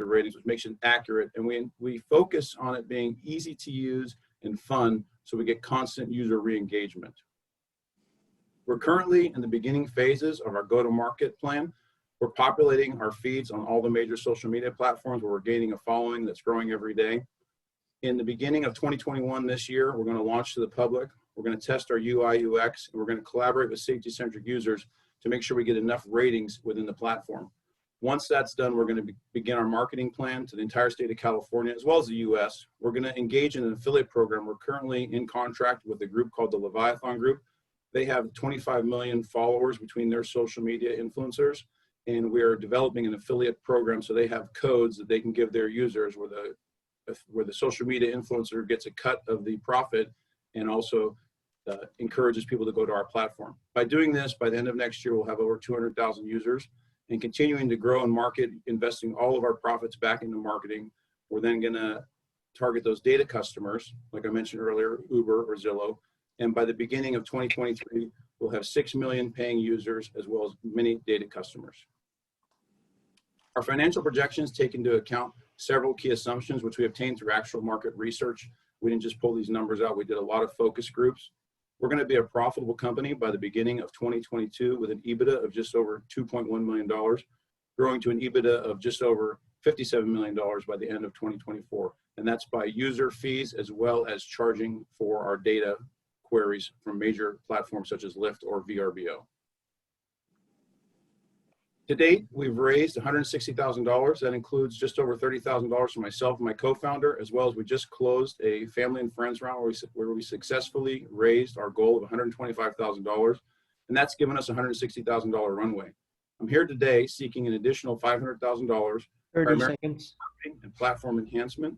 ratings, which makes it accurate. And we focus on it being easy to use and fun, so we get constant user re-engagement. We're currently in the beginning phases of our go-to-market plan. We're populating our feeds on all the major social media platforms where we're gaining a following that's growing every day. In the beginning of 2021 this year, we're going to launch to the public. We're going to test our UI, UX, and we're going to collaborate with safety-centric users to make sure we get enough ratings within the platform. Once that's done, we're going to begin our marketing plan to the entire state of California, as well as the US. We're going to engage in an affiliate program. We're currently in contract with a group called the Leviathan Group. They have 25 million followers between their social media influencers, and we're developing an affiliate program so they have codes that they can give their users where the social media influencer gets a cut of the profit and also encourages people to go to our platform. By doing this, by the end of next year, we'll have over 200,000 users, and continuing to grow and market, investing all of our profits back into marketing. We're then going to target those data customers, like I mentioned earlier, Uber or Zillow. And by the beginning of 2023, we'll have 6 million paying users as well as many data customers. Our financial projections take into account several key assumptions, which we obtained through actual market research. We didn't just pull these numbers out. We did a lot of focus groups. We're going to be a profitable company by the beginning of 2022 with an EBITDA of just over $2.1 million, growing to an EBITDA of just over $57 million by the end of 2024. And that's by user fees as well as charging for our data queries from major platforms such as Lyft or VRBO. To date, we've raised $160,000. That includes just over $30,000 for myself and my co-founder, as well as we just closed a family and friends round where we successfully raised our goal of $125,000, and that's given us a $160,000 runway. I'm here today seeking an additional $500,000 30 seconds and platform enhancement.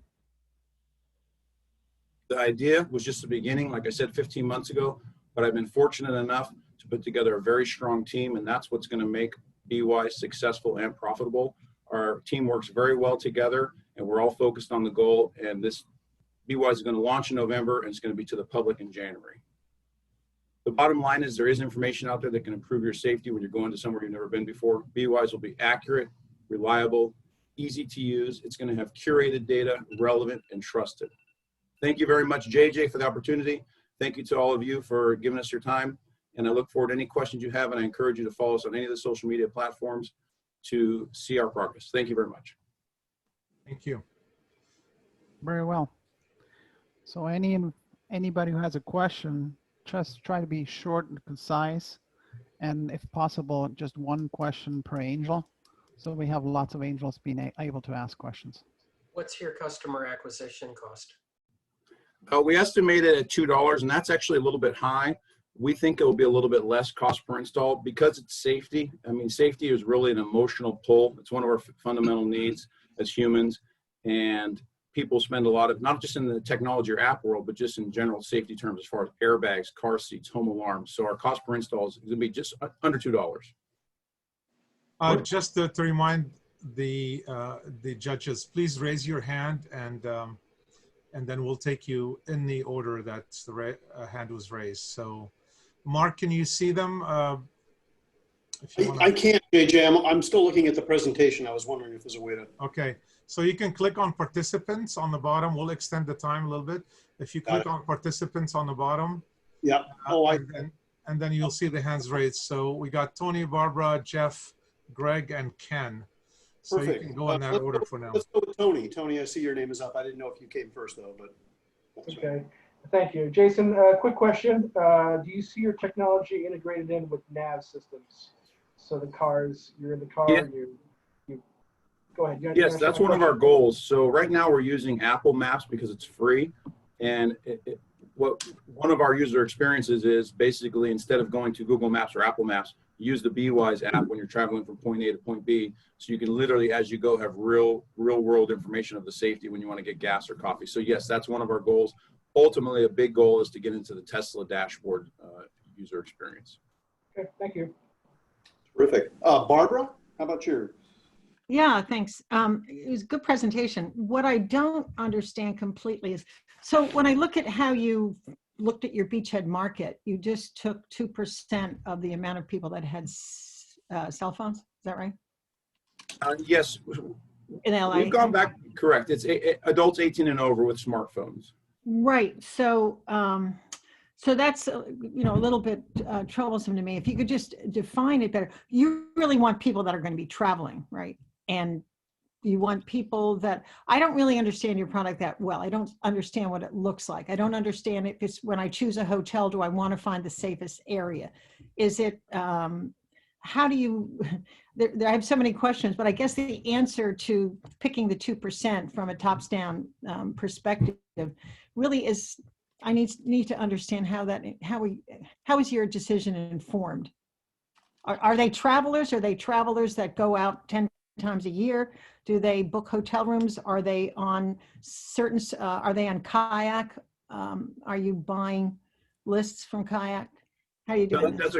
The idea was just the beginning, like I said 15 months ago, but I've been fortunate enough to put together a very strong team, and that's what's going to make BY successful and profitable. Our team works very well together, and we're all focused on the goal. And this BY is going to launch in November, and it's going to be to the public in January. The bottom line is there is information out there that can improve your safety when you're going to somewhere you've never been before. BYs will be accurate, reliable, easy to use. It's going to have curated data, relevant, and trusted. Thank you very much, JJ, for the opportunity. Thank you to all of you for giving us your time. And I look forward to any questions you have, and I encourage you to follow us on any of the social media platforms to see our progress. Thank you very much. Thank you. Very well. So anybody who has a question, just try to be short and concise, and if possible, just one question per angel. So we have lots of angels being able to ask questions. What's your customer acquisition cost? We estimate it at $2, and that's actually a little bit high. We think it will be a little bit less cost per install because it's safety. I mean, safety is really an emotional pull. It's one of our fundamental needs as humans, and people spend a lot of, not just in the technology or app world, but just in general safety terms as far as airbags, car seats, home alarms. So our cost per install is going to be just under $2. Just to remind the judges, please raise your hand, and then we'll take you in the order that the hand was raised. So, Mark, can you see them? I can't, JJ. I'm still looking at the presentation. I was wondering if there's a way to. Okay, so you can click on participants on the bottom. We'll extend the time a little bit. If you click on participants on the bottom. Yeah. And then you'll see the hands raised. So we got Tony, Barbara, Jeff, Greg, and Ken. So perfect. You can go in that order for now. Let's go with Tony. Tony, I see your name is up. I didn't know if you came first, though, but that's okay. Right. Thank you. Jason, quick question. Do you see your technology integrated in with nav systems? So the cars, you're in the car, yeah. and you go ahead. Yes, that's one of our goals. So right now we're using Apple Maps because it's free. And what one of our user experiences is basically instead of going to Google Maps or Apple Maps, use the BeWise app when you're traveling from point A to point B. So you can literally, as you go, have real world information of the safety when you want to get gas or coffee. So yes, that's one of our goals. Ultimately, a big goal is to get into the Tesla dashboard user experience. Okay, thank you. Terrific. Barbara, how about you? Yeah, thanks. It was a good presentation. What I don't understand completely is, so when I look at how you looked at your beachhead market, you just took 2% of the amount of people that had cell phones. Is that right? Yes. in LA? We've gone back, correct. It's adults 18 and over with smartphones. Right. So, so that's, you know, a little bit troublesome to me. If you could just define it better. You really want people that are going to be traveling, right? And you want people that, I don't really understand your product that well. I don't understand what it looks like. I don't understand if it's, when I choose a hotel, do I want to find the safest area? Is it, how do you, I have so many questions, but I guess the answer to picking the 2% from a tops down perspective really is, I need to understand how is your decision informed? Are they travelers? Are they travelers that go out 10 times a year? Do they book hotel rooms? Are they on certain, are they on Kayak? Are you buying lists from Kayak? How are you doing this?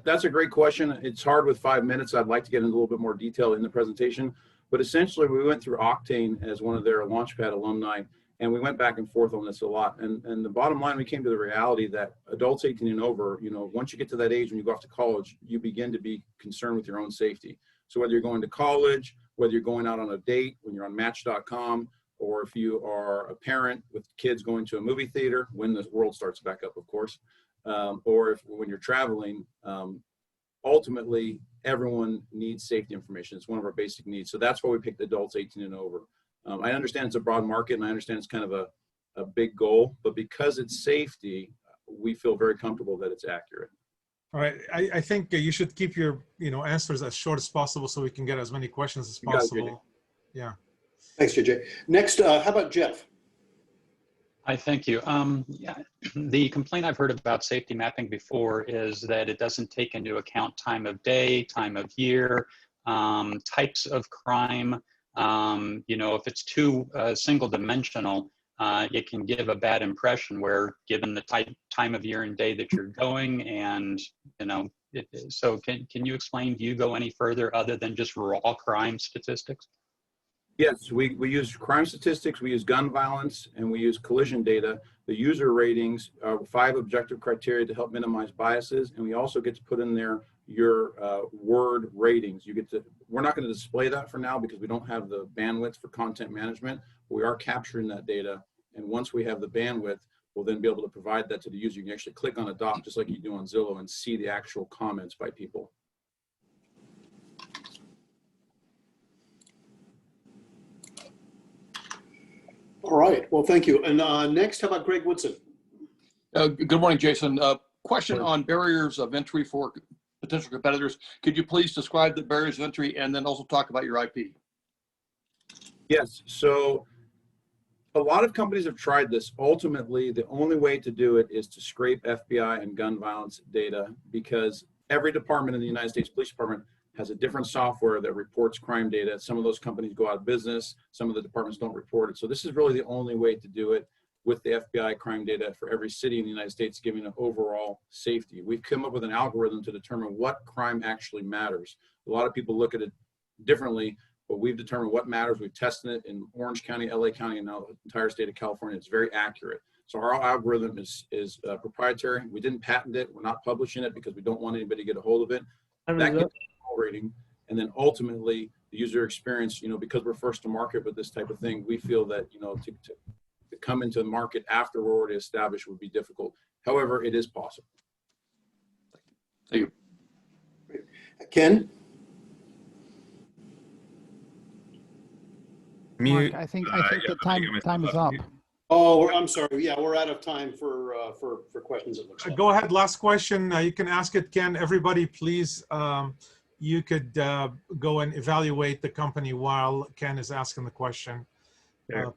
That's a great question. It's hard with 5 minutes. I'd like to get into a little bit more detail in the presentation, but essentially we went through Octane as one of their Launchpad alumni, and we went back and forth on this a lot. And the bottom line, we came to the reality that adults 18 and over, you know, once you get to that age when you go off to college, you begin to be concerned with your own safety. So whether you're going to college, whether you're going out on a date, when you're on Match.com, or if you are a parent with kids going to a movie theater, when the world starts back up, of course, or when you're traveling, ultimately everyone needs safety information. It's one of our basic needs. So that's why we picked adults 18 and over. I understand it's a broad market, and I understand it's kind of a big goal, but because it's safety, we feel very comfortable that it's accurate. All right, I think you should keep your answers as short as possible so we can get as many questions as possible. Yeah. Thanks, JJ. Next, how about Jeff? Hi, thank you. Yeah, the complaint I've heard about safety mapping before is that it doesn't take into account time of day, time of year, types of crime. You know, if it's too single dimensional, it can give a bad impression where, given the time of year and day that you're going, and you know, so can you explain, do you go any further other than just raw crime statistics? Yes, we use crime statistics, we use gun violence, and we use collision data. The user ratings are 5 objective criteria to help minimize biases, and we also get to put in there your word ratings. You get to, we're not going to display that for now because we don't have the bandwidth for content management, but we are capturing that data. And once we have the bandwidth, we'll then be able to provide that to the user. You can actually click on adopt just like you do on Zillow and see the actual comments by people. All right, well, thank you. And next, how about Greg Woodson? Good morning, Jason. Question on barriers of entry for potential competitors. Could you please describe the barriers of entry and then also talk about your IP? Yes, so a lot of companies have tried this. Ultimately, the only way to do it is to scrape FBI and gun violence data, because every department in the United States Police Department has a different software that reports crime data. Some of those companies go out of business. Some of the departments don't report it. So this is really the only way to do it with the FBI crime data for every city in the United States, giving an overall safety. We've come up with an algorithm to determine what crime actually matters. A lot of people look at it differently, but we've determined what matters. We've tested it in Orange County, LA County, and now the entire state of California. It's very accurate. So our algorithm is proprietary. We didn't patent it. We're not publishing it because we don't want anybody to get a hold of it. That gets rating, and then ultimately the user experience, you know, because we're first to market with this type of thing, we feel that, you know, to come into the market after we're already established would be difficult. However, it is possible. Thank you. Ken? Mark, I think the time is up. Oh, I'm sorry. Yeah, we're out of time for questions, it looks like. Go ahead, last question. You can ask it, Ken. Everybody, please, you could go and evaluate the company while Ken is asking the question.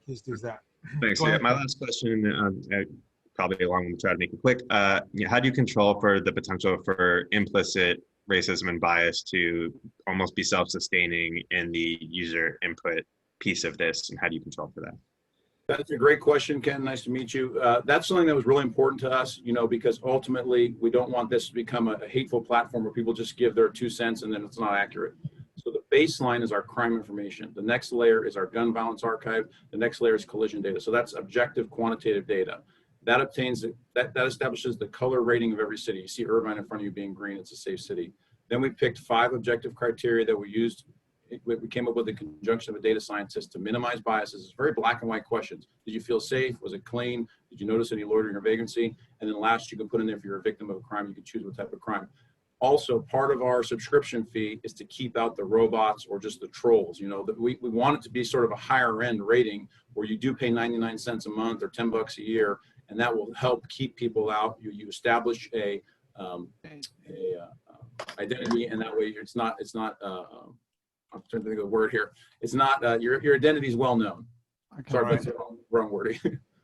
Please do that. Thanks. Yeah, my last question, probably a long one, try to make it quick. How do you control for the potential for implicit racism and bias to almost be self-sustaining in the user input piece of this, and how do you control for that? That's a great question, Ken. Nice to meet you. That's something that was really important to us, you know, because ultimately we don't want this to become a hateful platform where people just give their 2 cents and then it's not accurate. So the baseline is our crime information. The next layer is our gun violence archive. The next layer is collision data. So that's objective quantitative data. That obtains, that establishes the color rating of every city. You see Irvine in front of you being green, it's a safe city. Then we picked 5 objective criteria that we used we came up with a conjunction of a data scientist to minimize biases. It's very black and white questions. Did you feel safe? Was it clean? Did you notice any loitering or vagrancy? And then last, you can put in there if you're a victim of a crime, you can choose what type of crime. Also, part of our subscription fee is to keep out the robots or just the trolls. You know, that we want it to be sort of a higher end rating where you do pay 99 cents a month or 10 bucks a year, and that will help keep people out. You establish a identity, and that way it's not I'm trying to think of the word here. It's not your identity is well known. Okay. Sorry, Right. that's the wrong wording.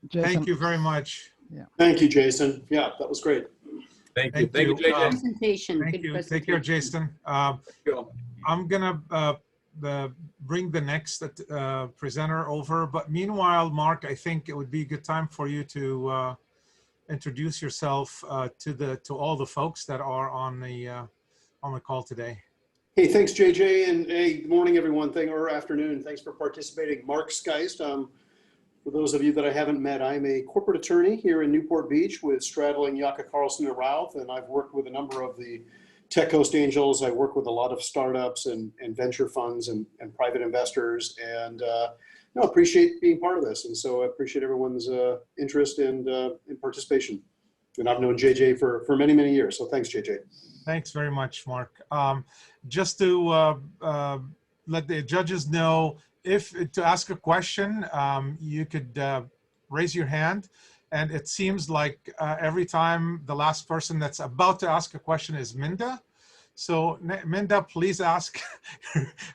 Jason, Thank you very much. Thank you, Jason. Yeah, that was great. Thank you, Thank you. JJ. Presentation. Thank Good you. presentation. Take care, Jason. Go. I'm gonna bring the next presenter over, but meanwhile, Mark, I think it would be a good time for you to introduce yourself to all the folks that are on the call today. Hey, thanks, JJ, and hey, good morning, everyone. Or afternoon. Thanks for participating. Mark Skeist. For those of you that I haven't met, I'm a corporate attorney here in Newport Beach with straddling Yucca, Carlson, and Routh, and I've worked with a number of the Tech Coast Angels. I work with a lot of startups and venture funds and private investors, and appreciate being part of this. And so I appreciate everyone's interest and participation. And I've known JJ for many, many years. So thanks, JJ. Thanks very much, Mark. Just to let the judges know, if to ask a question, you could raise your hand. And it seems like every time the last person that's about to ask a question is Minda. So Minda, please ask,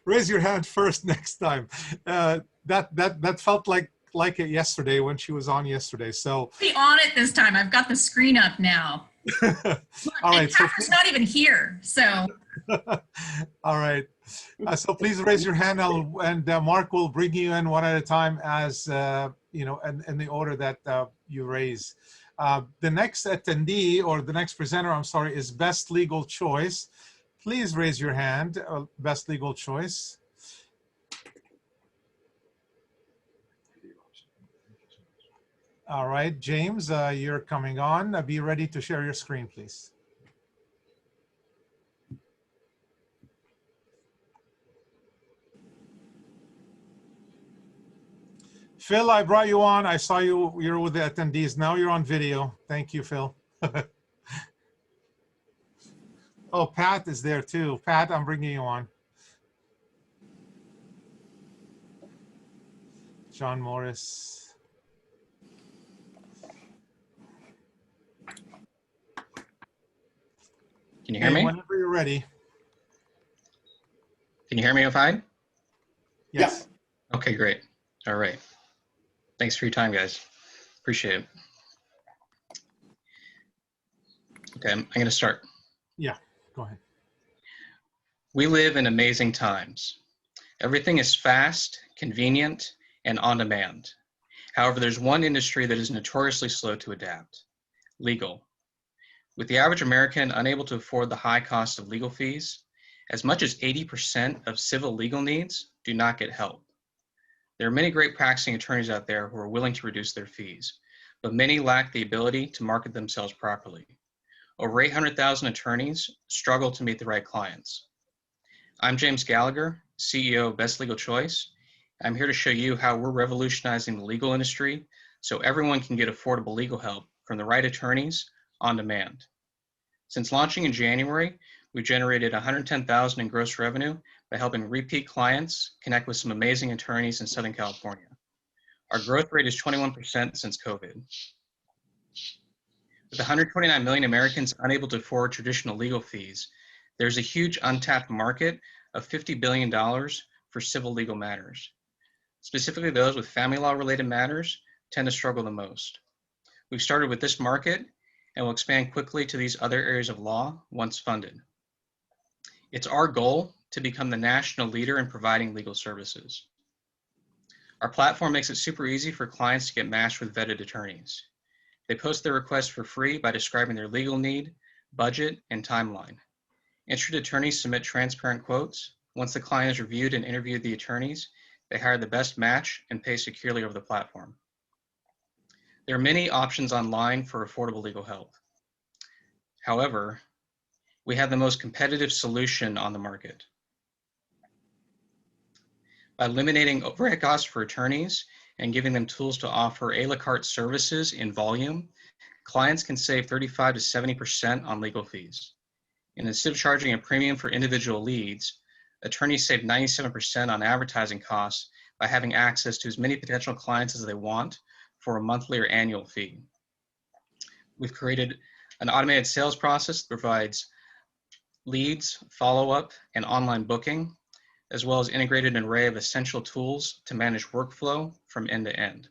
raise your hand first next time. That felt like it yesterday when she was on yesterday. So Be on it this time. I've got the screen up now. all right. And Catherine's not even here, so. All right. So please raise your hand, and Mark will bring you in one at a time as in the order that you raise. The next attendee, or the next presenter, I'm sorry, is Best Legal Choice. Please raise your hand, Best Legal Choice. All right, James, you're coming on. Be ready to share your screen, please. Phil, I brought you on. I saw you're with the attendees. Now you're on video. Thank you, Phil. Oh, Pat is there too. Pat, I'm bringing you on. John Morris. Can you hear me? Whenever you're ready. Can you hear me fine? Yes. Yeah. Okay, great. All right. Thanks for your time, guys. Appreciate it. Okay, I'm going to start. Yeah, go ahead. We live in amazing times. Everything is fast, convenient, and on demand. However, there's one industry that is notoriously slow to adapt: legal. With the average American unable to afford the high cost of legal fees, as much as 80% of civil legal needs do not get help. There are many great practicing attorneys out there who are willing to reduce their fees, but many lack the ability to market themselves properly. Over 800,000 attorneys struggle to meet the right clients. I'm James Gallagher, CEO of Best Legal Choice. I'm here to show you how we're revolutionizing the legal industry so everyone can get affordable legal help from the right attorneys on demand. Since launching in January, we've generated $110,000 in gross revenue by helping repeat clients connect with some amazing attorneys in Southern California. Our growth rate is 21% since COVID. With 129 million Americans unable to afford traditional legal fees, there's a huge untapped market of $50 billion for civil legal matters. Specifically, those with family law related matters tend to struggle the most. We've started with this market and will expand quickly to these other areas of law once funded. It's our goal to become the national leader in providing legal services. Our platform makes it super easy for clients to get matched with vetted attorneys. They post their request for free by describing their legal need, budget, and timeline. Interested attorneys submit transparent quotes. Once the client has reviewed and interviewed the attorneys, they hire the best match and pay securely over the platform. There are many options online for affordable legal help. However, we have the most competitive solution on the market. By eliminating overhead costs for attorneys and giving them tools to offer a la carte services in volume, clients can save 35 to 70% on legal fees. And instead of charging a premium for individual leads, attorneys save 97% on advertising costs by having access to as many potential clients as they want for a monthly or annual fee. We've created an automated sales process that provides leads, follow-up, and online booking, as well as integrated an array of essential tools to manage workflow from end to end.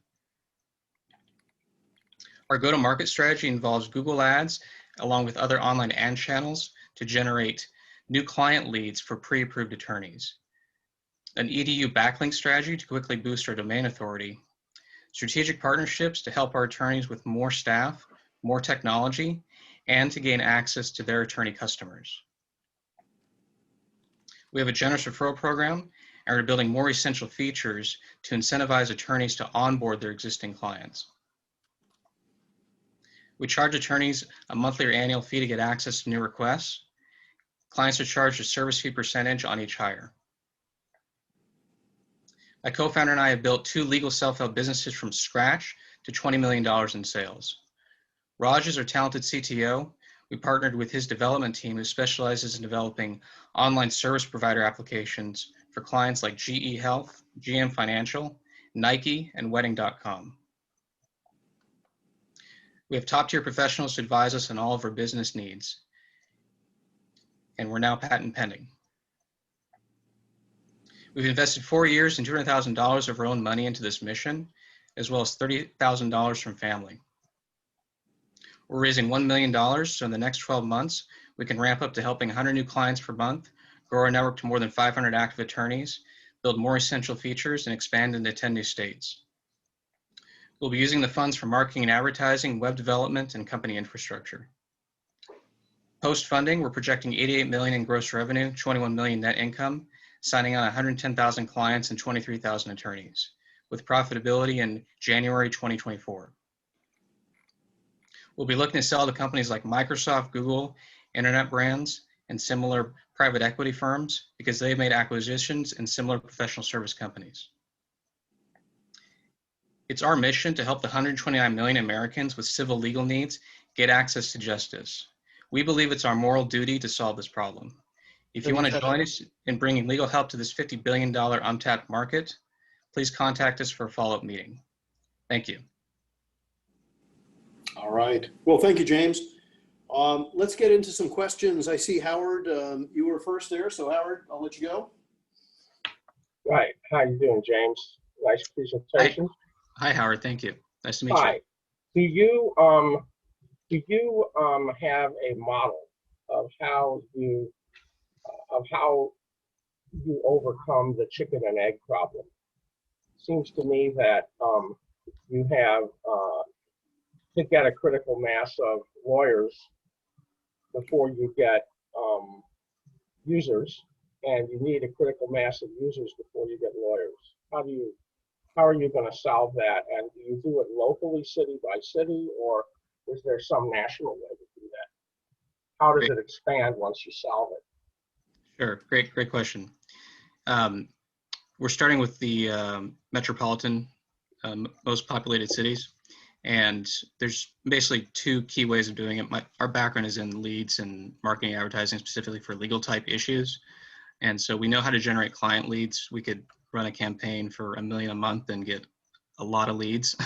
Our go-to-market strategy involves Google Ads, along with other online ad channels, to generate new client leads for pre-approved attorneys. An EDU backlink strategy to quickly boost our domain authority. Strategic partnerships to help our attorneys with more staff, more technology, and to gain access to their attorney customers. We have a generous referral program, and we're building more essential features to incentivize attorneys to onboard their existing clients. We charge attorneys a monthly or annual fee to get access to new requests. Clients are charged a service fee percentage on each hire. My co-founder and I have built 2 legal self-help businesses from scratch to $20 million in sales. Raj is our talented CTO. We partnered with his development team, who specializes in developing online service provider applications for clients like GE Health, GM Financial, Nike, and Wedding.com. We have top-tier professionals to advise us on all of our business needs, and we're now patent pending. We've invested 4 years and $200,000 of our own money into this mission, as well as $30,000 from family. We're raising $1 million, so in the next 12 months, we can ramp up to helping 100 new clients per month, grow our network to more than 500 active attorneys, build more essential features, and expand into 10 new states. We'll be using the funds for marketing and advertising, web development, and company infrastructure. Post-funding, we're projecting $88 million in gross revenue, $21 million net income, signing on 110,000 clients and 23,000 attorneys, with profitability in January 2024. We'll be looking to sell to companies like Microsoft, Google, internet brands, and similar private equity firms because they've made acquisitions in similar professional service companies. It's our mission to help the 129 million Americans with civil legal needs get access to justice. We believe it's our moral duty to solve this problem. If you want to join us in bringing legal help to this $50 billion untapped market, please contact us for a follow-up meeting. Thank you. All right. Well, thank you, James. Let's get into some questions. I see Howard, you were first there. So Howard, I'll let you go. Right. How you doing, James? Nice presentation. Hi, Howard. Thank you. Nice to meet you. Do you have a model of how you overcome the chicken and egg problem? Seems to me that you have to get a critical mass of lawyers before you get users, and you need a critical mass of users before you get lawyers. How are you going to solve that? And do you do it locally, city by city, or is there some national way to do that? How does it expand once you solve it? Sure, great question. We're starting with the metropolitan, most populated cities. And there's basically 2 key ways of doing it. Our background is in leads and marketing and advertising, specifically for legal type issues. And so we know how to generate client leads. We could run a campaign for $1 million a month and get a lot of leads,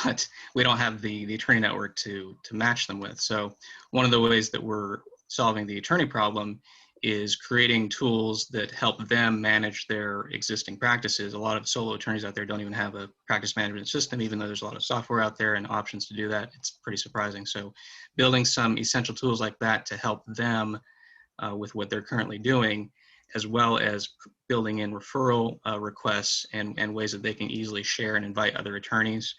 but we don't have the attorney network to match them with. So one of the ways that we're solving the attorney problem is creating tools that help them manage their existing practices. A lot of solo attorneys out there don't even have a practice management system, even though there's a lot of software out there and options to do that. It's pretty surprising. So building some essential tools like that to help them with what they're currently doing, as well as building in referral requests and ways that they can easily share and invite other attorneys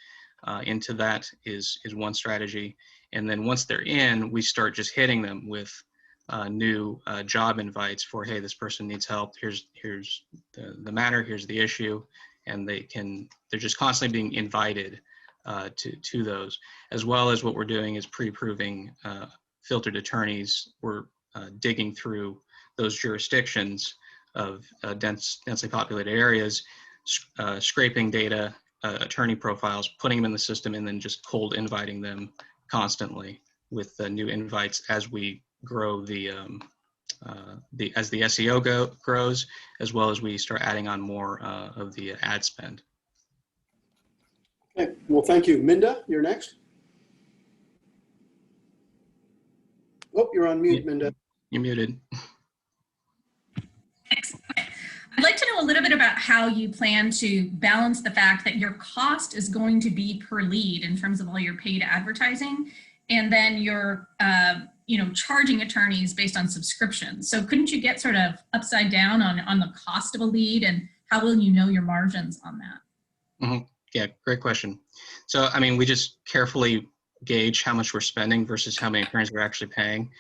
into that is one strategy. And then once they're in, we start just hitting them with new job invites for, hey, this person needs help. Here's the matter. Here's the issue, and they're just constantly being invited to those. As well as what we're doing is pre-approving filtered attorneys. We're digging through those jurisdictions densely populated areas, scraping data, attorney profiles, putting them in the system, and then just cold inviting them constantly with new invites as we grow as the SEO grows, as well as we start adding on more of the ad spend. Okay, well, thank you. Minda, you're next. Oh, you're on mute, Minda. You're muted. Thanks. Okay. I'd like to know a little bit about how you plan to balance the fact that your cost is going to be per lead in terms of all your paid advertising, and then you're charging attorneys based on subscriptions. So couldn't you get sort of upside down on the cost of a lead, and how will you know your margins on that? Mm-hmm. Yeah, great question. So, I mean, we just carefully gauge how much we're spending versus how many attorneys we're actually paying.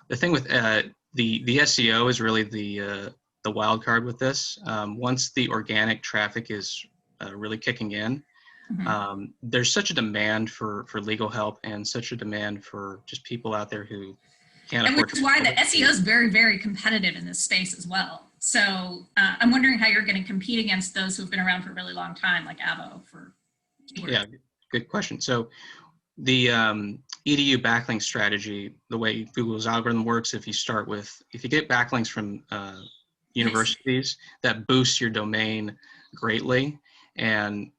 The thing with the SEO is really the wild card with this. Once the organic traffic is really kicking in, there's such a demand for legal help and such a demand for just people out there who can't afford. Which is why the SEO is very, very competitive in this space as well. So I'm wondering how you're going to compete against those who've been around for a really long time, like Avo for keywords. Yeah, good question. So the EDU backlink strategy, the way Google's algorithm works, if you get backlinks from universities, that boosts your domain greatly. And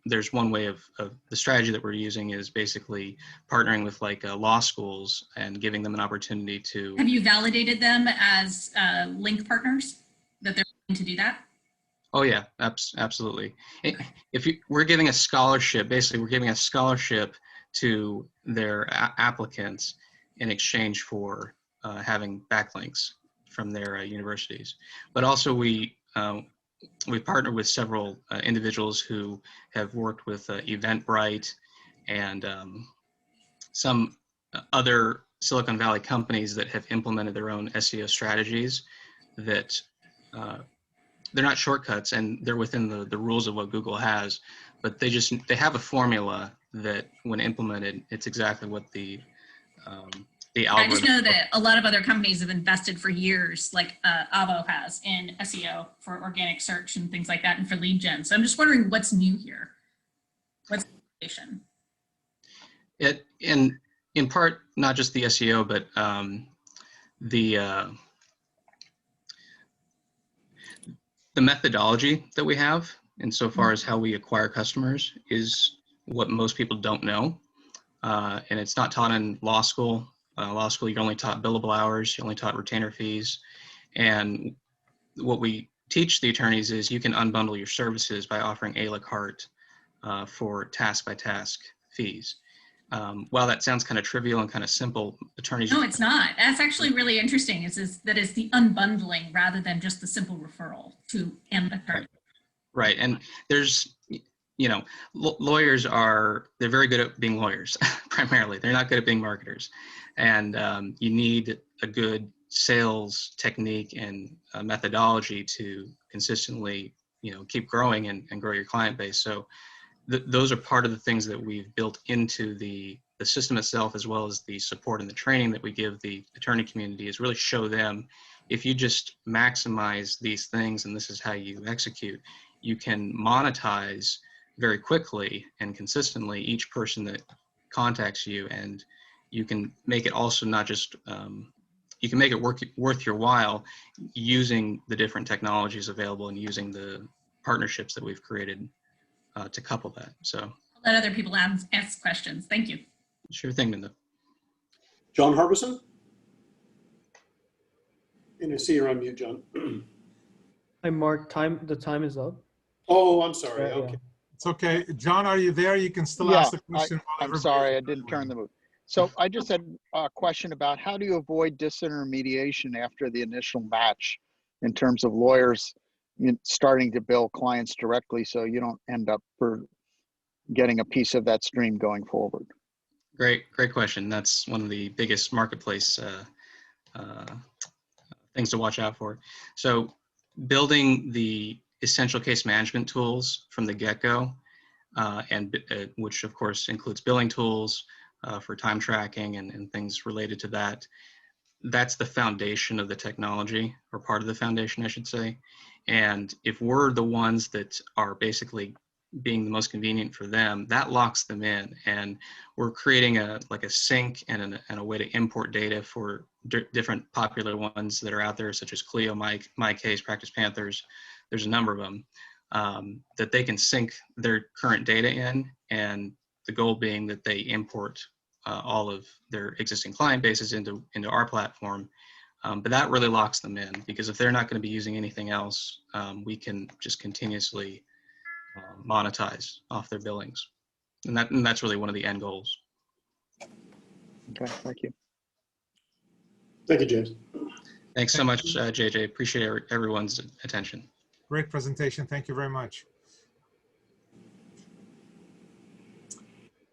there's one way of the strategy that we're using is basically partnering with like law schools and giving them an opportunity to. Have you validated them as link partners, that they're willing to do that? Oh yeah, absolutely. We're giving a scholarship, basically we're giving a scholarship to their applicants in exchange for having backlinks from their universities. But also we partnered with several individuals who have worked with Eventbrite and some other Silicon Valley companies that have implemented their own SEO strategies that they're not shortcuts and they're within the rules of what Google has, but they have a formula that when implemented, it's exactly what the algorithm. I just know that a lot of other companies have invested for years, like Avo has, in SEO for organic search and things like that, and for lead gen. So I'm just wondering what's new here. What's the innovation? In part, not just the SEO, but the methodology that we have insofar as how we acquire customers is what most people don't know. And it's not taught in law school. Law school, you're only taught billable hours, you're only taught retainer fees. And what we teach the attorneys is you can unbundle your services by offering a la carte for task by task fees. While that sounds kind of trivial and kind of simple, attorneys— No, it's not. That's actually really interesting, is that it's the unbundling rather than just the simple referral to an attorney. Right, and there's, lawyers they're very good at being lawyers, primarily. They're not good at being marketers. And you need a good sales technique and methodology to consistently, keep growing and grow your client base. So those are part of the things that we've built into the system itself, as well as the support and the training that we give the attorney community, is really show them, if you just maximize these things and this is how you execute, you can monetize very quickly and consistently each person that contacts you, and you can make it also not just, you can make it worth your while using the different technologies available and using the partnerships that we've created to couple that. So I'll let other people ask questions. Thank you. Sure thing, Linda. John Harbison? And I see you're on mute, John. Hi, Mark. The time is up. Oh, I'm sorry. Yeah, okay. yeah. It's okay. John, are you there? You can still ask the question. I'm sorry, I didn't turn the move. So I just had a question about how do you avoid disintermediation after the initial match in terms of lawyers starting to bill clients directly, so you don't end up for getting a piece of that stream going forward? Great question. That's one of the biggest marketplace things to watch out for. So building the essential case management tools from the get-go, and which of course includes billing tools for time tracking and things related to that. that's the foundation of the technology, or part of the foundation, I should say. And if we're the ones that are basically being the most convenient for them, that locks them in. And we're creating a sink and a way to import data for different popular ones that are out there, such as Clio, MyCase, Practice Panthers. There's a number of them that they can sync their current data in, and the goal being that they import all of their existing client bases into our platform. But that really locks them in, because if they're not going to be using anything else, we can just continuously monetize off their billings. And that's really one of the end goals. Okay, thank you. Thank you, James. Thanks so much, JJ. Appreciate everyone's attention. Great presentation. Thank you very much.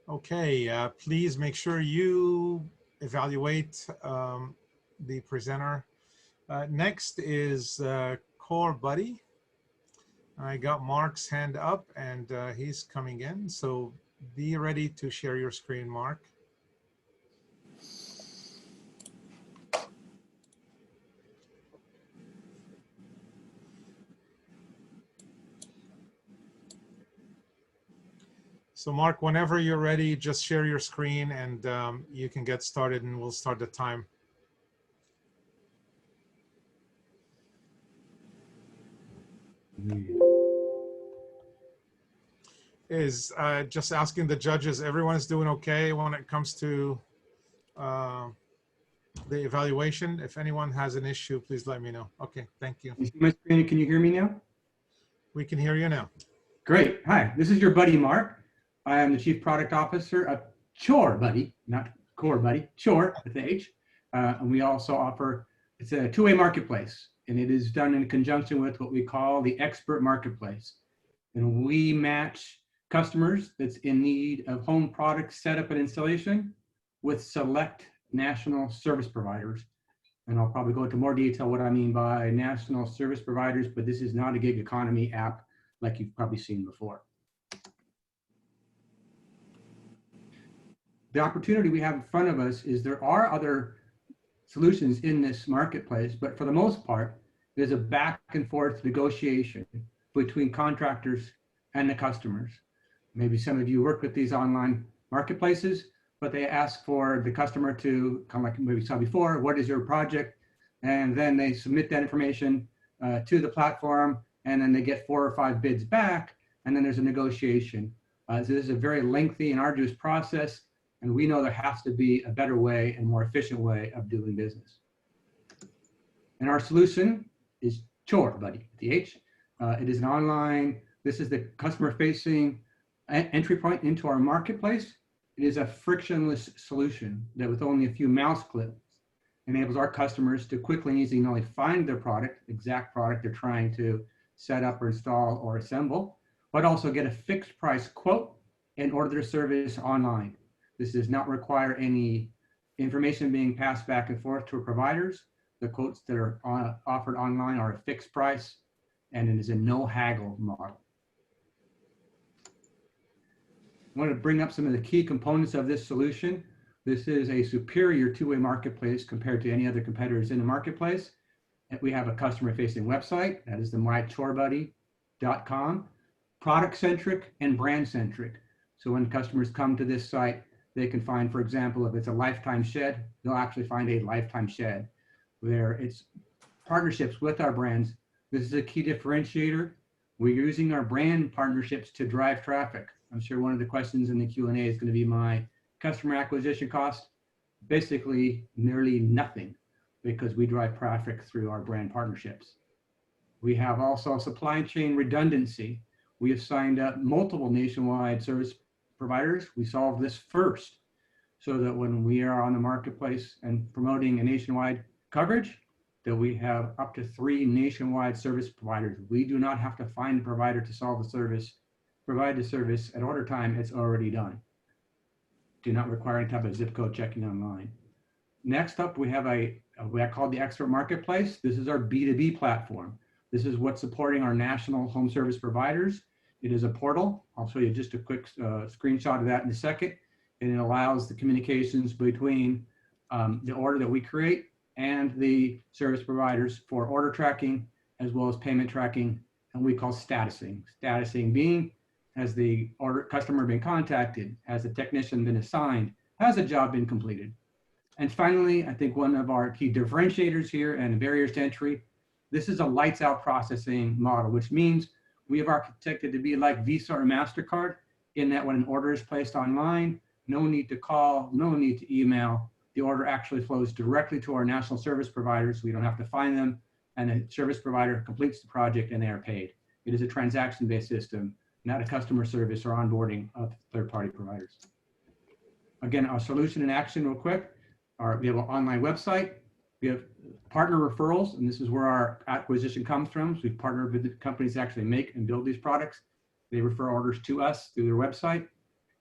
Okay, please make sure you evaluate the presenter. Next is Core Buddy. I got Mark's hand up, and he's coming in. So be ready to share your screen, Mark. So Mark, whenever you're ready, just share your screen, and you can get started, and we'll start the time. Is just asking the judges, everyone's doing okay when it comes to the evaluation? If anyone has an issue, please let me know. Okay, thank you. You see my screen? Can you hear me now? We can hear you now. Great. Hi, this is your buddy, Mark. I am the Chief Product Officer of Chore Buddy, not Core Buddy, Chore with the H. And we also offer, it's a two-way marketplace, and it is done in conjunction with what we call the expert marketplace. And we match customers that's in need of home product setup and installation with select national service providers. And I'll probably go into more detail what I mean by national service providers, but this is not a gig economy app like you've probably seen before. The opportunity we have in front of us is there are other solutions in this marketplace, but for the most part, there's a back and forth negotiation between contractors and the customers. Maybe some of you work with these online marketplaces, but they ask for the customer to, kind of like maybe saw before, what is your project? And then they submit that information to the platform, and then they get 4 or 5 bids back, and then there's a negotiation. So this is a very lengthy and arduous process, and we know there has to be a better way and more efficient way of doing business. And our solution is Chore Buddy, TH. It is an online, this is the customer-facing entry point into our marketplace. It is a frictionless solution that with only a few mouse clicks enables our customers to quickly and easily not only find their product, exact product they're trying to set up or install or assemble, but also get a fixed price quote and order their service online. This does not require any information being passed back and forth to our providers. The quotes that are offered online are a fixed price, and it is a no haggle model. I want to bring up some of the key components of this solution. This is a superior two-way marketplace compared to any other competitors in the marketplace. And we have a customer-facing website, that is the mychorebuddy.com, product-centric and brand-centric. So when customers come to this site, they can find, for example, if it's a Lifetime shed, they'll actually find a Lifetime shed. Where it's partnerships with our brands. This is a key differentiator. We're using our brand partnerships to drive traffic. I'm sure one of the questions in the Q&A is going to be my customer acquisition cost. Basically, nearly nothing, because we drive traffic through our brand partnerships. We have also supply chain redundancy. We have signed up multiple nationwide service providers. We solve this first, so that when we are on the marketplace and promoting a nationwide coverage, that we have up to 3 nationwide service providers. We do not have to find a provider to solve the service, provide the service at order time. It's already done. Do not require any type of zip code checking online. Next up, we have what I call the expert marketplace. This is our B2B platform. This is what's supporting our national home service providers. It is a portal. I'll show you just a quick screenshot of that in a second. And it allows the communications between the order that we create and the service providers for order tracking as well as payment tracking, and we call statusing. Statusing being, has the order customer been contacted? Has the technician been assigned? Has a job been completed? And finally, I think one of our key differentiators here and barriers to entry, this is a lights out processing model, which means we have architected to be like Visa or MasterCard in that when an order is placed online, no need to call, no need to email. The order actually flows directly to our national service providers. We don't have to find them, and the service provider completes the project and they are paid. It is a transaction-based system, not a customer service or onboarding of third-party providers. Again, our solution in action real quick. We have an online website. We have partner referrals, and this is where our acquisition comes from. So we've partnered with the companies that actually make and build these products. They refer orders to us through their website.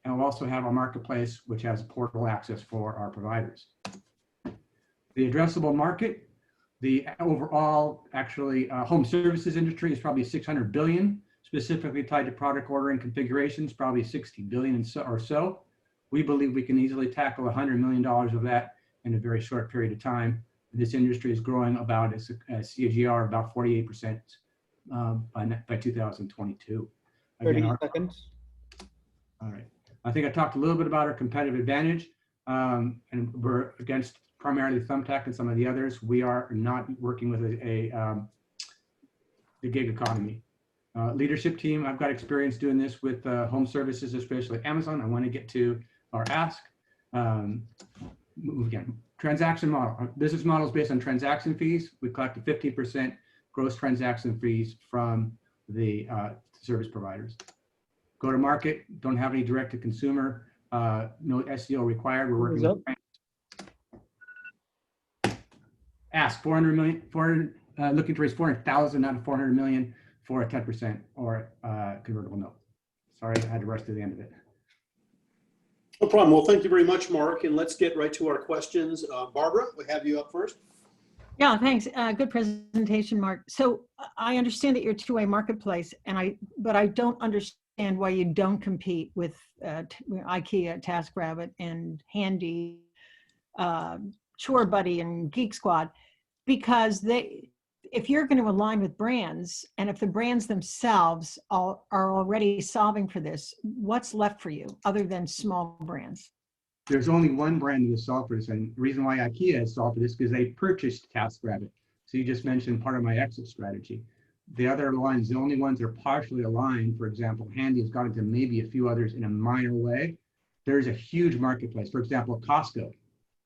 And we'll also have a marketplace, which has portal access for our providers. The addressable market, the overall actually home services industry is probably 600 billion, specifically tied to product ordering configurations, probably 60 billion or so. We believe we can easily tackle $100 million of that in a very short period of time. This industry is growing about a CAGR about 48% by 2022. 30 seconds. All right. I think I talked a little bit about our competitive advantage, and we're against primarily Thumbtack and some of the others. We are not working with the gig economy. Leadership team, I've got experience doing this with home services, especially Amazon. I want to get to our ask. Again, transaction model. Our business model is based on transaction fees. We collect a 15% gross transaction fees from the service providers. Go to market, don't have any direct to consumer, no SEO required. We're working with ask 400 million, looking to raise 400,000, not 400 million for a 10% or convertible note. Sorry, I had to rush to the end of it. No problem. Well, thank you very much, Mark. And let's get right to our questions. Barbara, we have you up first. Yeah, thanks. Good presentation, Mark. So I understand that you're a two-way marketplace, but I don't understand why you don't compete with IKEA, TaskRabbit, and Handy, Chore Buddy, and Geek Squad, because if you're going to align with brands, and if the brands themselves are already solving for this, what's left for you other than small brands? There's only one brand that has solved for this, and the reason why IKEA has solved for this is because they purchased TaskRabbit. So you just mentioned part of my exit strategy. The other lines, the only ones that are partially aligned, for example, Handy has got into maybe a few others in a minor way. There's a huge marketplace. For example, Costco.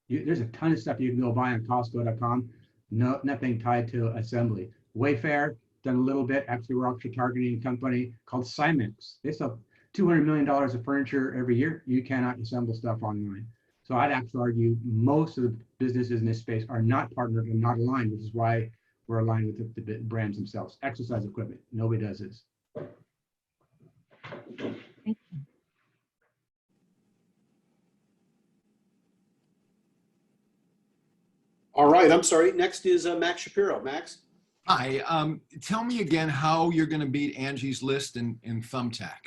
There's a ton of stuff you can go buy on Costco.com. No, nothing tied to assembly. Wayfair, done a little bit. Actually, we're actually targeting a company called Cymex. They sell $200 million of furniture every year. You cannot assemble stuff online. So I'd actually argue most of the businesses in this space are not partnered and not aligned, which is why we're aligned with the brands themselves. Exercise equipment, nobody does this. Thank you. All right, I'm sorry. Next is Max Shapiro. Max? Hi, tell me again how you're going to beat Angie's List in Thumbtack.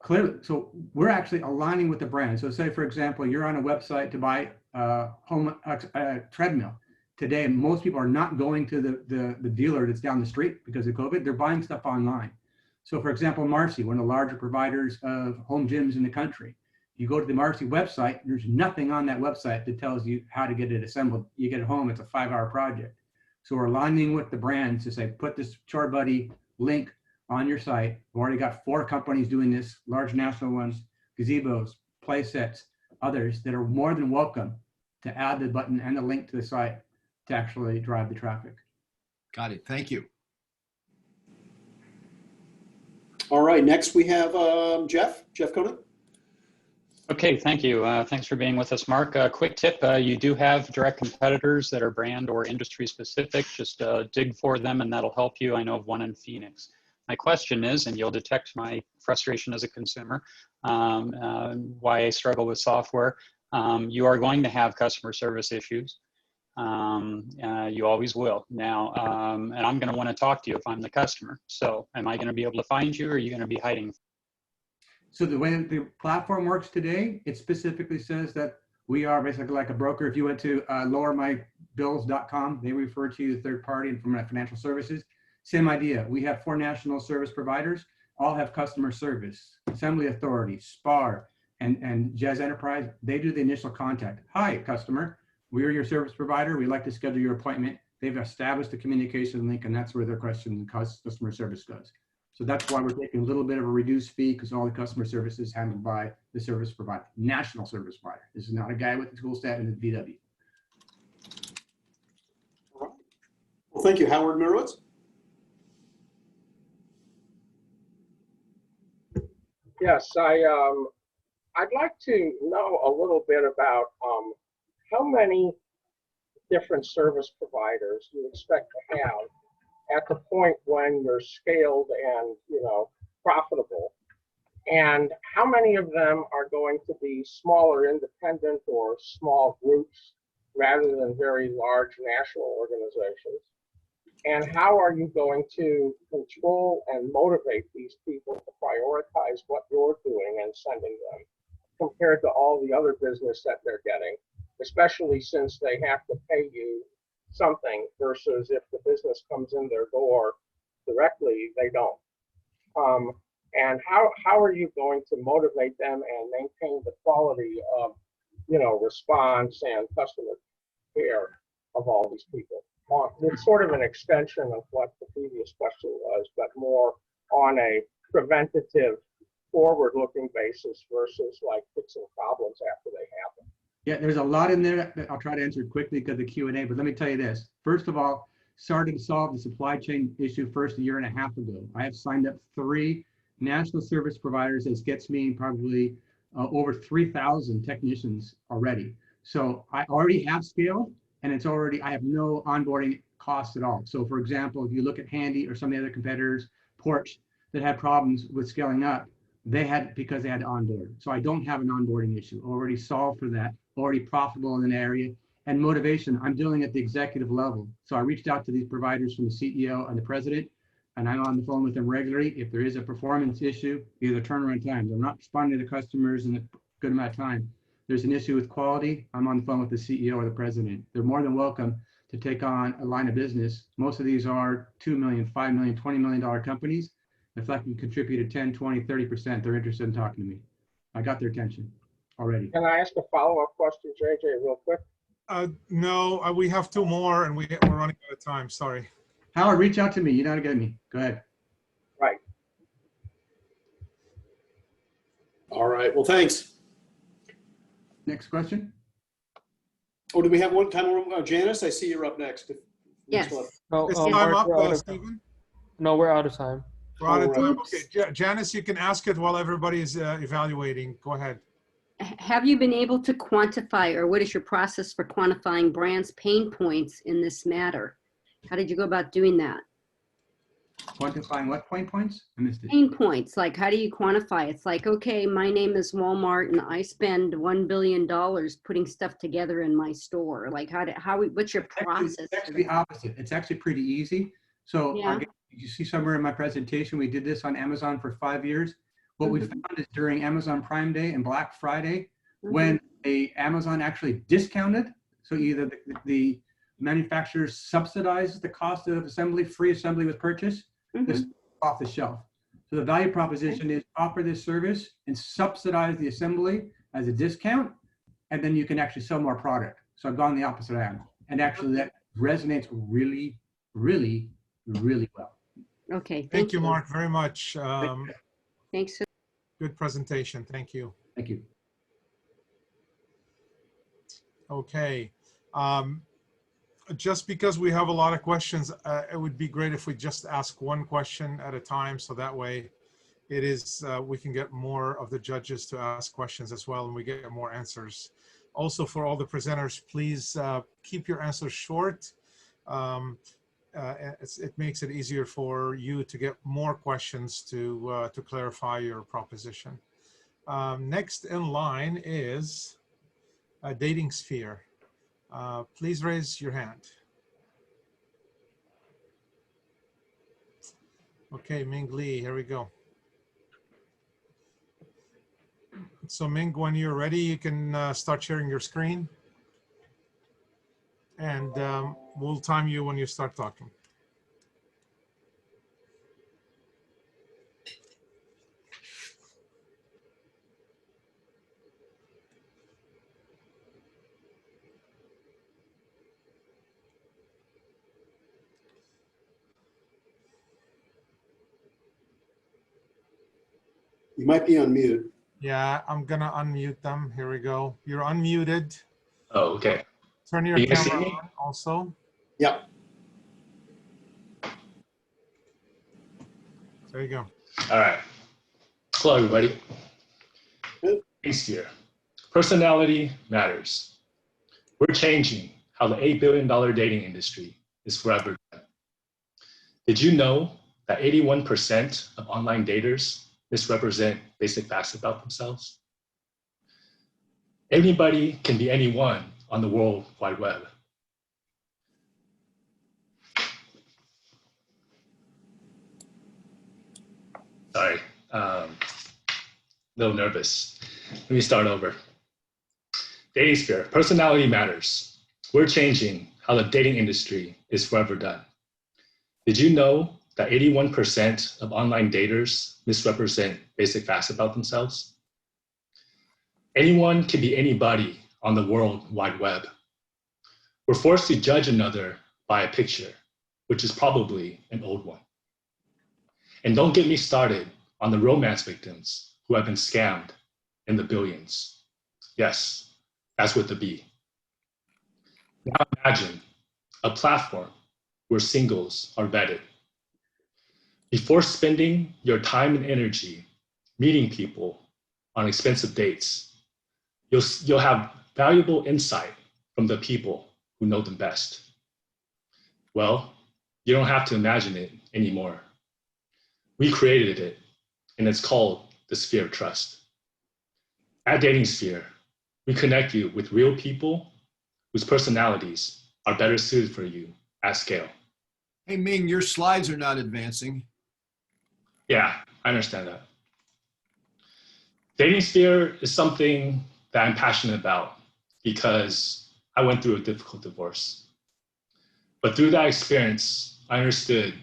Clearly, so we're actually aligning with the brand. So say, for example, you're on a website to buy a treadmill. Today, most people are not going to the dealer that's down the street because of COVID. They're buying stuff online. So for example, Marcy, one of the larger providers of home gyms in the country. You go to the Marcy website, there's nothing on that website that tells you how to get it assembled. You get it home, it's a 5-hour project. So we're aligning with the brands to say, put this Chore Buddy link on your site. We've already got 4 companies doing this, large national ones, gazebos, play sets, others that are more than welcome to add the button and the link to the site to actually drive the traffic. Got it. Thank you. All right, next we have Jeff Koenig. Okay, thank you. Thanks for being with us, Mark. Quick tip, you do have direct competitors that are brand or industry specific. Just dig for them and that'll help you. I know of one in Phoenix. My question is, and you'll detect my frustration as a consumer, why I struggle with software. You are going to have customer service issues. You always will. Now, and I'm going to want to talk to you if I'm the customer. So am I going to be able to find you, or are you going to be hiding? So the way the platform works today, it specifically says that We are basically like a broker. If you went to lowermybills.com, they refer to you third party and from financial services. Same idea. We have 4 national service providers, all have customer service. Assembly Authority, SPAR, and Jazz Enterprise, they do the initial contact. Hi, customer. We're your service provider. We'd like to schedule your appointment. They've established the communication link, and that's where their questions and customer service goes. So that's why we're taking a little bit of a reduced fee, because all the customer service is handled by the service provider, national service provider. This is not a guy with the school staff and his VW. All right. Well, thank you, Howard Mirowitz. Yes, I'd like to know a little bit about how many different service providers you expect to have at the point when you're scaled and, you know, profitable, and how many of them are going to be smaller independent or small groups rather than very large national organizations, and how are you going to control and motivate these people to prioritize what you're doing and sending them compared to all the other business that they're getting, especially since they have to pay you something versus if the business comes in their door directly, they don't. And how are you going to motivate them and maintain the quality of, you know, response and customer care of all these people? It's sort of an extension of what the previous question was, but more on a preventative, forward-looking basis versus like fixing problems after they happen. Yeah, there's a lot in there that I'll try to answer quickly because of the Q&A, but let me tell you this. First of all, started to solve the supply chain issue first a year and a half ago. I have signed up 3 national service providers. This gets me probably over 3,000 technicians already. So I already have scale, and it's already, I have no onboarding costs at all. So for example, if you look at Handy or some of the other competitors, Porch, that had problems with scaling up, they had, because they had to onboard. So I don't have an onboarding issue, already solved for that, already profitable in an area. And motivation, I'm dealing at the executive level. So I reached out to these providers from the CEO and the president, and I'm on the phone with them regularly. If there is a performance issue, either turnaround times, I'm not responding to customers in a good amount of time. There's an issue with quality, I'm on the phone with the CEO or the president. They're more than welcome to take on a line of business. Most of these are $2 million, $5 million, $20 million companies. If I can contribute to 10, 20, 30%, they're interested in talking to me. I got their attention already. Can I ask a follow-up question, JJ, real quick? No, we have 2 more and we're running out of time. Sorry. Howard, reach out to me. You know how to get me. Go ahead. Right. All right. Well, thanks. Next question. Oh, do we have one time? Janice, I see you're up next. Yes. No, Is time Mark, up, Stephen? No, we're out of time. We're out of time. Okay, Janice, you can ask it while everybody is evaluating. Go ahead. Have you been able to quantify, or what is your process for quantifying brands' pain points in this matter? How did you go about doing that? Quantifying what points? I missed it. Pain points, like how do you quantify? It's like, okay, my name is Walmart and I spend $1 billion putting stuff together in my store. Like what's your process? It's actually the opposite. It's actually pretty easy. So Yeah. You see somewhere in my presentation, we did this on Amazon for 5 years. What we found is during Amazon Prime Day and Black Friday, when Amazon actually discounted, so either the manufacturers subsidized the cost of assembly, free assembly with purchase, this off the shelf. So the value proposition is offer this service and subsidize the assembly as a discount, and then you can actually sell more product. So I've gone the opposite end. And actually that resonates really, really, really well. Okay. Thank you, Mark, very much. Thanks. Good presentation. Thank you. Thank you. Okay. Just because we have a lot of questions, it would be great if we just ask one question at a time. So that way it is, we can get more of the judges to ask questions as well, and we get more answers. Also for all the presenters, please keep your answers short. It makes it easier for you to get more questions to clarify your proposition. Next in line is Dating Sphere. Please raise your hand. Okay, Ming Lee, here we go. So Ming, when you're ready, you can start sharing your screen. And we'll time you when you start talking. You might be unmuted. Yeah, I'm gonna unmute them. Here we go. You're unmuted. Oh, okay. Turn your Can you guys see camera me? on also. Yeah. There you go. All right. Hello, everybody. Peace here. Personality matters. We're changing how the $8 billion dating industry is forever done. Did you know that 81% of online daters misrepresent basic facts about themselves? Anybody can be anyone on the World Wide Web. Sorry, a little nervous. Let me start over. Dating sphere, personality matters. We're changing how the dating industry is forever done. Did you know that 81% of online daters misrepresent basic facts about themselves? Anyone can be anybody on the World Wide Web. We're forced to judge another by a picture, which is probably an old one. And don't get me started on the romance victims who have been scammed in the billions. Yes, that's with the B. Now imagine a platform where singles are vetted. Before spending your time and energy meeting people on expensive dates, you'll have valuable insight from the people who know them best. Well, you don't have to imagine it anymore. We created it, and it's called the Sphere of Trust. At Dating Sphere, we connect you with real people whose personalities are better suited for you at scale. Hey, Ming, your slides are not advancing. Yeah, I understand that. Dating Sphere is something that I'm passionate about because I went through a difficult divorce. But through that experience, I understood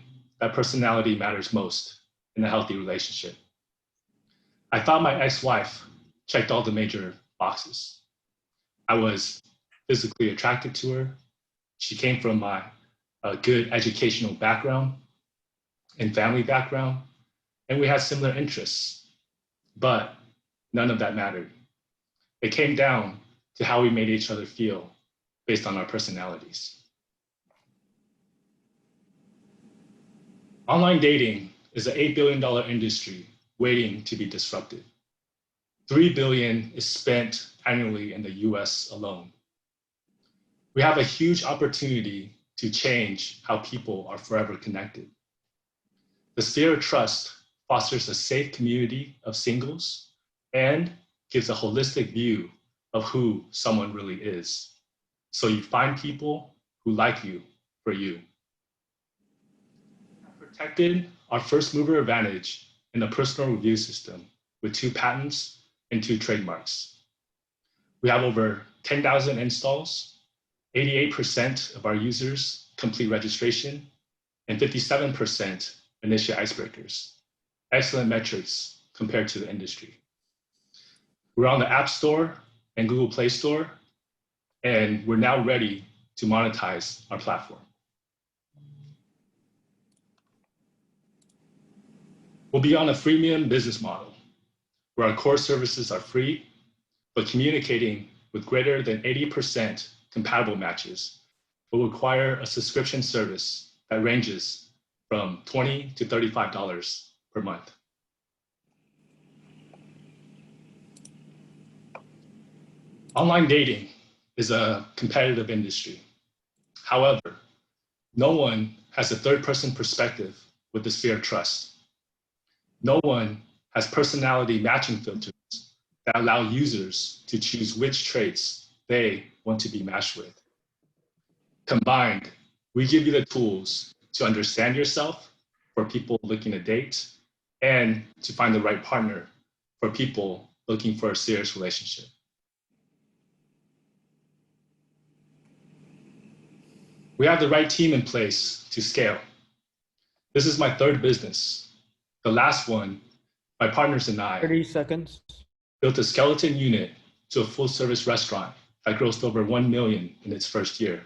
that personality matters most in a healthy relationship. I thought my ex-wife checked all the major boxes. I was physically attracted to her. She came from my good educational background and family background, and we had similar interests, but none of that mattered. It came down to how we made each other feel based on our personalities. Online dating is an $8 billion industry waiting to be disrupted. $3 billion is spent annually in the US alone. We have a huge opportunity to change how people are forever connected. The Sphere of Trust fosters a safe community of singles and gives a holistic view of who someone really is. So you find people who like you for you. We protected our first mover advantage in the personal review system with 2 patents and 2 trademarks. We have over 10,000 installs, 88% of our users complete registration, and 57% initiate icebreakers. Excellent metrics compared to the industry. We're on the App Store and Google Play Store, and we're now ready to monetize our platform. We'll be on a freemium business model where our core services are free, but communicating with greater than 80% compatible matches will require a subscription service that ranges from $20 to $35 per month. Online dating is a competitive industry. However, no one has a third-person perspective with the Sphere of Trust. No one has personality matching filters that allow users to choose which traits they want to be matched with. Combined, we give you the tools to understand yourself for people looking to date and to find the right partner for people looking for a serious relationship. We have the right team in place to scale. This is my third business. The last one, my partners and I 30 seconds. built a skeleton unit to a full-service restaurant that grossed over 1 million in its first year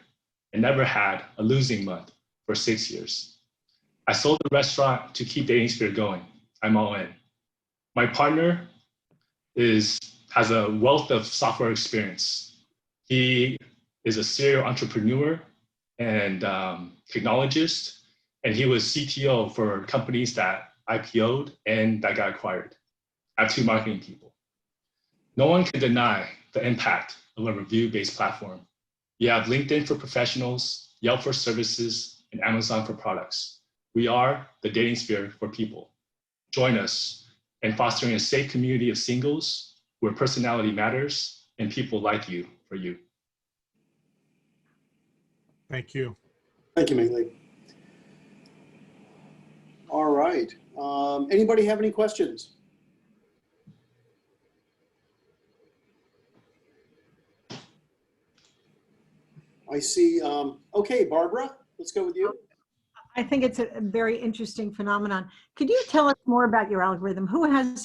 and never had a losing month for 6 years. I sold the restaurant to keep Dating Sphere going. I'm all in. My partner has a wealth of software experience. He is a serial entrepreneur and technologist, and he was CTO for companies that IPO'd and that got acquired. I have 2 marketing people. No one can deny the impact of a review-based platform. You have LinkedIn for professionals, Yelp for services, and Amazon for products. We are the Dating Sphere for people. Join us in fostering a safe community of singles where personality matters and people like you for you. Thank you. Thank you, Ming-Li. All right. Anybody have any questions? I see. Okay, Barbara, let's go with you. I think it's a very interesting phenomenon. Could you tell us more about your algorithm?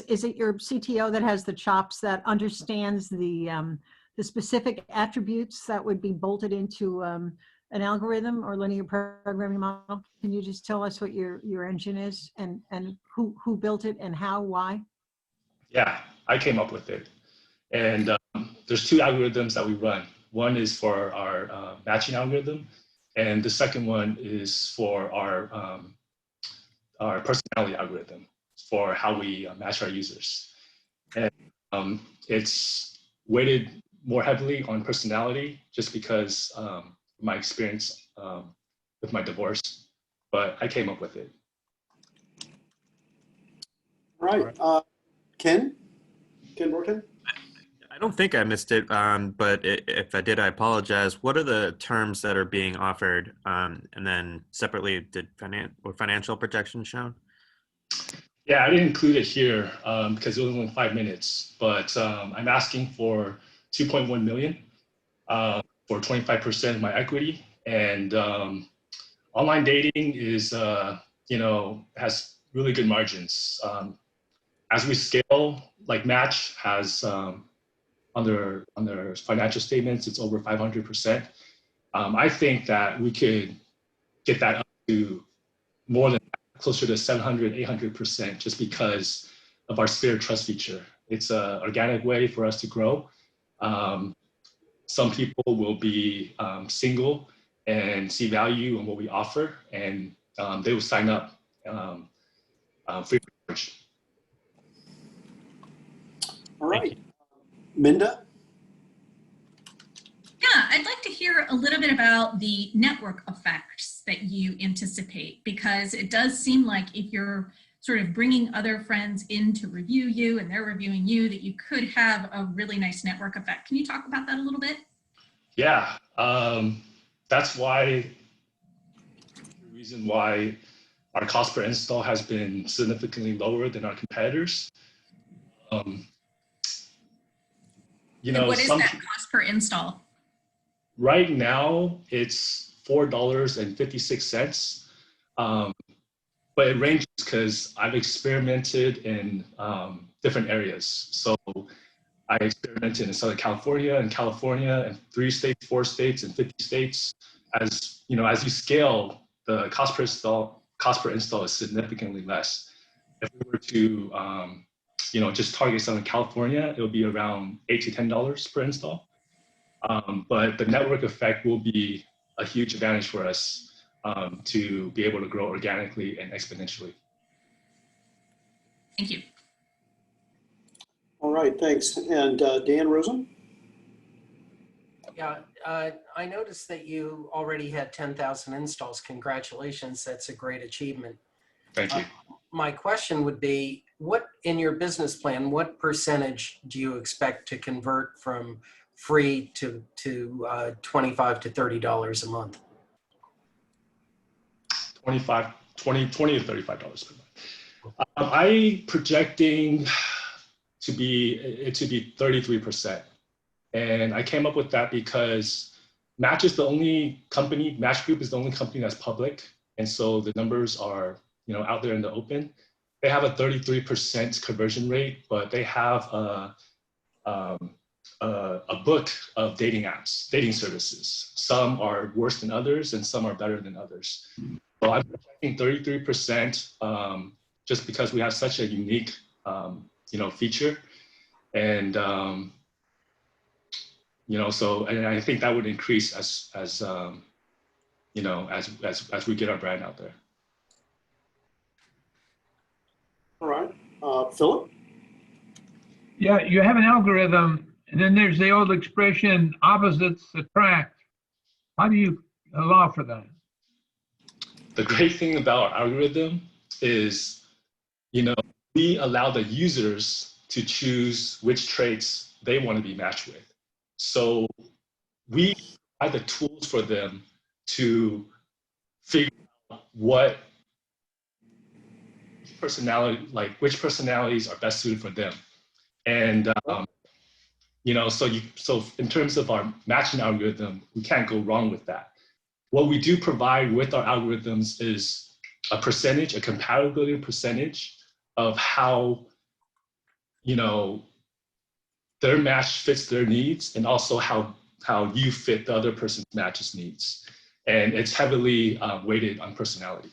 Is it your CTO that has the chops that understands the specific attributes that would be bolted into an algorithm or linear programming model? Can you just tell us what your engine is and who built it and how, why? Yeah, I came up with it. And there's 2 algorithms that we run. One is for our matching algorithm, and the second one is for our personality algorithm for how we match our users. And it's weighted more heavily on personality just because of my experience with my divorce, but I came up with it. All right. Ken Borton? I don't think I missed it, but if I did, I apologize. What are the terms that are being offered? And then separately, were financial projections shown? Yeah, I didn't include it here because it was only 5 minutes, but I'm asking for 2.1 million for 25% of my equity. And online dating is, has really good margins. As we scale, like Match has on their financial statements, it's over 500%. I think that we could get that up to more than closer to 700, 800% just because of our Sphere Trust feature. It's an organic way for us to grow. Some people will be single and see value in what we offer, and they will sign up free of charge. All right. Minda? Yeah, I'd like to hear a little bit about the network effects that you anticipate, because it does seem like if you're sort of bringing other friends in to review you and they're reviewing you, that you could have a really nice network effect. Can you talk about that a little bit? Yeah, that's the reason why our cost per install has been significantly lower than our competitors. What is that cost per install? Right now, it's $4.56, but it ranges because I've experimented in different areas. So I experimented in Southern California and 3 states, 4 states, and 50 states. As you scale, the cost per install is significantly less. If we were to just target Southern California, it'll be around $8 to $10 per install. But the network effect will be a huge advantage for us to be able to grow organically and exponentially. Thank you. All right, thanks. And Dan Rosen? Yeah, I noticed that you already had 10,000 installs. Congratulations, that's a great achievement. Thank you. My question would be, what in your business plan, what percentage do you expect to convert from free to $25 to $30 a month? 20 to $35 per month. I projecting to be 33%. And I came up with that because Match is the only company, Match Group is the only company that's public. And so the numbers are, you know, out there in the open. They have a 33% conversion rate, but they have a book of dating apps, dating services. Some are worse than others and some are better than others. So I'm projecting 33% just because we have such a unique, you know, feature. And, you know, so, and I think that would increase as you know, as we get our brand out there. All right, Philip? Yeah, you have an algorithm, and then there's the old expression, opposites attract. How do you allow for that? The great thing about our algorithm is, you know, we allow the users to choose which traits they want to be matched with. So we provide the tools for them to figure out what personality, like which personalities are best suited for them. And you know, so in terms of our matching algorithm, we can't go wrong with that. What we do provide with our algorithms is a percentage, a compatibility percentage of how, you know, their match fits their needs, and also how you fit the other person's match's needs. And it's heavily weighted on personality.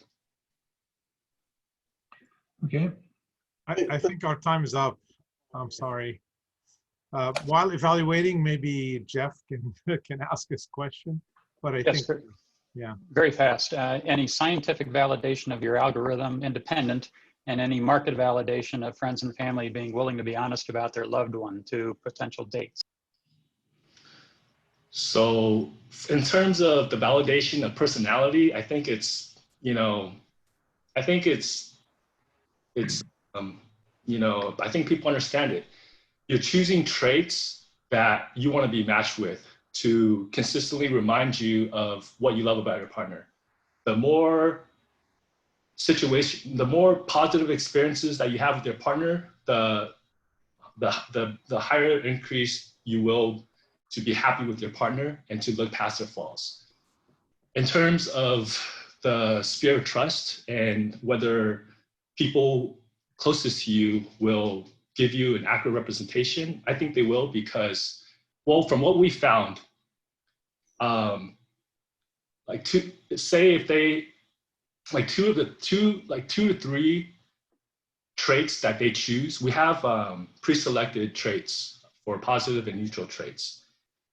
Okay. I think our time is up. I'm sorry. While evaluating, maybe Jeff can ask his question, but I Yes, think, yeah. Very fast. Any scientific validation of your algorithm independent, and any market validation of friends and family being willing to be honest about their loved one to potential dates? So in terms of the validation of personality, I think it's, you know, I think it's you know, I think people understand it. You're choosing traits that you want to be matched with to consistently remind you of what you love about your partner. The more positive experiences that you have with your partner, the higher increase you will to be happy with your partner and to look past their flaws. In terms of the sphere of trust and whether people closest to you will give you an accurate representation, I think they will, because, well, from what we found, like two to three traits that they choose, we have pre-selected traits for positive and neutral traits.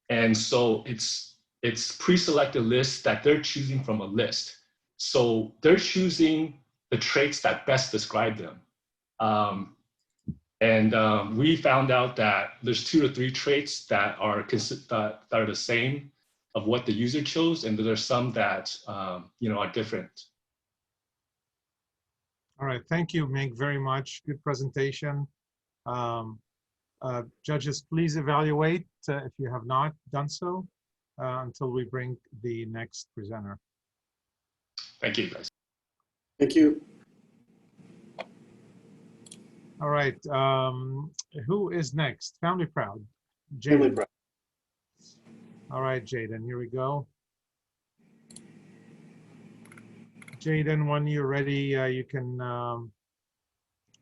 And so it's pre-selected lists that they're choosing from a list. So they're choosing the traits that best describe them. We found out that there's 2 to 3 traits that are the same of what the user chose, and there are some that you know, are different. All right, thank you, Meg, very much. Good presentation. Judges, please evaluate if you have not done so until we bring the next presenter. Thank you, guys. Thank you. All right, who is next? Family Proud. Family Jaden. Proud. All right, Jaden, here we go. Jaden, when you're ready, you can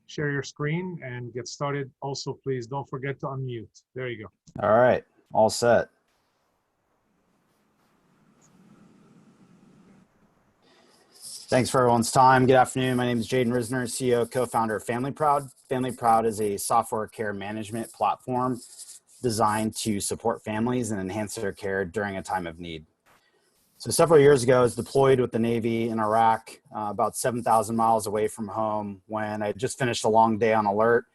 share your screen and get started. Also, please don't forget to unmute. There you go. All right, all set. Thanks for everyone's time. Good afternoon. My name is Jaden Risner, CEO, co-founder of Family Proud. Family Proud is a software care management platform designed to support families and enhance their care during a time of need. So several years ago, I was deployed with the Navy in Iraq, about 7,000 miles away from home, when I just finished a long day on alert,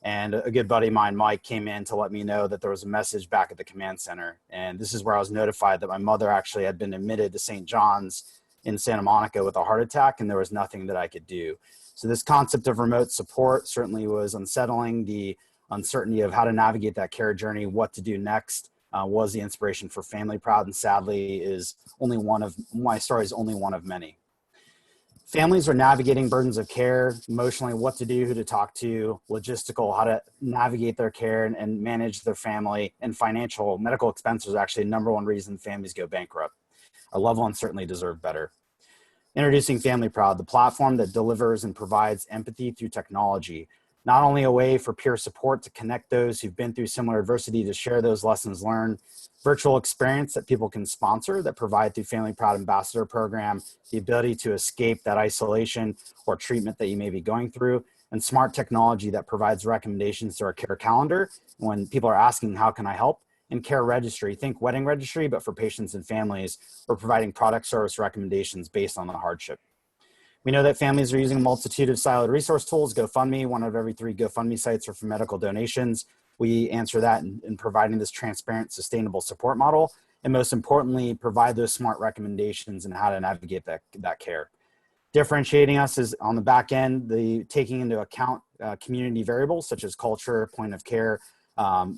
and a good buddy of mine, Mike, came in to let me know that there was a message back at the command center. And this is where I was notified that my mother actually had been admitted to St. John's in Santa Monica with a heart attack, and there was nothing that I could do. So this concept of remote support certainly was unsettling. The uncertainty of how to navigate that care journey, what to do next, was the inspiration for Family Proud, and sadly is only one of my stories, only one of many. Families are navigating burdens of care, emotionally, what to do, who to talk to, logistical, how to navigate their care and manage their family, and financial. Medical expenses are actually the #1 reason families go bankrupt. Our loved ones certainly deserve better. Introducing Family Proud, the platform that delivers and provides empathy through technology. Not only a way for peer support to connect those who've been through similar adversity to share those lessons learned, virtual experience that people can sponsor that provide through Family Proud Ambassador Program, the ability to escape that isolation or treatment that you may be going through, and smart technology that provides recommendations to our care calendar when people are asking, how can I help? And care registry, think wedding registry, but for patients and families, we're providing product service recommendations based on the hardship. We know that families are using a multitude of siloed resource tools. GoFundMe, 1 out of every 3 GoFundMe sites are for medical donations. We answer that in providing this transparent, sustainable support model, and most importantly, provide those smart recommendations and how to navigate that care. Differentiating us is on the back end, the taking into account community variables such as culture, point of care,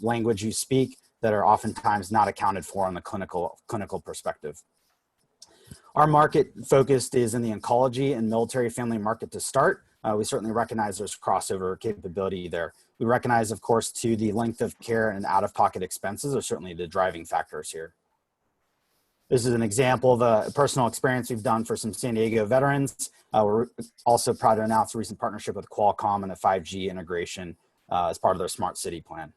language you speak that are oftentimes not accounted for on the clinical perspective. Our market focused is in the oncology and military family market to start. We certainly recognize there's crossover capability there. We recognize, of course, too, the length of care and out-of-pocket expenses are certainly the driving factors here. This is an example of a personal experience we've done for some San Diego veterans. We're also proud to announce a recent partnership with Qualcomm and a 5G integration as part of their smart city plan.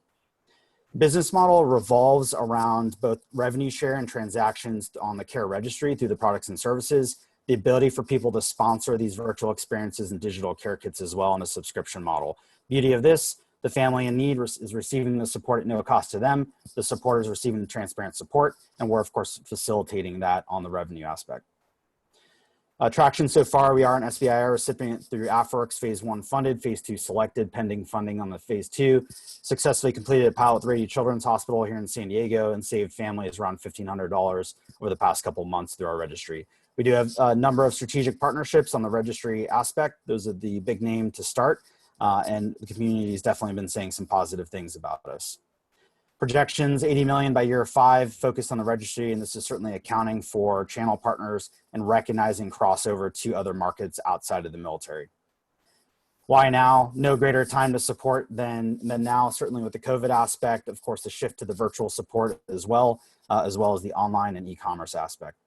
Business model revolves around both revenue share and transactions on the care registry through the products and services, the ability for people to sponsor these virtual experiences and digital care kits as well in a subscription model. Beauty of this, the family in need is receiving the support at no cost to them, the supporters receiving the transparent support, and we're of course facilitating that on the revenue aspect. Traction so far, we are an SBIR recipient through AFWorks Phase 1 funded, Phase 2 selected, pending funding on the Phase 2. Successfully completed a pilot with Rady Children's Hospital here in San Diego and saved families around $1,500 over the past couple of months through our registry. We do have a number of strategic partnerships on the registry aspect. Those are the big name to start, and the community has definitely been saying some positive things about us. Projections, 80 million by year 5, focused on the registry, and this is certainly accounting for channel partners and recognizing crossover to other markets outside of the military. Why now? No greater time to support than now, certainly with the COVID aspect, of course, the shift to the virtual support as well as the online and e-commerce aspect.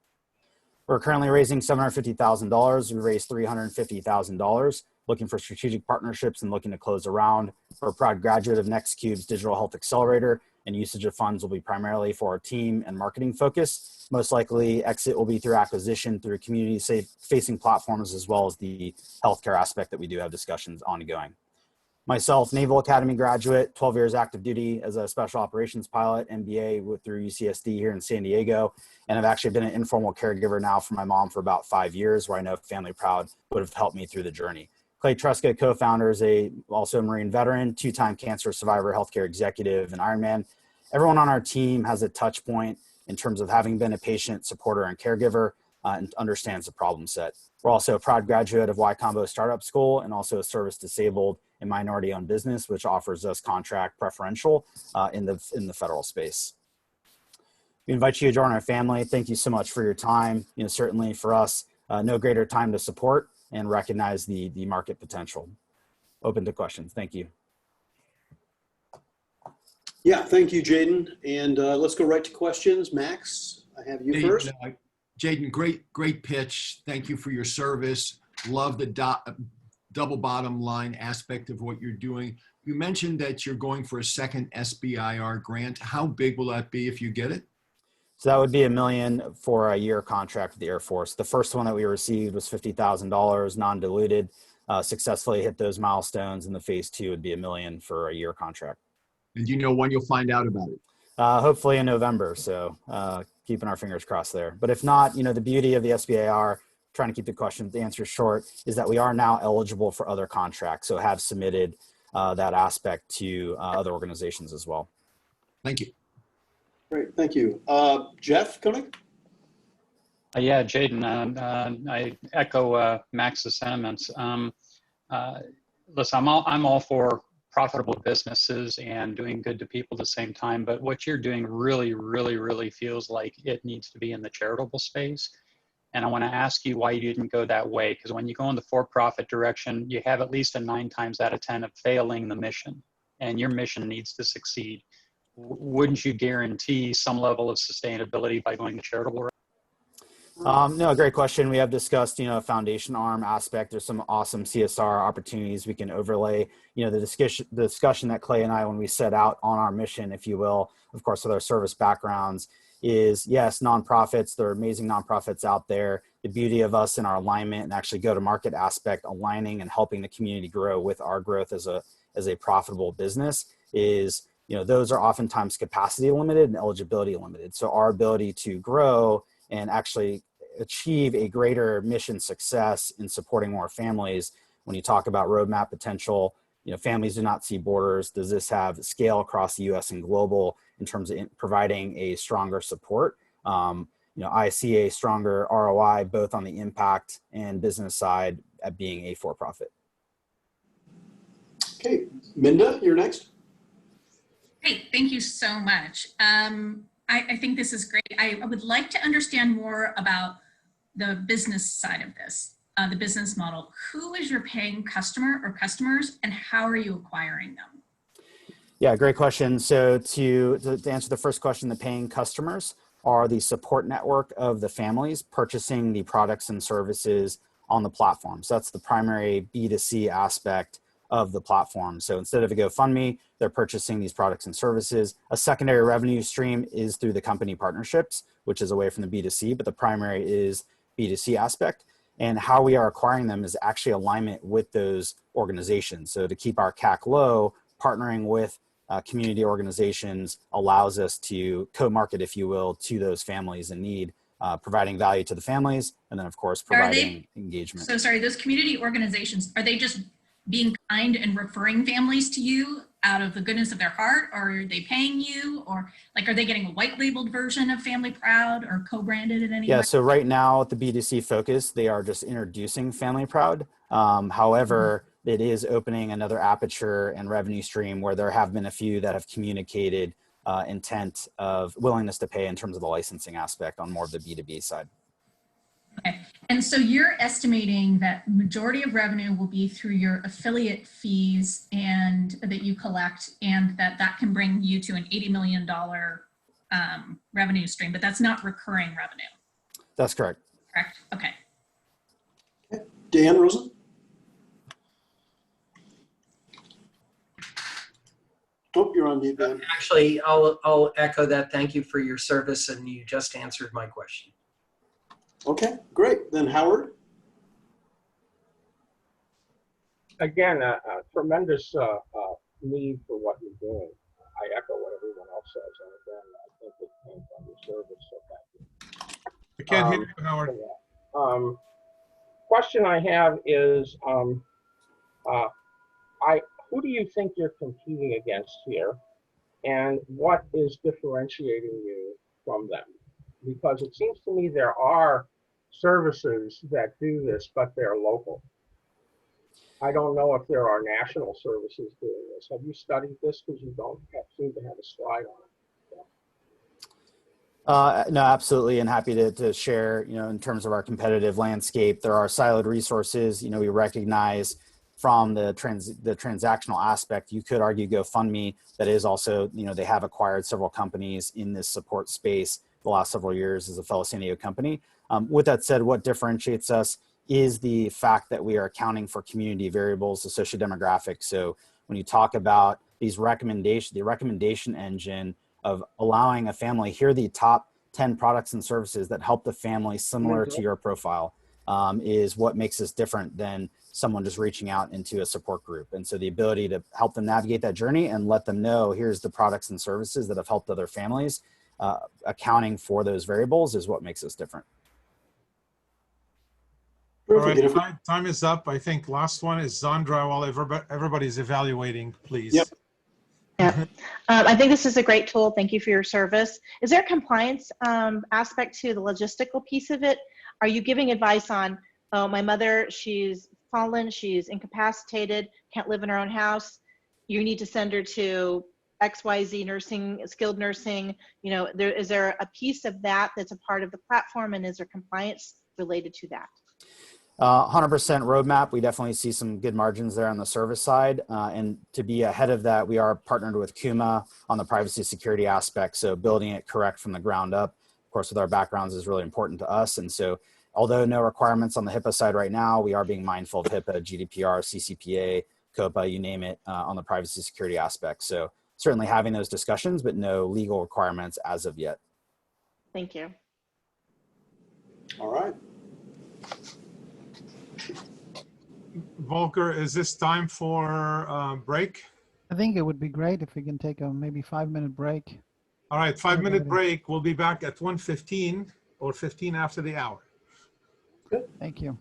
We're currently raising $750,000. We raised $350,000, looking for strategic partnerships and looking to close a round. We're a proud graduate of NextCube's Digital Health Accelerator, and usage of funds will be primarily for our team and marketing focus. Most likely exit will be through acquisition through community-facing platforms as well as the healthcare aspect that we do have discussions ongoing. Myself, Naval Academy graduate, 12 years active duty as a special operations pilot, MBA through UCSD here in San Diego, and I've actually been an informal caregiver now for my mom for about 5 years, where I know Family Proud would have helped me through the journey. Clay Tresca, co-founder, is also a Marine veteran, 2-time cancer survivor, healthcare executive, and Ironman. Everyone on our team has a touch point in terms of having been a patient, supporter, and caregiver and understands the problem set. We're also a proud graduate of Y Combo Startup School and also a service disabled and minority-owned business, which offers us contract preferential in the federal space. We invite you to join our family. Thank you so much for your time. Certainly for us, no greater time to support and recognize the market potential. Open to questions. Thank you. Yeah, thank you, Jaden. And let's go right to questions. Max, I have you first. Jaden, great pitch. Thank you for your service. Love the double bottom line aspect of what you're doing. You mentioned that you're going for a second SBIR grant. How big will that be if you get it? So that would be $1 million for a year contract with the Air Force. The first one that we received was $50,000, non-diluted. Successfully hit those milestones, and the Phase 2 would be $1 million for a year contract. And do you know when you'll find out about it? Hopefully in November. So keeping our fingers crossed there. But if not, the beauty of the SBIR, trying to keep the answer short, is that we are now eligible for other contracts. So have submitted that aspect to other organizations as well. Thank you. Great, thank you. Jeff Koenig? Yeah, Jaden, I echo Max's sentiments. Listen, I'm all for profitable businesses and doing good to people at the same time, but what you're doing really, really, really feels like it needs to be in the charitable space. And I want to ask you why you didn't go that way, because when you go in the for-profit direction, you have at least a 9 times out of 10 of failing the mission, and your mission needs to succeed. Wouldn't you guarantee some level of sustainability by going the charitable route? No, great question. We have discussed, a foundation arm aspect. There's some awesome CSR opportunities we can overlay. The discussion that Clay and I, when we set out on our mission, if you will, of course, with our service backgrounds, is yes, nonprofits. There are amazing nonprofits out there. The beauty of us in our alignment and actually go-to-market aspect, aligning and helping the community grow with our growth as a profitable business is, those are oftentimes capacity limited and eligibility limited. So our ability to grow and actually achieve a greater mission success in supporting more families. When you talk about roadmap potential, families do not see borders. Does this have scale across the US and global in terms of providing a stronger support? I see a stronger ROI both on the impact and business side at being a for-profit. Okay, Minda, you're next. Great, thank you so much. I think this is great. I would like to understand more about the business side of this, the business model. Who is your paying customer or customers, and how are you acquiring them? Yeah, great question. So to answer the first question, the paying customers are the support network of the families purchasing the products and services on the platform. So that's the primary B2C aspect of the platform. So instead of a GoFundMe, they're purchasing these products and services. A secondary revenue stream is through the company partnerships, which is away from the B2C, but the primary is B2C aspect. And how we are acquiring them is actually alignment with those organizations. So to keep our CAC low, partnering with community organizations allows us to co-market, if you will, to those families in need, providing value to the families, and then of course providing engagement. So sorry, those community organizations, are they just being kind and referring families to you out of the goodness of their heart, or are they paying you, or like, are they getting a white labeled version of Family Proud or co-branded in any way? Yeah, so right now at the B2C focus, they are just introducing Family Proud. However, it is opening another aperture and revenue stream where there have been a few that have communicated intent of willingness to pay in terms of the licensing aspect on more of the B2B side. Okay, and so you're estimating that majority of revenue will be through your affiliate fees and that you collect, and that can bring you to an $80 million revenue stream, but that's not recurring revenue. That's correct. Correct, okay. Dan Rosen? Oh, you're on mute, Dan. Actually, I'll echo that. Thank you for your service, and you just answered my question. Okay, great. Then Howard? Again, a tremendous need for what you're doing. I echo what everyone else says, and again, I think it came from your service, so thank you. I can't hear you, Howard. Question I have is, who do you think you're competing against here, and what is differentiating you from them? Because it seems to me there are services that do this, but they're local. I don't know if there are national services doing this. Have you studied this? Because you don't seem to have a slide on it. No, absolutely, and happy to share, in terms of our competitive landscape, there are siloed resources. We recognize from the transactional aspect, you could argue GoFundMe, that is also, they have acquired several companies in this support space the last several years as a fellow San Diego company. With that said, what differentiates us is the fact that we are accounting for community variables, the socio-demographics. So when you talk about these recommendations, the recommendation engine of allowing a family, here are the top 10 products and services that help the family similar to your profile, is what makes us different than someone just reaching out into a support group. And so the ability to help them navigate that journey and let them know, here's the products and services that have helped other families, accounting for those variables is what makes us different. All right, time is up. I think last one is Zandra while everybody's evaluating, please. Yep. Yeah, I think this is a great tool. Thank you for your service. Is there a compliance aspect to the logistical piece of it? Are you giving advice on, oh, my mother, she's fallen, she's incapacitated, can't live in her own house. You need to send her to XYZ nursing, skilled nursing. Is there a piece of that that's a part of the platform, and is there compliance related to that? 100% roadmap. We definitely see some good margins there on the service side. And to be ahead of that, we are partnered with Kuma on the privacy security aspect. So building it correct from the ground up, of course, with our backgrounds is really important to us. And so although no requirements on the HIPAA side right now, we are being mindful of HIPAA, GDPR, CCPA, COPA, you name it, on the privacy security aspect. So certainly having those discussions, but no legal requirements as of yet. Thank you. All right. Volker, is this time for break? I think it would be great if we can take a maybe 5-minute break. All right, 5-minute break. We'll be back at 1:15 or 15 after the hour. Good. Thank you.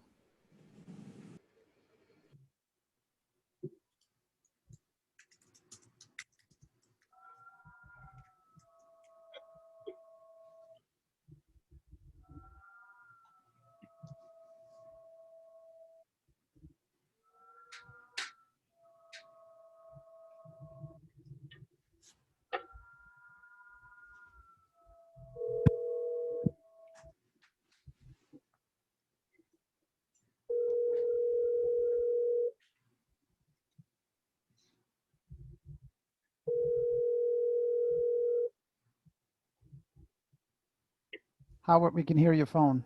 Howard, we can hear your phone.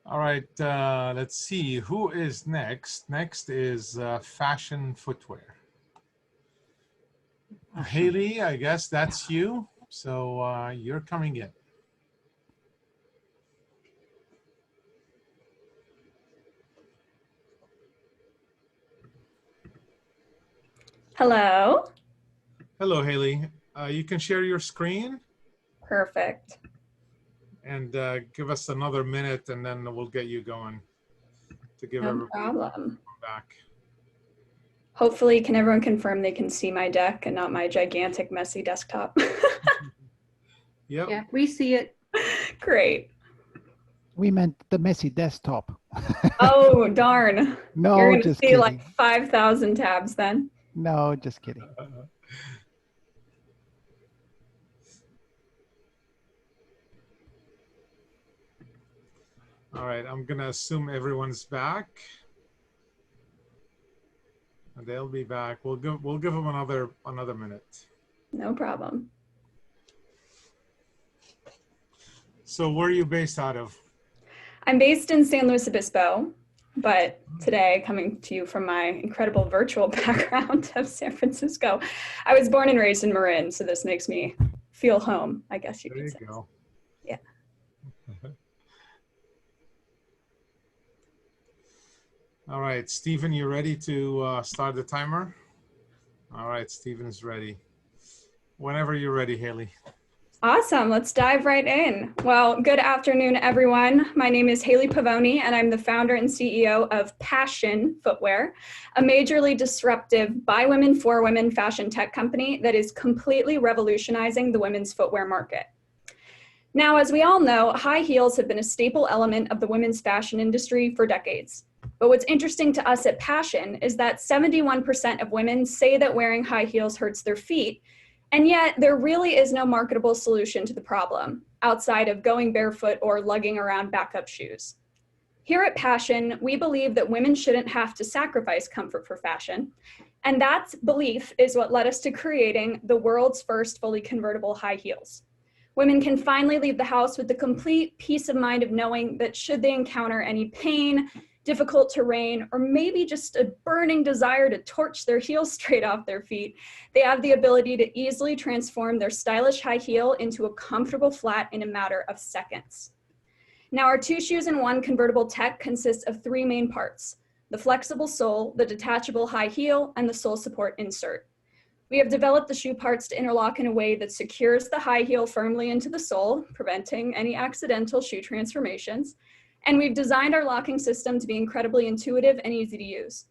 All right, let's see who is next. Next is fashion footwear. Haley, I guess that's you. So you're coming in. Hello. Hello, Haley. You can share your screen Perfect. and give us another minute, and then we'll get you going to give No everybody problem. back. Hopefully, can everyone confirm they can see my deck and not my gigantic, messy desktop? Yep. Yeah, we see it. Great. We meant the messy desktop. Oh, darn. No, You're going to just see kidding. like 5,000 tabs then. No, just kidding. All right, I'm gonna assume everyone's back. And they'll be back. We'll give them another minute. No problem. So where are you based out of? I'm based in San Luis Obispo, but today coming to you from my incredible virtual background of San Francisco. I was born and raised in Marin, so this makes me feel home, I guess you could say. There you go. Yeah. All right, Stephen, you ready to start the timer? All right, Stephen's ready. Whenever you're ready, Haley. Awesome, let's dive right in. Well, good afternoon, everyone. My name is Haley Pavoni, and I'm the founder and CEO of Passion Footwear, a majorly disruptive by women for women fashion tech company that is completely revolutionizing the women's footwear market. Now, as we all know, high heels have been a staple element of the women's fashion industry for decades. But what's interesting to us at Passion is that 71% of women say that wearing high heels hurts their feet, and yet there really is no marketable solution to the problem outside of going barefoot or lugging around backup shoes. Here at Passion, we believe that women shouldn't have to sacrifice comfort for fashion, and that belief is what led us to creating the world's first fully convertible high heels. Women can finally leave the house with the complete peace of mind of knowing that should they encounter any pain, difficult terrain, or maybe just a burning desire to torch their heels straight off their feet, they have the ability to easily transform their stylish high heel into a comfortable flat in a matter of seconds. Now, our 2 shoes in 1 convertible tech consists of 3 main parts: the flexible sole, the detachable high heel, and the sole support insert. We have developed the shoe parts to interlock in a way that secures the high heel firmly into the sole, preventing any accidental shoe transformations. And we've designed our locking system to be incredibly intuitive and easy to use.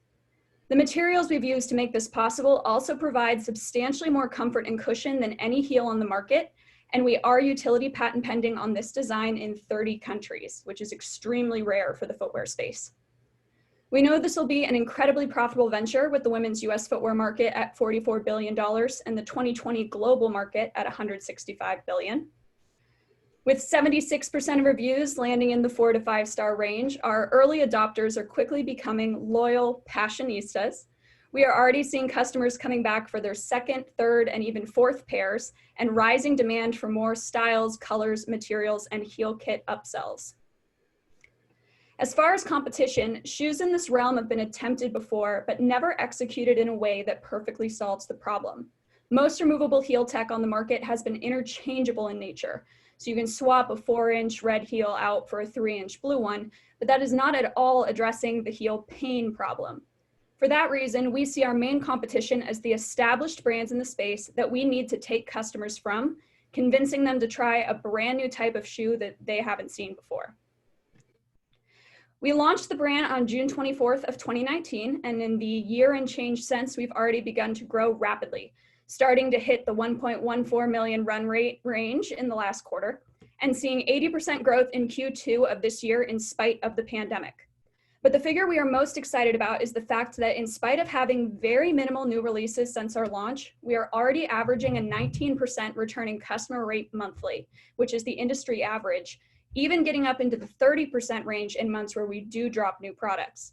The materials we've used to make this possible also provide substantially more comfort and cushion than any heel on the market, and we are utility patent pending on this design in 30 countries, which is extremely rare for the footwear space. We know this will be an incredibly profitable venture with the women's US footwear market at $44 billion and the 2020 global market at $165 billion. With 76% of reviews landing in the 4 to 5 star range, our early adopters are quickly becoming loyal passionistas. We are already seeing customers coming back for their 2nd, 3rd, and even 4th pairs, and rising demand for more styles, colors, materials, and heel kit upsells. As far as competition, shoes in this realm have been attempted before, but never executed in a way that perfectly solves the problem. Most removable heel tech on the market has been interchangeable in nature. So you can swap a 4-inch red heel out for a 3-inch blue one, but that is not at all addressing the heel pain problem. For that reason, we see our main competition as the established brands in the space that we need to take customers from, convincing them to try a brand new type of shoe that they haven't seen before. We launched the brand on June 24th of 2019, and in the year and change since, we've already begun to grow rapidly, starting to hit the 1.14 million run rate range in the last quarter, and seeing 80% growth in Q2 of this year in spite of the pandemic. But the figure we are most excited about is the fact that in spite of having very minimal new releases since our launch, we are already averaging a 19% returning customer rate monthly, which is the industry average, even getting up into the 30% range in months where we do drop new products.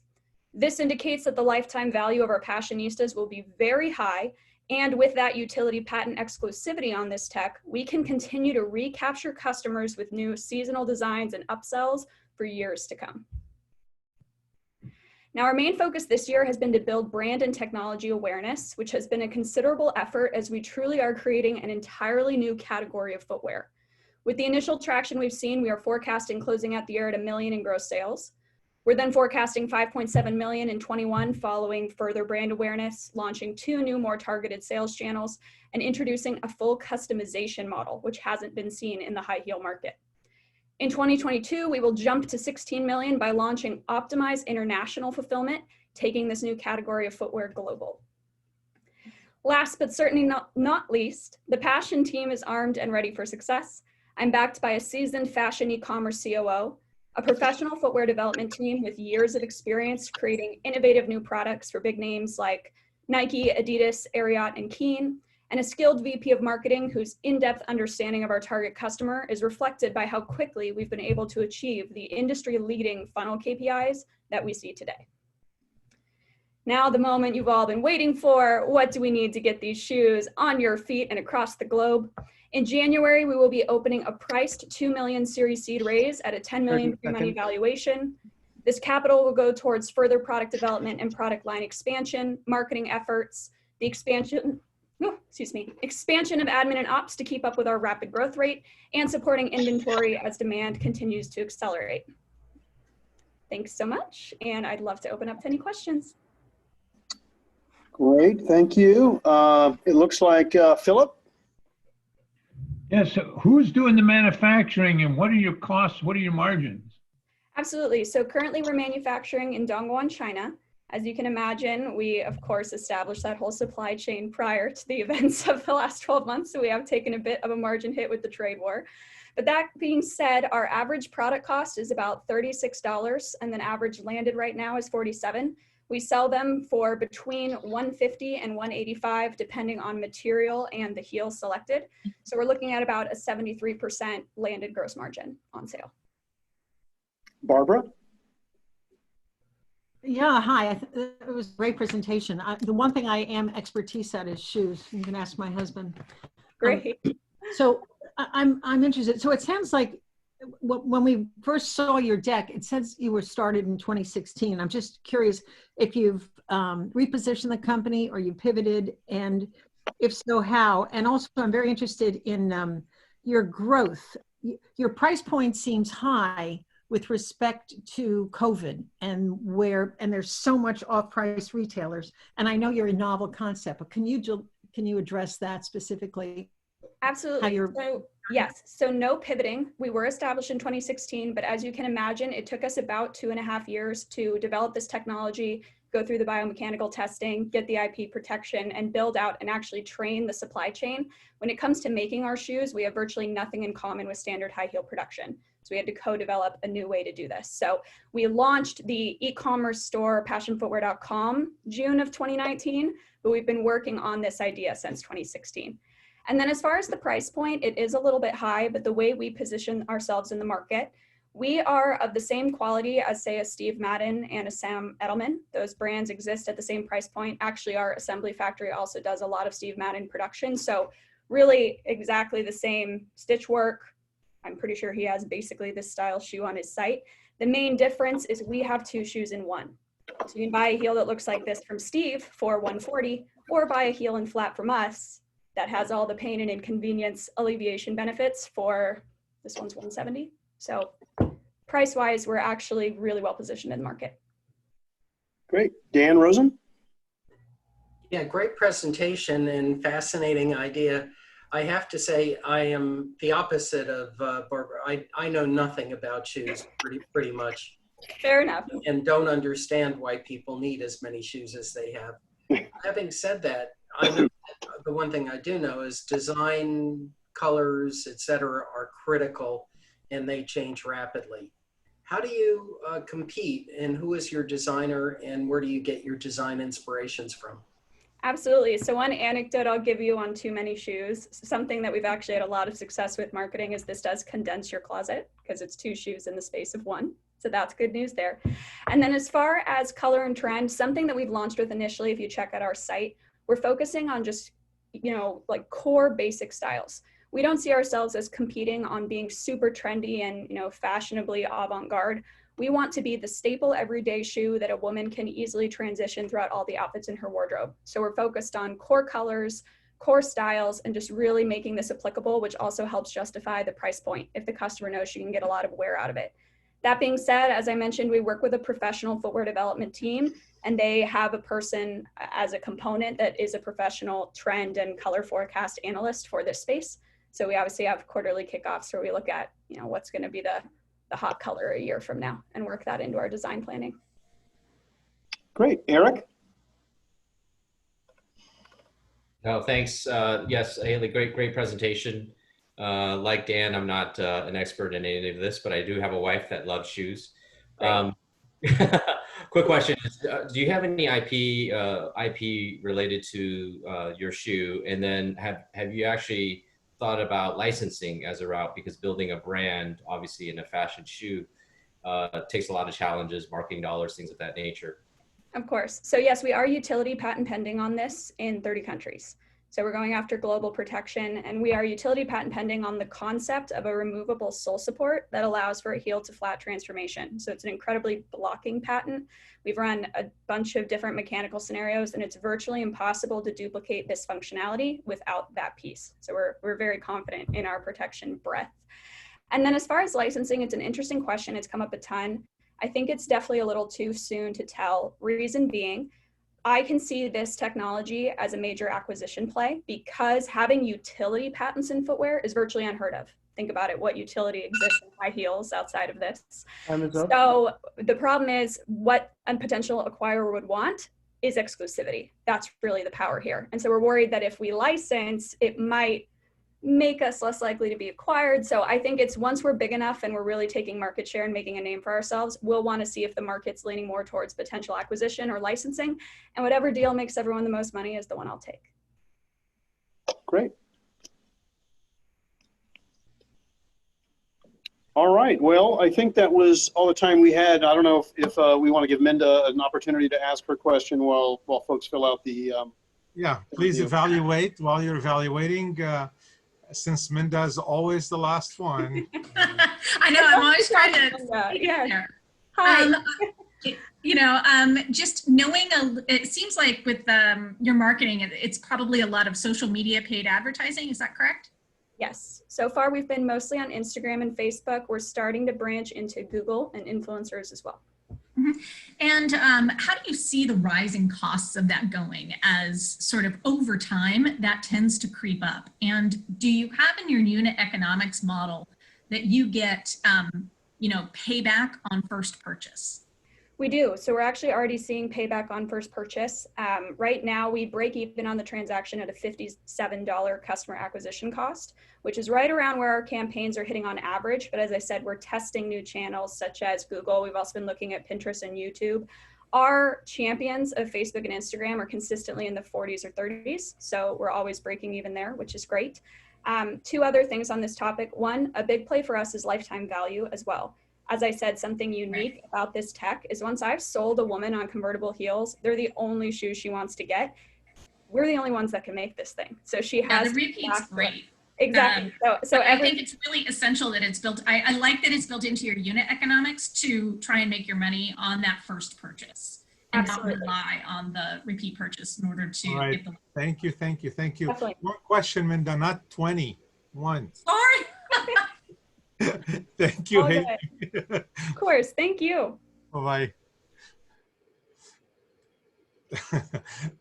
This indicates that the lifetime value of our Passionistas will be very high, and with that utility patent exclusivity on this tech, we can continue to recapture customers with new seasonal designs and upsells for years to come. Now, our main focus this year has been to build brand and technology awareness, which has been a considerable effort as we truly are creating an entirely new category of footwear. With the initial traction we've seen, we are forecasting closing out the year at $1 million in gross sales. We're then forecasting 5.7 million in 21 following further brand awareness, launching 2 new more targeted sales channels, and introducing a full customization model, which hasn't been seen in the high heel market. In 2022, we will jump to 16 million by launching optimized international fulfillment, taking this new category of footwear global. Last but certainly not least, the Passion team is armed and ready for success. I'm backed by a seasoned fashion e-commerce COO, a professional footwear development team with years of experience creating innovative new products for big names like Nike, Adidas, Ariat, and Keen, and a skilled VP of marketing whose in-depth understanding of our target customer is reflected by how quickly we've been able to achieve the industry-leading funnel KPIs that we see today. Now, the moment you've all been waiting for, what do we need to get these shoes on your feet and across the globe? In January, we will be opening a priced 2 million Series seed raise at a 10 million pre-money valuation. This capital will go towards further product development and product line expansion, marketing efforts, the expansion of admin and ops to keep up with our rapid growth rate, and supporting inventory as demand continues to accelerate. Thanks so much, and I'd love to open up to any questions. Great, thank you. It looks like Philip. Yes, so who's doing the manufacturing and what are your costs? What are your margins? Absolutely. So currently we're manufacturing in Dongguan, China. As you can imagine, we of course established that whole supply chain prior to the events of the last 12 months. So we have taken a bit of a margin hit with the trade war. But that being said, our average product cost is about $36 and then average landed right now is $47. We sell them for between $150 and $185, depending on material and the heel selected. So we're looking at about a 73% landed gross margin on sale. Barbara? Yeah, hi. It was a great presentation. The one thing I am expertise at is shoes. You can ask my husband. Great. So I'm interested. So it sounds like when we first saw your deck, it says you were started in 2016. I'm just curious if you've repositioned the company or you pivoted, and if so, how? And also, I'm very interested in your growth. Your price point seems high with respect to COVID and there's so much off-price retailers. And I know you're a novel concept, but can you address that specifically? Absolutely. So yes, so no pivoting. We were established in 2016, but as you can imagine, it took us about 2.5 years to develop this technology, go through the biomechanical testing, get the IP protection, and build out and actually train the supply chain. When it comes to making our shoes, we have virtually nothing in common with standard high heel production. So we had to co-develop a new way to do this. So we launched the e-commerce store, passionfootwear.com, June of 2019, but we've been working on this idea since 2016. And then as far as the price point, it is a little bit high, but the way we position ourselves in the market, we are of the same quality as, say, a Steve Madden and a Sam Edelman. Those brands exist at the same price point. Actually, our assembly factory also does a lot of Steve Madden production. So really exactly the same stitch work. I'm pretty sure he has basically this style shoe on his site. The main difference is we have 2 shoes in one. So you can buy a heel that looks like this from Steve for $140, or buy a heel and flat from us that has all the pain and inconvenience alleviation benefits for, this one's $170. So price-wise, we're actually really well positioned in the market. Great. Dan Rosen? Yeah, great presentation and fascinating idea. I have to say I am the opposite of Barbara. I know nothing about shoes pretty much. Fair enough. And don't understand why people need as many shoes as they have. Having said that, I know the one thing I do know is design, colors, etc., are critical and they change rapidly. How do you compete, and who is your designer, and where do you get your design inspirations from? Absolutely. So one anecdote I'll give you on Too Many Shoes, something that we've actually had a lot of success with marketing is this does condense your closet because it's 2 shoes in the space of 1. So that's good news there. And then as far as color and trend, something that we've launched with initially, if you check out our site, we're focusing on just, like core basic styles. We don't see ourselves as competing on being super trendy and, fashionably avant-garde. We want to be the staple everyday shoe that a woman can easily transition throughout all the outfits in her wardrobe. So we're focused on core colors, core styles, and just really making this applicable, which also helps justify the price point if the customer knows she can get a lot of wear out of it. That being said, as I mentioned, we work with a professional footwear development team, and they have a person as a component that is a professional trend and color forecast analyst for this space. So we obviously have quarterly kickoffs where we look at, you know, what's going to be the hot color a year from now and work that into our design planning. Great. Eric? No, thanks. Yes, Haley, great presentation. Like Dan, I'm not an expert in any of this, but I do have a wife that loves shoes. Quick question is, do you have any IP related to your shoe? And then have you actually thought about licensing as a route? Because building a brand, obviously in a fashion shoe, takes a lot of challenges, marketing dollars, things of that nature. Of course. So yes, we are utility patent pending on this in 30 countries. So we're going after global protection, and we are utility patent pending on the concept of a removable sole support that allows for a heel to flat transformation. So it's an incredibly blocking patent. We've run a bunch of different mechanical scenarios, and it's virtually impossible to duplicate this functionality without that piece. So we're very confident in our protection breadth. And then as far as licensing, it's an interesting question. It's come up a ton. I think it's definitely a little too soon to tell. Reason being, I can see this technology as a major acquisition play because having utility patents in footwear is virtually unheard of. Think about it, what utility exists in high heels outside of this? So the problem is what a potential acquirer would want is exclusivity. That's really the power here. And so we're worried that if we license, it might make us less likely to be acquired. So I think it's once we're big enough and we're really taking market share and making a name for ourselves, we'll want to see if the market's leaning more towards potential acquisition or licensing. And whatever deal makes everyone the most money is the one I'll take. Great. All right. Well, I think that was all the time we had. I don't know if we want to give Minda an opportunity to ask her question while folks fill out the. Yeah, please evaluate while you're evaluating. Since Minda is always the last one. I know, I'm always trying to. Yeah. Hi. You know, just knowing, it seems like with your marketing, it's probably a lot of social media paid advertising. Is that correct? Yes. So far, we've been mostly on Instagram and Facebook. We're starting to branch into Google and influencers as well. Mm-hmm. And how do you see the rising costs of that going as sort of over time that tends to creep up? And do you have in your unit economics model that you get, you know, payback on first purchase? We do. So we're actually already seeing payback on first purchase. Right now, we break even on the transaction at a $57 customer acquisition cost, which is right around where our campaigns are hitting on average. But as I said, we're testing new channels such as Google. We've also been looking at Pinterest and YouTube. Our champions of Facebook and Instagram are consistently in the 40s or 30s. So we're always breaking even there, which is great. Two other things on this topic. One, a big play for us is lifetime value as well. As I said, something unique about this tech is once I've sold a woman on convertible heels, they're the only shoes she wants to get. We're the only ones that can make this thing. So she has. The repeat's great. Exactly. So I think it's really essential that it's built. I like that it's built into your unit economics to try and make your money on that first purchase and not rely on the repeat purchase in order to get the. Thank you. Definitely. One question, Minda, not 20. One. Sorry. Thank you. Of course. Thank you. Bye-bye.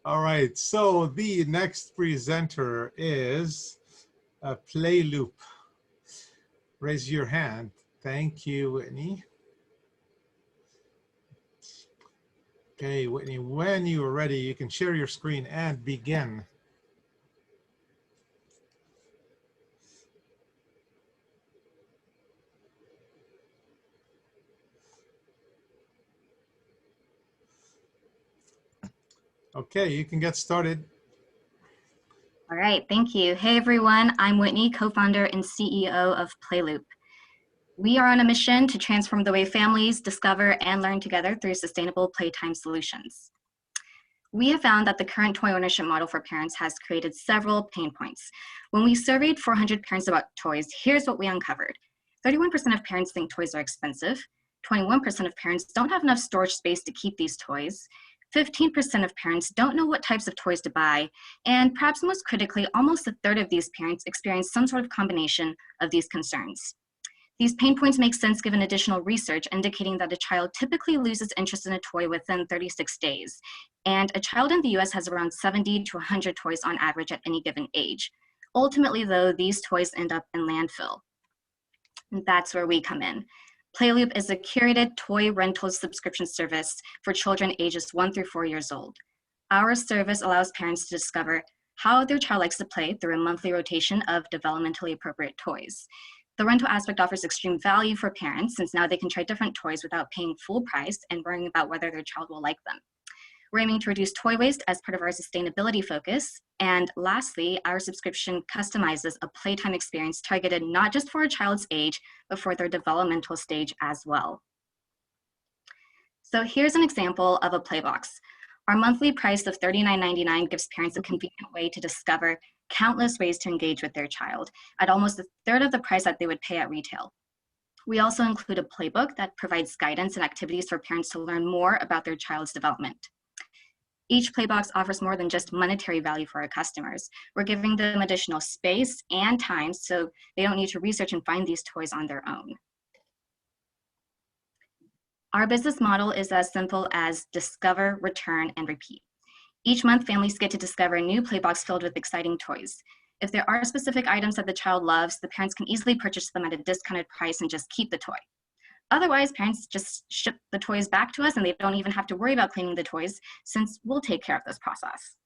All right. So the next presenter is Play Loop. Raise your hand. Thank you, Whitney. Okay, Whitney, when you are ready, you can share your screen and begin. Okay, you can get started. All right, thank you. Hey everyone, I'm Whitney, co-founder and CEO of PlayLoop. We are on a mission to transform the way families discover and learn together through sustainable playtime solutions. We have found that the current toy ownership model for parents has created several pain points. When we surveyed 400 parents about toys, here's what we uncovered. 31% of parents think toys are expensive, 21% of parents don't have enough storage space to keep these toys. 15% of parents don't know what types of toys to buy. And perhaps most critically, almost a third of these parents experience some sort of combination of these concerns. These pain points make sense given additional research indicating that a child typically loses interest in a toy within 36 days. And a child in the US has around 70 to 100 toys on average at any given age. Ultimately, though, these toys end up in landfill. And that's where we come in. Playloop is a curated toy rental subscription service for children ages 1 through 4 years old. Our service allows parents to discover how their child likes to play through a monthly rotation of developmentally appropriate toys. The rental aspect offers extreme value for parents since now they can try different toys without paying full price and worrying about whether their child will like them. We're aiming to reduce toy waste as part of our sustainability focus. And lastly, our subscription customizes a playtime experience targeted not just for a child's age, but for their developmental stage as well. So here's an example of a playbox. Our monthly price of $39.99 gives parents a convenient way to discover countless ways to engage with their child at almost a third of the price that they would pay at retail. We also include a playbook that provides guidance and activities for parents to learn more about their child's development. Each playbox offers more than just monetary value for our customers. We're giving them additional space and time so they don't need to research and find these toys on their own. Our business model is as simple as discover, return, and repeat. Each month, families get to discover a new playbox filled with exciting toys. If there are specific items that the child loves, the parents can easily purchase them at a discounted price and just keep the toy. Otherwise, parents just ship the toys back to us and they don't even have to worry about cleaning the toys since we'll take care of this process.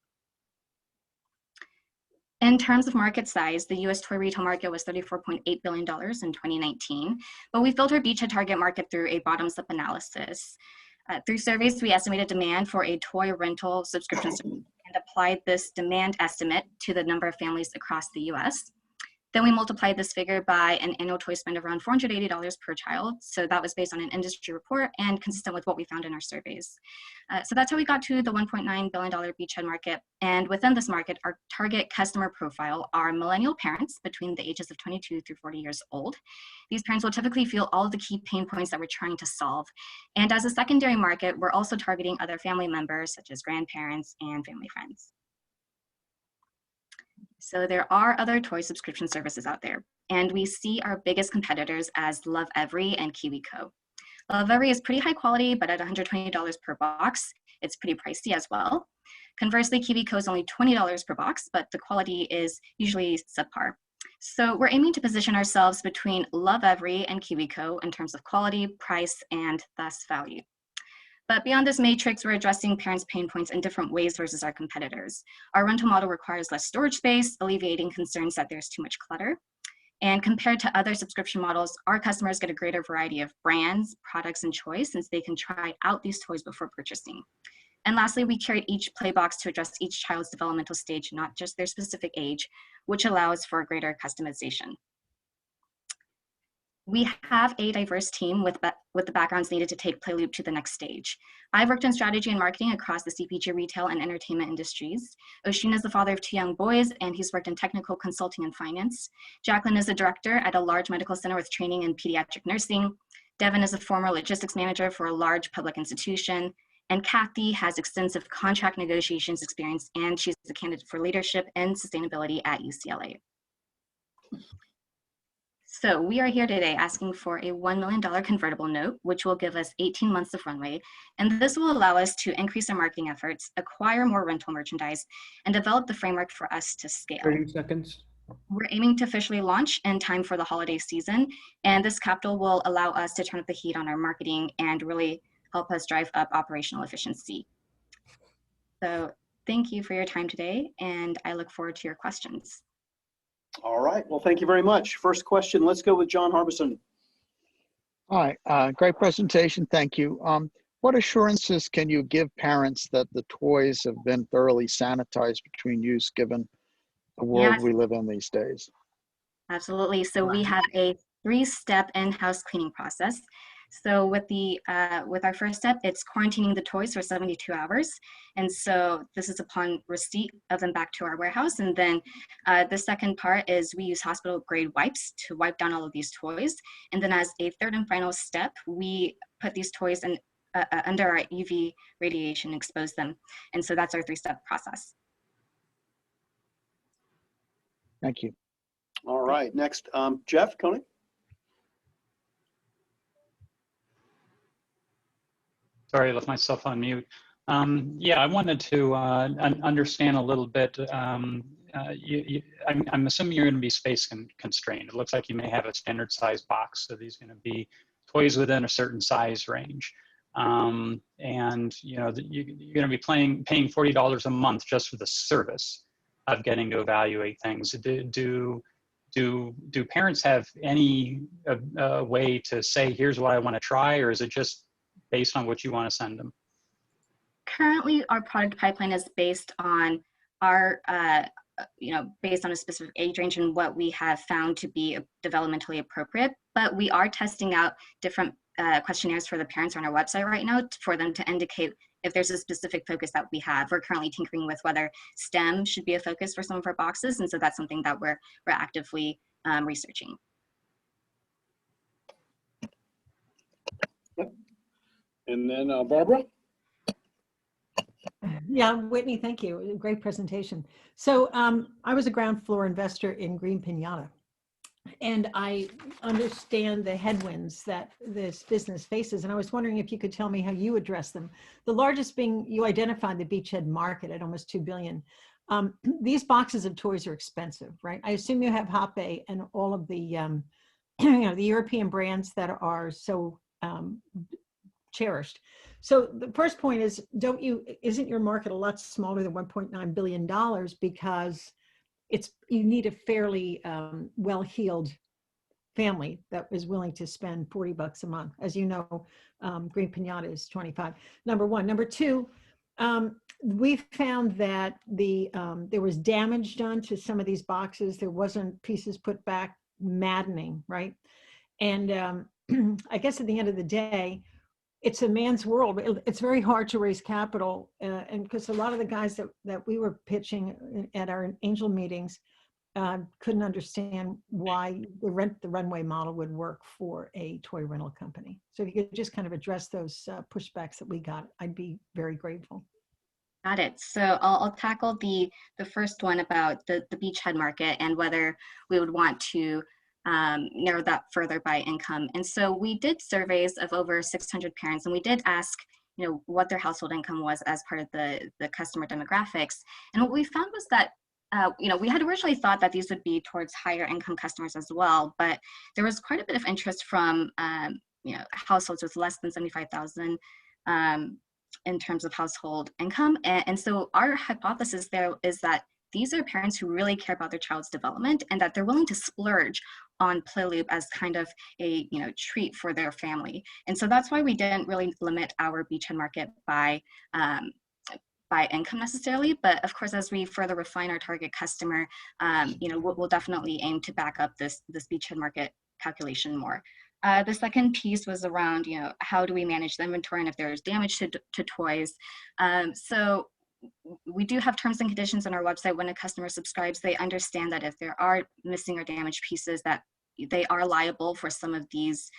In terms of market size, the US toy retail market was $34.8 billion in 2019, but we filtered beachhead target market through a bottoms-up analysis. Through surveys, we estimated demand for a toy rental subscription service and applied this demand estimate to the number of families across the US. Then we multiplied this figure by an annual toy spend of around $480 per child. So that was based on an industry report and consistent with what we found in our surveys. So that's how we got to the $1.9 billion beachhead market. And within this market, our target customer profile are millennial parents between the ages of 22 through 40 years old. These parents will typically feel all of the key pain points that we're trying to solve. And as a secondary market, we're also targeting other family members such as grandparents and family friends. So there are other toy subscription services out there, and we see our biggest competitors as Lovevery and KiwiCo. Lovevery is pretty high quality, but at $120 per box, it's pretty pricey as well. Conversely, KiwiCo is only $20 per box, but the quality is usually subpar. So we're aiming to position ourselves between Lovevery and KiwiCo in terms of quality, price, and thus value. But beyond this matrix, we're addressing parents' pain points in different ways versus our competitors. Our rental model requires less storage space, alleviating concerns that there's too much clutter. And compared to other subscription models, our customers get a greater variety of brands, products, and choice since they can try out these toys before purchasing. And lastly, we curate each playbox to address each child's developmental stage, not just their specific age, which allows for greater customization. We have a diverse team with the backgrounds needed to take Playloop to the next stage. I've worked in strategy and marketing across the CPG, retail, and entertainment industries. Oshin is the father of 2 young boys, and he's worked in technical consulting and finance. Jacqueline is a director at a large medical center with training in pediatric nursing. Devin is a former logistics manager for a large public institution. And Kathy has extensive contract negotiations experience, and she's a candidate for leadership and sustainability at UCLA. So we are here today asking for a $1 million convertible note, which will give us 18 months of runway. And this will allow us to increase our marketing efforts, acquire more rental merchandise, and develop the framework for us to scale. 30 seconds. We're aiming to officially launch in time for the holiday season. And this capital will allow us to turn up the heat on our marketing and really help us drive up operational efficiency. So thank you for your time today, and I look forward to your questions. All right. Well, thank you very much. First question, let's go with John Harbison. Hi, great presentation. Thank you. What assurances can you give parents that the toys have been thoroughly sanitized between use, given the world we live in these days? Absolutely. So we have a 3-step in-house cleaning process. So with our first step, it's quarantining the toys for 72 hours. And so this is upon receipt of them back to our warehouse. And then the second part is we use hospital grade wipes to wipe down all of these toys. And then as a third and final step, we put these toys in, under our UV radiation, expose them. And so that's our 3-step process. Thank you. All right, next, Jeff Koenig. Sorry, I left myself on mute. Yeah, I wanted to understand a little bit. I'm assuming you're going to be space constrained. It looks like you may have a standard size box. So these are going to be toys within a certain size range. And you're going to be paying $40 a month just for the service of getting to evaluate things. Do parents have any way to say, here's what I want to try, or is it just based on what you want to send them? Currently, our product pipeline is based on our, based on a specific age range and what we have found to be developmentally appropriate. But we are testing out different questionnaires for the parents on our website right now for them to indicate if there's a specific focus that we have. We're currently tinkering with whether STEM should be a focus for some of our boxes. And so that's something that we're actively researching. And then Barbara. Yeah, Whitney, thank you. Great presentation. So I was a ground floor investor in Green Pinata, and I understand the headwinds that this business faces. And I was wondering if you could tell me how you address them. The largest being, you identified the beachhead market at almost $2 billion. These boxes of toys are expensive, right? I assume you have Hoppe and all of the, the European brands that are so cherished. So the first point is, isn't your market a lot smaller than $1.9 billion because you need a fairly well-heeled family that is willing to spend $40 a month. As you know, Green Pinata is 25. Number one. Number two, we found that there was damage done to some of these boxes. There wasn't pieces put back, maddening, right? And I guess at the end of the day, it's a man's world. It's very hard to raise capital, and because a lot of the guys that we were pitching at our angel meetings couldn't understand why the runway model would work for a toy rental company. So if you could just kind of address those pushbacks that we got, I'd be very grateful. Got it. So I'll tackle the first one about the beachhead market and whether we would want to narrow that further by income. And so we did surveys of over 600 parents, and we did ask, what their household income was as part of the customer demographics. And what we found was that, we had originally thought that these would be towards higher income customers as well, but there was quite a bit of interest from, households with less than 75,000 in terms of household income. And so our hypothesis there is that these are parents who really care about their child's development and that they're willing to splurge on PlayLoop as kind of a treat for their family. And so that's why we didn't really limit our beachhead market by income necessarily. But of course, as we further refine our target customer, we'll definitely aim to back up this beachhead market calculation more. The second piece was around, how do we manage the inventory and if there's damage to toys. So we do have terms and conditions on our website. When a customer subscribes, they understand that if there are missing or damaged pieces, that they are liable for some of these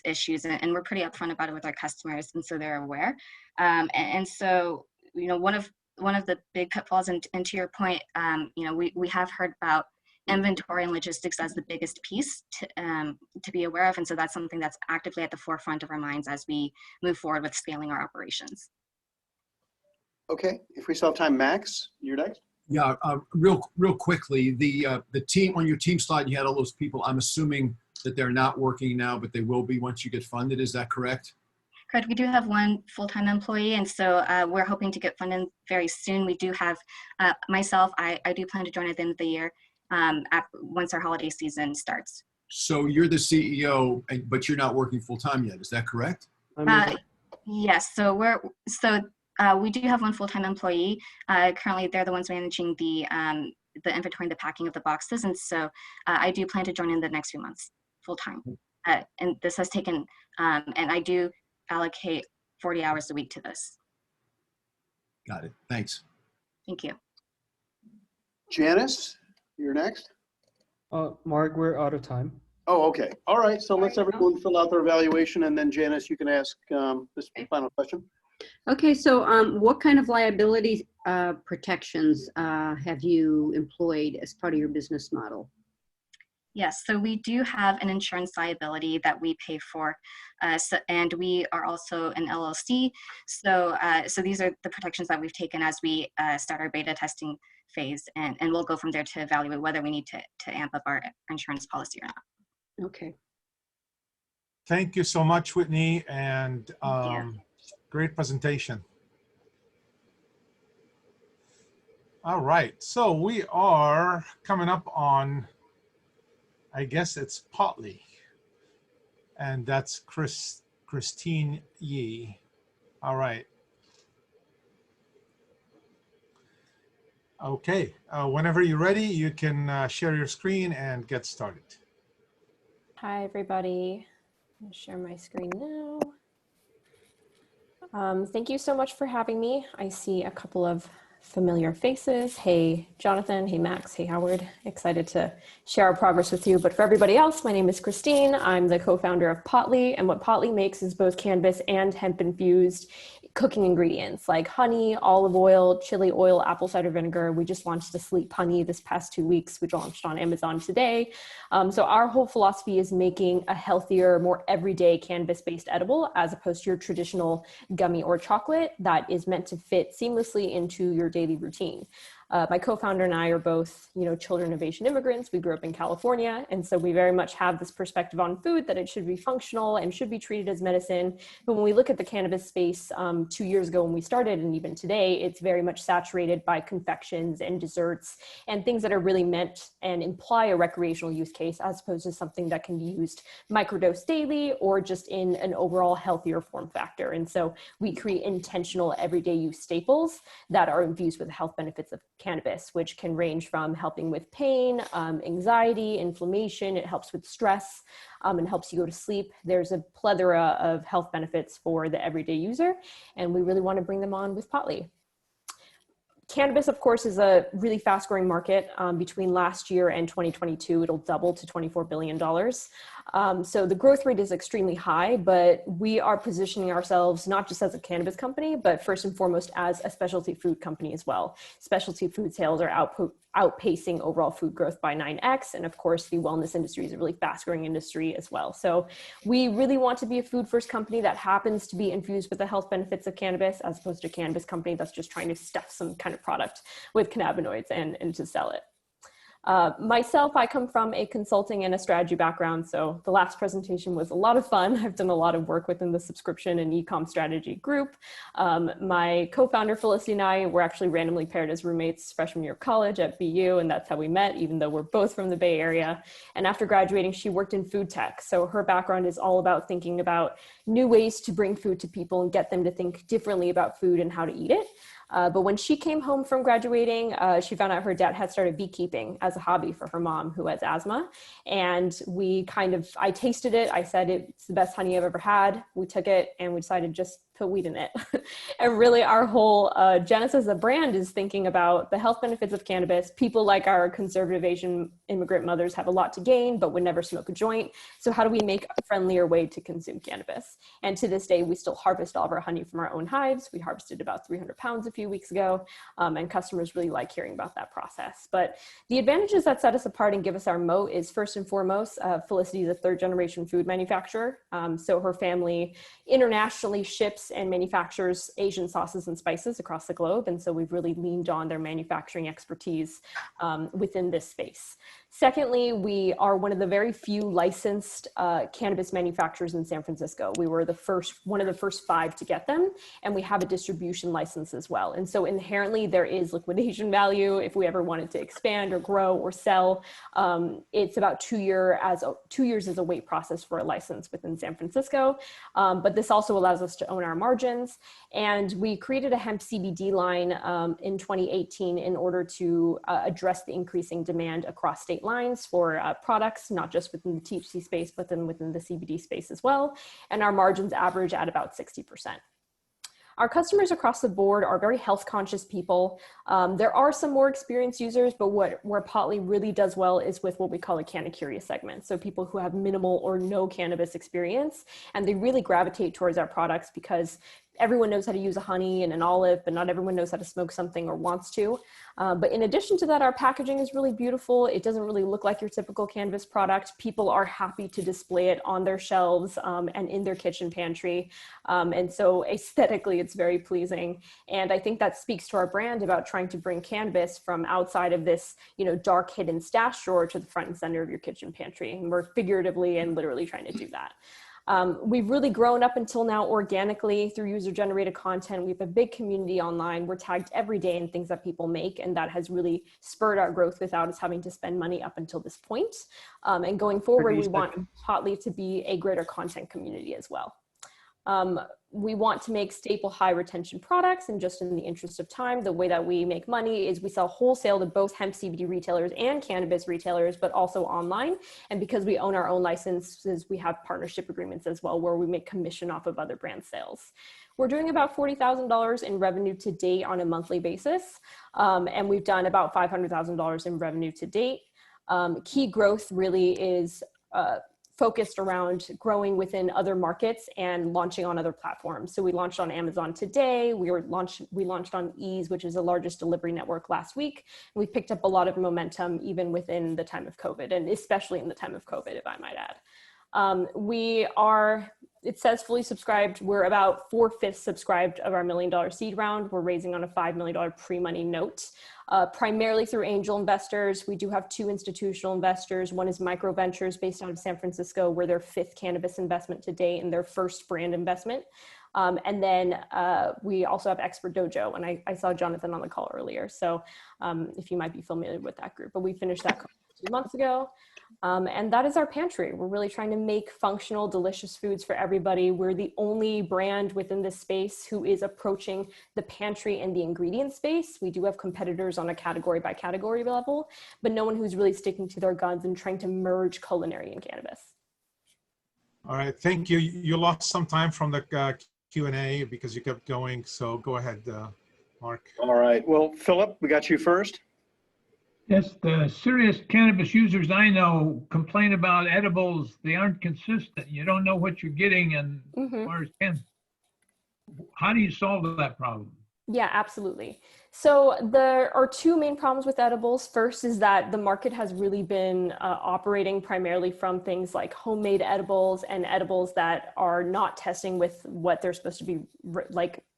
issues, and we're pretty upfront about it with our customers, and so they're aware. And so, one of the big pitfalls, and to your point, we have heard about inventory and logistics as the biggest piece to be aware of, and so that's something that's actively at the forefront of our minds as we move forward with scaling our operations. Okay, if we still have time, Max, you're next. Yeah, real quickly, the team on your team slide, you had all those people. I'm assuming that they're not working now, but they will be once you get funded. Is that correct? Correct. We do have one full-time employee, and so we're hoping to get funded very soon. We do have myself. I do plan to join at the end of the year once our holiday season starts. So you're the CEO, but you're not working full-time yet. Is that correct? Yes. So we do have one full-time employee. Currently, they're the ones managing the inventory and the packing of the boxes. And so I do plan to join in the next few months full-time. and this has taken, and I do allocate 40 hours a week to this. Got it. Thanks. Thank you. Janice, you're next. Mark, we're out of time. Oh, okay. All right. So let's everyone fill out their evaluation, and then Janice, you can ask this final question. Okay, so what kind of liability protections have you employed as part of your business model? Yes, so we do have an insurance liability that we pay for, and we are also an LLC. So, so these are the protections that we've taken as we start our beta testing phase, and we'll go from there to evaluate whether we need to amp up our insurance policy or not. Okay. Thank you so much, Whitney, and great presentation. All right, so we are coming up on, I guess it's Potley, and that's Christine Yee. All right. Okay, whenever you're ready, you can share your screen and get started. Hi, everybody. I'm gonna share my screen now. Thank you so much for having me. I see a couple of familiar faces. Hey, Jonathan. Hey, Max. Hey, Howard. Excited to share our progress with you. But for everybody else, my name is Christine. I'm the co-founder of Potley. And what Potley makes is both cannabis and hemp-infused cooking ingredients like honey, olive oil, chili oil, apple cider vinegar. We just launched a sleep honey this past 2 weeks, which launched on Amazon today. So our whole philosophy is making a healthier, more everyday cannabis-based edible as opposed to your traditional gummy or chocolate that is meant to fit seamlessly into your daily routine. My co-founder and I are both, children of Asian immigrants. We grew up in California. And so we very much have this perspective on food that it should be functional and should be treated as medicine. But when we look at the cannabis space 2 years ago when we started, and even today, it's very much saturated by confections and desserts and things that are really meant and imply a recreational use case as opposed to something that can be used microdose daily or just in an overall healthier form factor. And so we create intentional everyday use staples that are infused with the health benefits of cannabis, which can range from helping with pain, anxiety, inflammation. It helps with stress and helps you go to sleep. There's a plethora of health benefits for the everyday user, and we really want to bring them on with Potley. Cannabis, of course, is a really fast growing market. Between last year and 2022, it'll double to $24 billion. So the growth rate is extremely high, but we are positioning ourselves not just as a cannabis company, but first and foremost as a specialty food company as well. Specialty food sales are outpacing overall food growth by 9x. And of course, the wellness industry is a really fast growing industry as well. So we really want to be a food first company that happens to be infused with the health benefits of cannabis as opposed to a cannabis company that's just trying to stuff some kind of product with cannabinoids and to sell it. Myself, I come from a consulting and a strategy background, so the last presentation was a lot of fun. I've done a lot of work within the subscription and e-com strategy group. My co-founder Felicity and I were actually randomly paired as roommates freshman year of college at BU, and that's how we met, even though we're both from the Bay Area. And after graduating, she worked in food tech, so her background is all about thinking about new ways to bring food to people and get them to think differently about food and how to eat it. But when she came home from graduating, she found out her dad had started beekeeping as a hobby for her mom who has asthma. And I tasted it. I said, it's the best honey I've ever had. We took it and we decided just put weed in it. And really our whole genesis of brand is thinking about the health benefits of cannabis. People like our conservative Asian immigrant mothers have a lot to gain, but would never smoke a joint. So how do we make a friendlier way to consume cannabis? And to this day, we still harvest all of our honey from our own hives. We harvested about 300 pounds a few weeks ago, and customers really like hearing about that process. But the advantages that set us apart and give us our moat is first and foremost, Felicity is a third generation food manufacturer. So her family internationally ships and manufactures Asian sauces and spices across the globe. And so we've really leaned on their manufacturing expertise within this space. Secondly, we are one of the very few licensed cannabis manufacturers in San Francisco. We were one of the first 5 to get them, and we have a distribution license as well. And so inherently there is liquidation value if we ever wanted to expand or grow or sell. It's about 2 years as a wait process for a license within San Francisco. But this also allows us to own our margins. And we created a hemp CBD line in 2018 in order to address the increasing demand across state lines for products, not just within the THC space, but then within the CBD space as well. And our margins average at about 60%. Our customers across the board are very health conscious people. There are some more experienced users, but where Potly really does well is with what we call a canna curious segment. So people who have minimal or no cannabis experience, and they really gravitate towards our products because everyone knows how to use a honey and an olive, but not everyone knows how to smoke something or wants to. But in addition to that, our packaging is really beautiful. It doesn't really look like your typical cannabis product. People are happy to display it on their shelves and in their kitchen pantry. And so aesthetically, it's very pleasing. And I think that speaks to our brand about trying to bring cannabis from outside of this, dark hidden stash drawer to the front and center of your kitchen pantry. And we're figuratively and literally trying to do that. We've really grown up until now organically through user-generated content. We have a big community online. We're tagged every day in things that people make, and that has really spurred our growth without us having to spend money up until this point. And going forward, we want Potly to be a greater content community as well. We want to make staple high retention products, and just in the interest of time, the way that we make money is we sell wholesale to both hemp CBD retailers and cannabis retailers, but also online. And because we own our own licenses, we have partnership agreements as well, where we make commission off of other brand sales. We're doing about $40,000 in revenue to date on a monthly basis. And we've done about $500,000 in revenue to date. Key growth really is focused around growing within other markets and launching on other platforms. So we launched on Amazon today. We launched on Ease, which is the largest delivery network, last week. And we picked up a lot of momentum even within the time of COVID, and especially in the time of COVID, if I might add. We are, it says fully subscribed. We're about 4/5 subscribed of our $1 million seed round. We're raising on a $5 million pre-money note. Primarily through angel investors. We do have 2 institutional investors. One is Micro Ventures based out of San Francisco. We're their 5th cannabis investment to date and their first brand investment. And then we also have Expert Dojo, and I saw Jonathan on the call earlier. So if you might be familiar with that group, but we finished that 2 months ago. And that is our pantry. We're really trying to make functional, delicious foods for everybody. We're the only brand within this space who is approaching the pantry and the ingredient space. We do have competitors on a category by category level, but no one who's really sticking to their guns and trying to merge culinary and cannabis. All right, thank you. You lost some time from the Q&A because you kept going. So go ahead, Mark. All right, well, Philip, we got you first. Yes, the serious cannabis users I know complain about edibles. They aren't consistent. You don't know what you're getting, and as far as how do you solve that problem? Yeah, absolutely. So there are 2 main problems with edibles. First is that the market has really been operating primarily from things like homemade edibles and edibles that are not testing with what they're supposed to be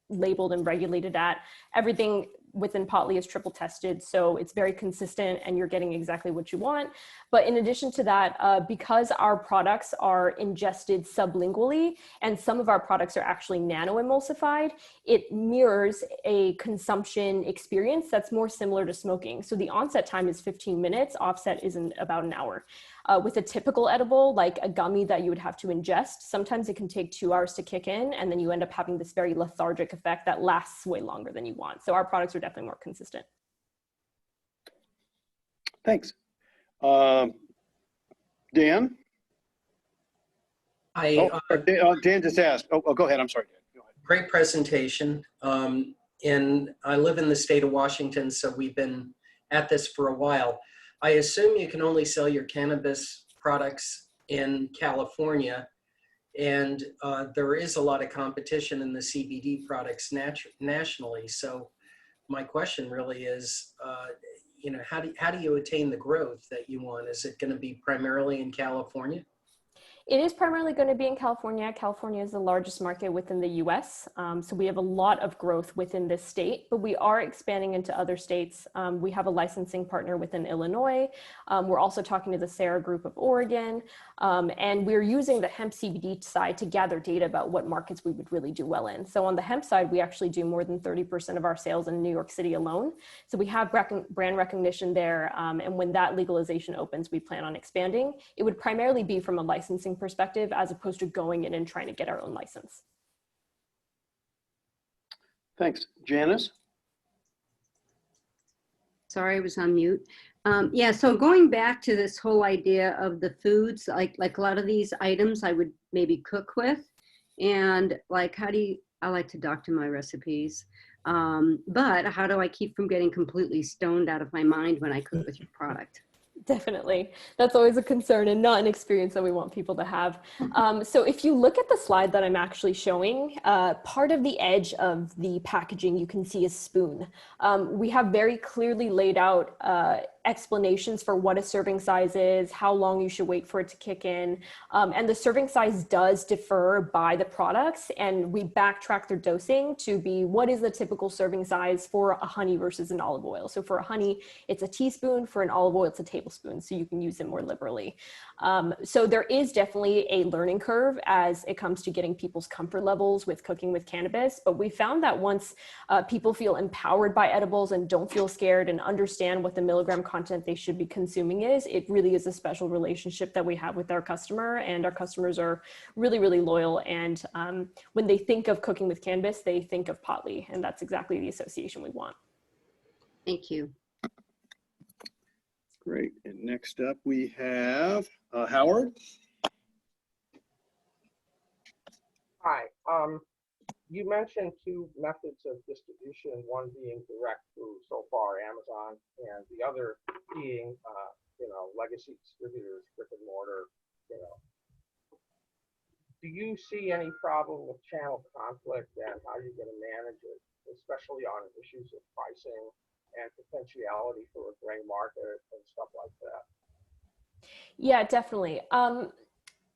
labeled and regulated at. Everything within Potly is triple tested, so it's very consistent and you're getting exactly what you want. But in addition to that, because our products are ingested sublingually and some of our products are actually nano-emulsified, it mirrors a consumption experience that's more similar to smoking. So the onset time is 15 minutes, offset is about an hour. With a typical edible, like a gummy that you would have to ingest, sometimes it can take 2 hours to kick in, and then you end up having this very lethargic effect that lasts way longer than you want. So our products are definitely more consistent. Thanks. Dan? Dan just asked. Oh, go ahead. I'm sorry. Go ahead. Great presentation. And I live in the state of Washington, so we've been at this for a while. I assume you can only sell your cannabis products in California, and there is a lot of competition in the CBD products nationally. So my question really is, how do you attain the growth that you want? Is it going to be primarily in California? It is primarily going to be in California. California is the largest market within the US. So we have a lot of growth within this state, but we are expanding into other states. We have a licensing partner within Illinois. We're also talking to the Sarah Group of Oregon. And we're using the hemp CBD side to gather data about what markets we would really do well in. So on the hemp side, we actually do more than 30% of our sales in New York City alone. So we have brand recognition there. And when that legalization opens, we plan on expanding. It would primarily be from a licensing perspective as opposed to going in and trying to get our own license. Thanks. Janice? Sorry, I was on mute. Yeah, so going back to this whole idea of the foods, like a lot of these items I would maybe cook with, and like I like to doctor my recipes, but how do I keep from getting completely stoned out of my mind when I cook with your product? Definitely. That's always a concern and not an experience that we want people to have. So if you look at the slide that I'm actually showing, part of the edge of the packaging you can see a spoon. We have very clearly laid out explanations for what a serving size is, how long you should wait for it to kick in. And the serving size does differ by the products, and we backtrack their dosing to be what is the typical serving size for a honey versus an olive oil. So for a honey, it's a teaspoon. For an olive oil, it's a tablespoon. So you can use it more liberally. So there is definitely a learning curve as it comes to getting people's comfort levels with cooking with cannabis. But we found that once people feel empowered by edibles and don't feel scared and understand what the milligram content they should be consuming is, it really is a special relationship that we have with our customer, and our customers are really, really loyal. And when they think of cooking with cannabis, they think of Potly, and that's exactly the association we want. Thank you. Great. And next up we have Howard. Hi. You mentioned two methods of distribution, one being direct through so far Amazon, and the other being, legacy distributors, brick and mortar. Do you see any problem with channel conflict and how you're going to manage it, especially on issues of pricing and potentiality for a gray market and stuff like that? Yeah, definitely.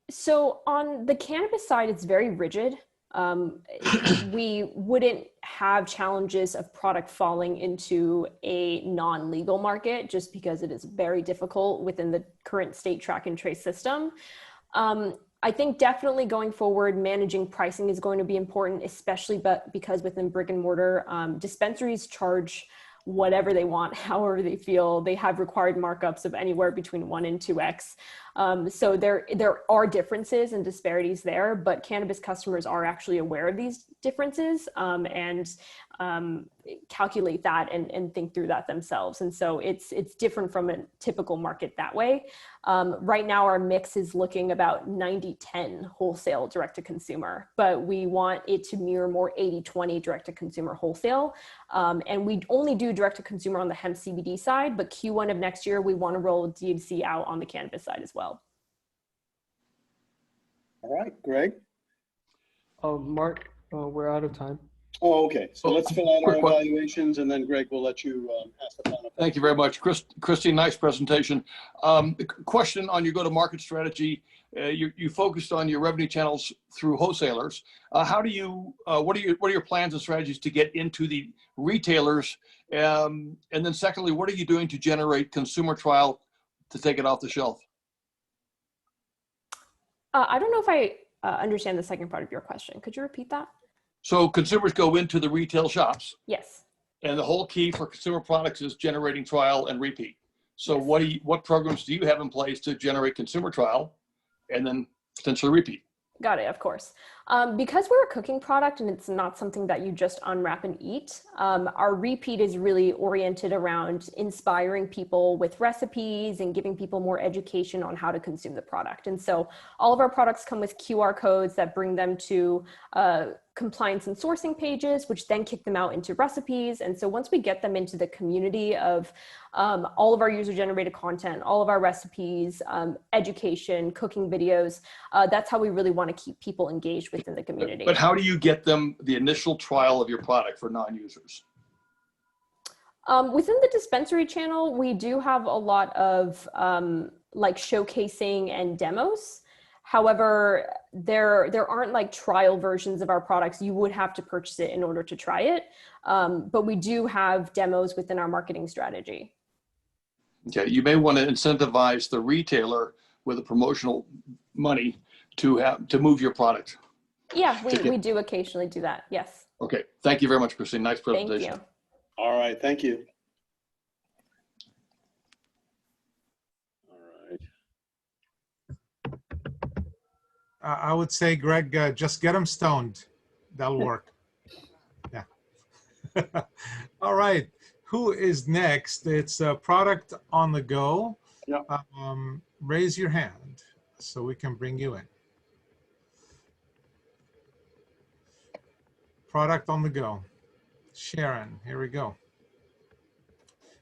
So on the cannabis side, it's very rigid. We wouldn't have challenges of product falling into a non-legal market just because it is very difficult within the current state track and trace system. I think definitely going forward, managing pricing is going to be important, especially because within brick and mortar, dispensaries charge whatever they want, however they feel. They have required markups of anywhere between 1 and 2x. So there are differences and disparities there, but cannabis customers are actually aware of these differences and calculate that and think through that themselves. And so it's different from a typical market that way. Right now, our mix is looking about 90-10 wholesale direct to consumer, but we want it to mirror more 80-20 direct to consumer wholesale. And we only do direct to consumer on the hemp CBD side, but Q1 of next year, we want to roll D2C out on the cannabis side as well. All right, Greg. Mark, we're out of time. Oh, okay. So let's fill out our evaluations, and then Greg will let you ask the final. Thank you very much, Christine. Nice presentation. Question on your go-to-market strategy. You focused on your revenue channels through wholesalers. How do you? What are your plans and strategies to get into the retailers? And then, secondly, what are you doing to generate consumer trial to take it off the shelf? I don't know if I understand the second part of your question. Could you repeat that? So consumers go into the retail shops. Yes. And the whole key for consumer products is generating trial and repeat. So yes. What programs do you have in place to generate consumer trial and then potentially repeat? Got it, of course. Because we're a cooking product and it's not something that you just unwrap and eat, our repeat is really oriented around inspiring people with recipes and giving people more education on how to consume the product. And so all of our products come with QR codes that bring them to compliance and sourcing pages, which then kick them out into recipes. And so once we get them into the community of all of our user-generated content, all of our recipes, education, cooking videos, that's how we really want to keep people engaged within the community. But how do you get them the initial trial of your product for non-users? Within the dispensary channel, we do have a lot of like showcasing and demos. However, there aren't like trial versions of our products. You would have to purchase it in order to try it. But we do have demos within our marketing strategy. Okay, you may want to incentivize the retailer with a promotional money to move your product. Yeah, we do occasionally do that. Yes. Okay, thank you very much, Christine. Nice presentation. Thank you. All right, thank you. I would say, Greg, just get them stoned. That'll work. Yeah. All right. Who is next? It's a product on the go. Yep. Raise your hand so we can bring you in. Product on the go. Sharon, here we go.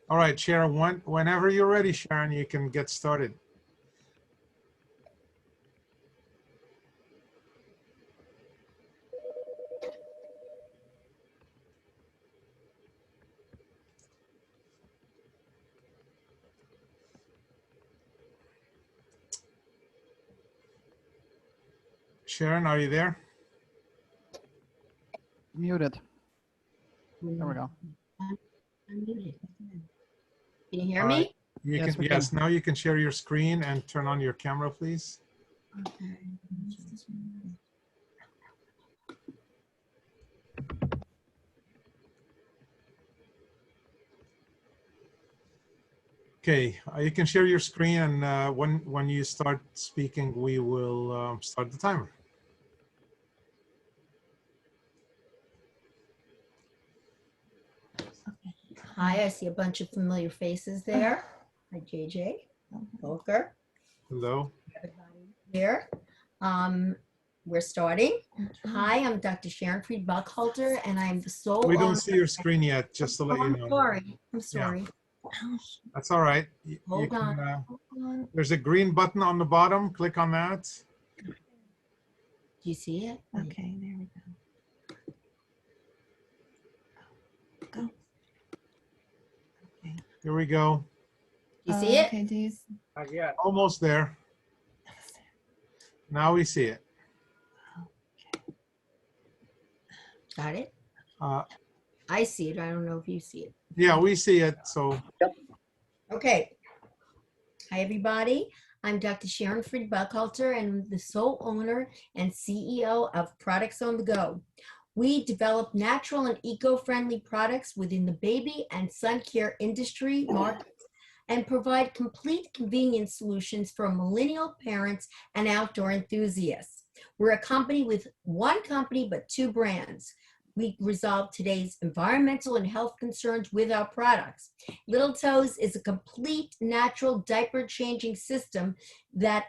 All right, Sharon, whenever you're ready, Sharon, you can get started. Sharon, are you there? Muted. There we go. I'm muted. Can you hear All right. me? Yes, now you can share your screen and turn on your camera, please. Okay. Okay, you can share your screen, and when you start speaking, we will start the timer. Hi, I see a bunch of familiar faces there. Hi, JJ, Volker. Hello. Everybody here. We're starting. Hi, I'm Dr. Sharon Fried Buckhalter, and I'm the sole We don't owner- see your screen yet, just to let you know. I'm sorry. I'm sorry. Yeah. That's all right. Hold on. There's a green button on the bottom. Click on that. Do you see it? Okay, there we go. Here we go. You see it? Okay, Not yet. Almost there. Now we see it. Got it? Uh, I see it. I don't know if you see it. yeah, we see it. So. Okay. Hi, everybody. I'm Dr. Sharon Fried Buckhalter, and I'm the sole owner and CEO of Products on the Go. We develop natural and eco-friendly products within the baby and sun care industry markets and provide complete convenience solutions for millennial parents and outdoor enthusiasts. We're a company with one company, but two brands. We resolve today's environmental and health concerns with our products. Little Toes is a complete natural diaper changing system that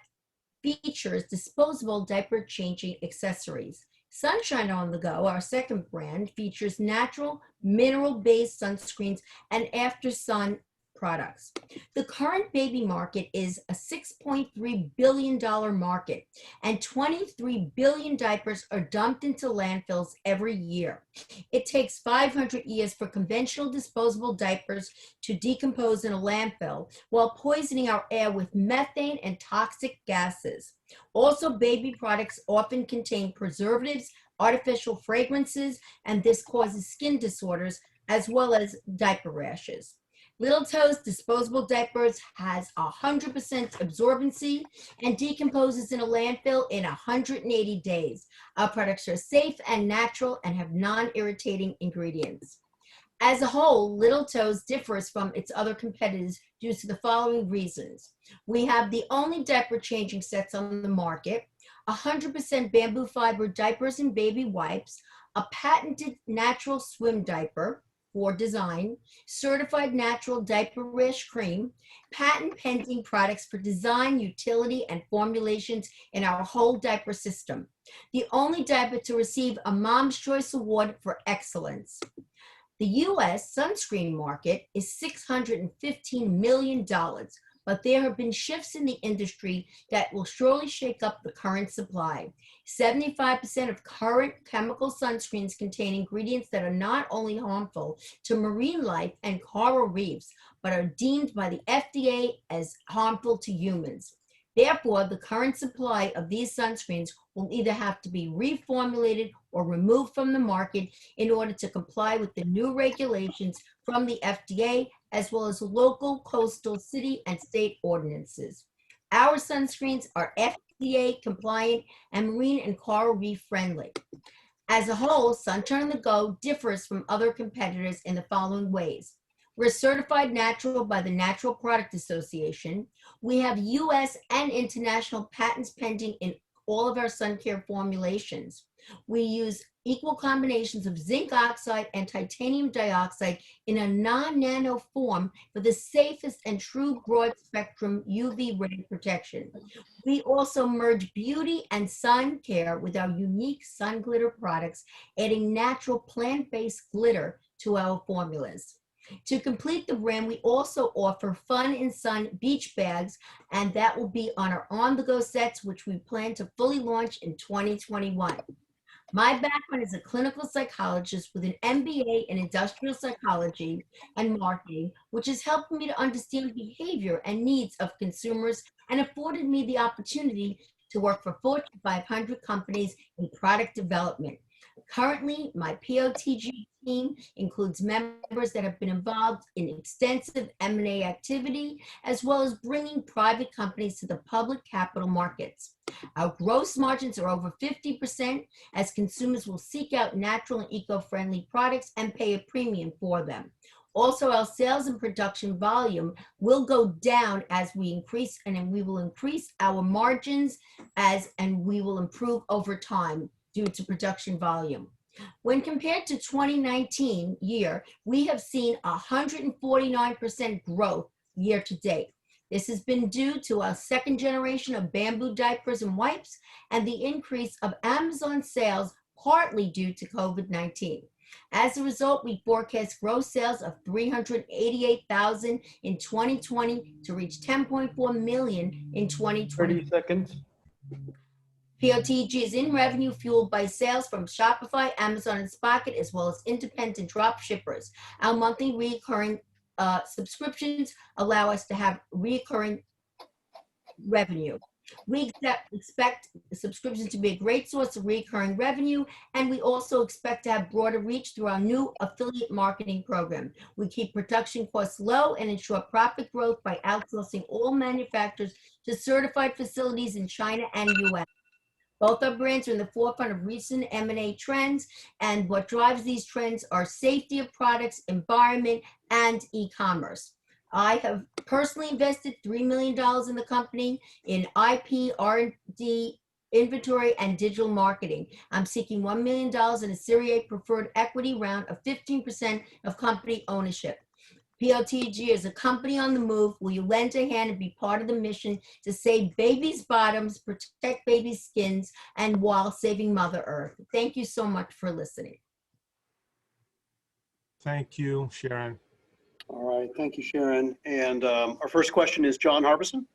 features disposable diaper changing accessories. Sunshine on the Go, our second brand, features natural mineral-based sunscreens and after sun products. The current baby market is a $6.3 billion market, and 23 billion diapers are dumped into landfills every year. It takes 500 years for conventional disposable diapers to decompose in a landfill, while poisoning our air with methane and toxic gases. Also, baby products often contain preservatives, artificial fragrances, and this causes skin disorders as well as diaper rashes. Little Toes disposable diapers has 100% absorbency and decomposes in a landfill in 180 days. Our products are safe and natural and have non-irritating ingredients. As a whole, Little Toes differs from its other competitors due to the following reasons. We have the only diaper changing sets on the market, 100% bamboo fiber diapers and baby wipes, a patented natural swim diaper for design, certified natural diaper rash cream, patent pending products for design, utility, and formulations in our whole diaper system. The only diaper to receive a Mom's Choice Award for excellence. The U.S. sunscreen market is $615 million, but there have been shifts in the industry that will surely shake up the current supply. 75% of current chemical sunscreens contain ingredients that are not only harmful to marine life and coral reefs, but are deemed by the FDA as harmful to humans. Therefore, the current supply of these sunscreens will either have to be reformulated or removed from the market in order to comply with the new regulations from the FDA, as well as local, coastal, city, and state ordinances. Our sunscreens are FDA compliant and marine and coral reef friendly. As a whole, Sunshine on the Go differs from other competitors in the following ways. We're certified natural by the Natural Product Association. We have U.S. and international patents pending in all of our sun care formulations. We use equal combinations of zinc oxide and titanium dioxide in a non-nano form for the safest and true broad spectrum UV ray protection. We also merge beauty and sun care with our unique sun glitter products, adding natural plant-based glitter to our formulas. To complete the brand, we also offer Fun in Sun beach bags, and that will be on our on-the-go sets, which we plan to fully launch in 2021. My background is a clinical psychologist with an MBA in industrial psychology and marketing, which has helped me to understand behavior and needs of consumers and afforded me the opportunity to work for Fortune 500 companies in product development. Currently, my POTG team includes members that have been involved in extensive M&A activity, as well as bringing private companies to the public capital markets. Our gross margins are over 50%, as consumers will seek out natural and eco-friendly products and pay a premium for them. Also, our sales and production volume will go down as we increase, and then we will increase our margins and we will improve over time due to production volume. When compared to 2019 year, we have seen 149% growth year to date. This has been due to our second generation of bamboo diapers and wipes and the increase of Amazon sales, partly due to COVID-19. As a result, we forecast gross sales of $388,000 in 2020 to reach $10.4 million in 2020. 30 seconds. POTG is in revenue fueled by sales from Shopify, Amazon, and Spocket, as well as independent drop shippers. Our monthly recurring subscriptions allow us to have recurring revenue. We expect subscriptions to be a great source of recurring revenue, and we also expect to have broader reach through our new affiliate marketing program. We keep production costs low and ensure profit growth by outsourcing all manufacturers to certified facilities in China and US. Both our brands are in the forefront of recent M&A trends, and what drives these trends are safety of products, environment, and e-commerce. I have personally invested $3 million in the company in IP, R&D, inventory, and digital marketing. I'm seeking $1 million in a Series A preferred equity round of 15% of company ownership. POTG is a company on the move. Will you lend a hand and be part of the mission to save babies' bottoms, protect babies' skins, and while saving Mother Earth? Thank you so much for listening. Thank you, Sharon. All right, thank you, Sharon. And our first question is John Harbison.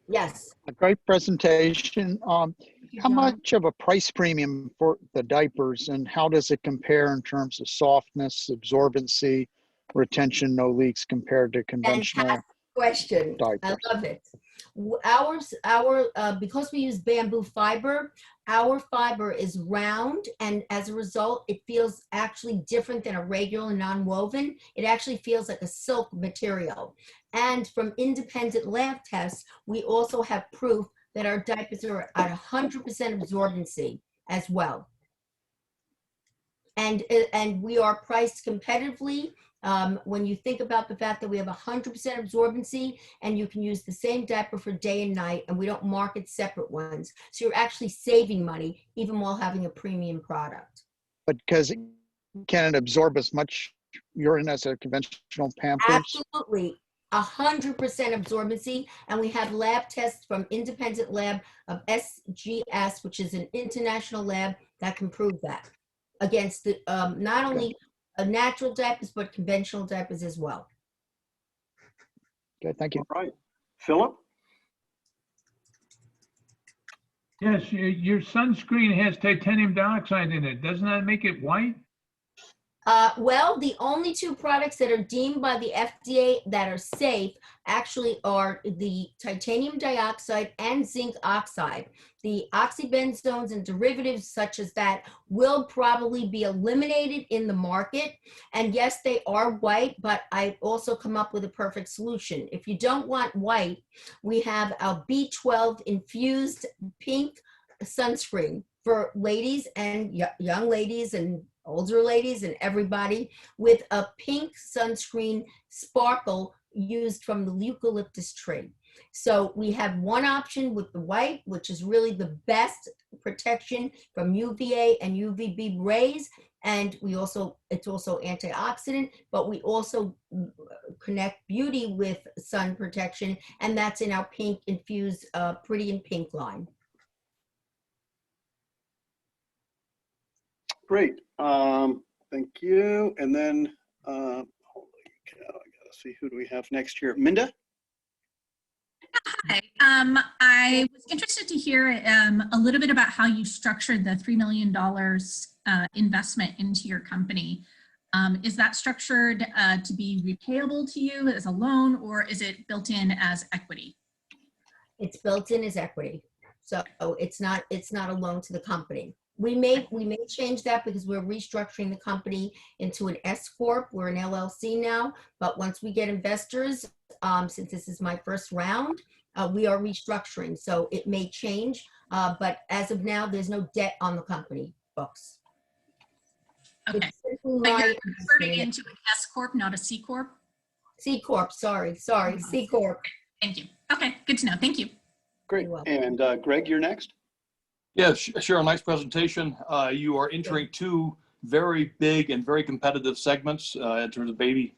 Yes. A great presentation. How much of a price premium for the diapers, and how does it compare in terms of softness, absorbency, retention, no leaks compared to conventional Fantastic question. diapers? I love it. Because we use bamboo fiber, our fiber is round, and as a result, it feels actually different than a regular non-woven. It actually feels like a silk material. And from independent lab tests, we also have proof that our diapers are at 100% absorbency as well. And we are priced competitively. When you think about the fact that we have 100% absorbency and you can use the same diaper for day and night, and we don't market separate ones. So you're actually saving money even while having a premium product. But because can it absorb as much urine as a conventional Pampers? Absolutely. 100% absorbency, and we have lab tests from independent lab of SGS, which is an international lab that can prove that against the, not only natural diapers, but conventional diapers as well. Okay, thank you. All right. Philip? Yes, your sunscreen has titanium dioxide in it. Doesn't that make it white? Well, the only two products that are deemed by the FDA that are safe actually are the titanium dioxide and zinc oxide. The oxybenzones and derivatives such as that will probably be eliminated in the market. And yes, they are white, but I also come up with a perfect solution. If you don't want white, we have our B12 infused pink sunscreen for ladies and young ladies and older ladies and everybody, with a pink sunscreen sparkle used from the eucalyptus tree. So we have one option with the white, which is really the best protection from UVA and UVB rays. And it's also antioxidant, but we also connect beauty with sun protection, and that's in our pink infused Pretty in Pink line. Great, thank you. And then, holy cow, I gotta see, who do we have next here? Minda? Hi, I was interested to hear a little bit about how you structured the $3 million investment into your company. Is that structured to be repayable to you as a loan, or is it built in as equity? It's built in as equity. So it's not a loan to the company. We may change that because we're restructuring the company into an S Corp. We're an LLC now, but once we get investors, since this is my first round, we are restructuring. So it may change, but as of now, there's no debt on the company books. Okay, but you're converting into an S Corp, not a C Corp? C Corp, sorry, C Corp. Thank you. Okay, good to know. Thank you. Great. And Greg, you're next. Yes, sure. Nice presentation. You are entering two very big and very competitive segments in terms of baby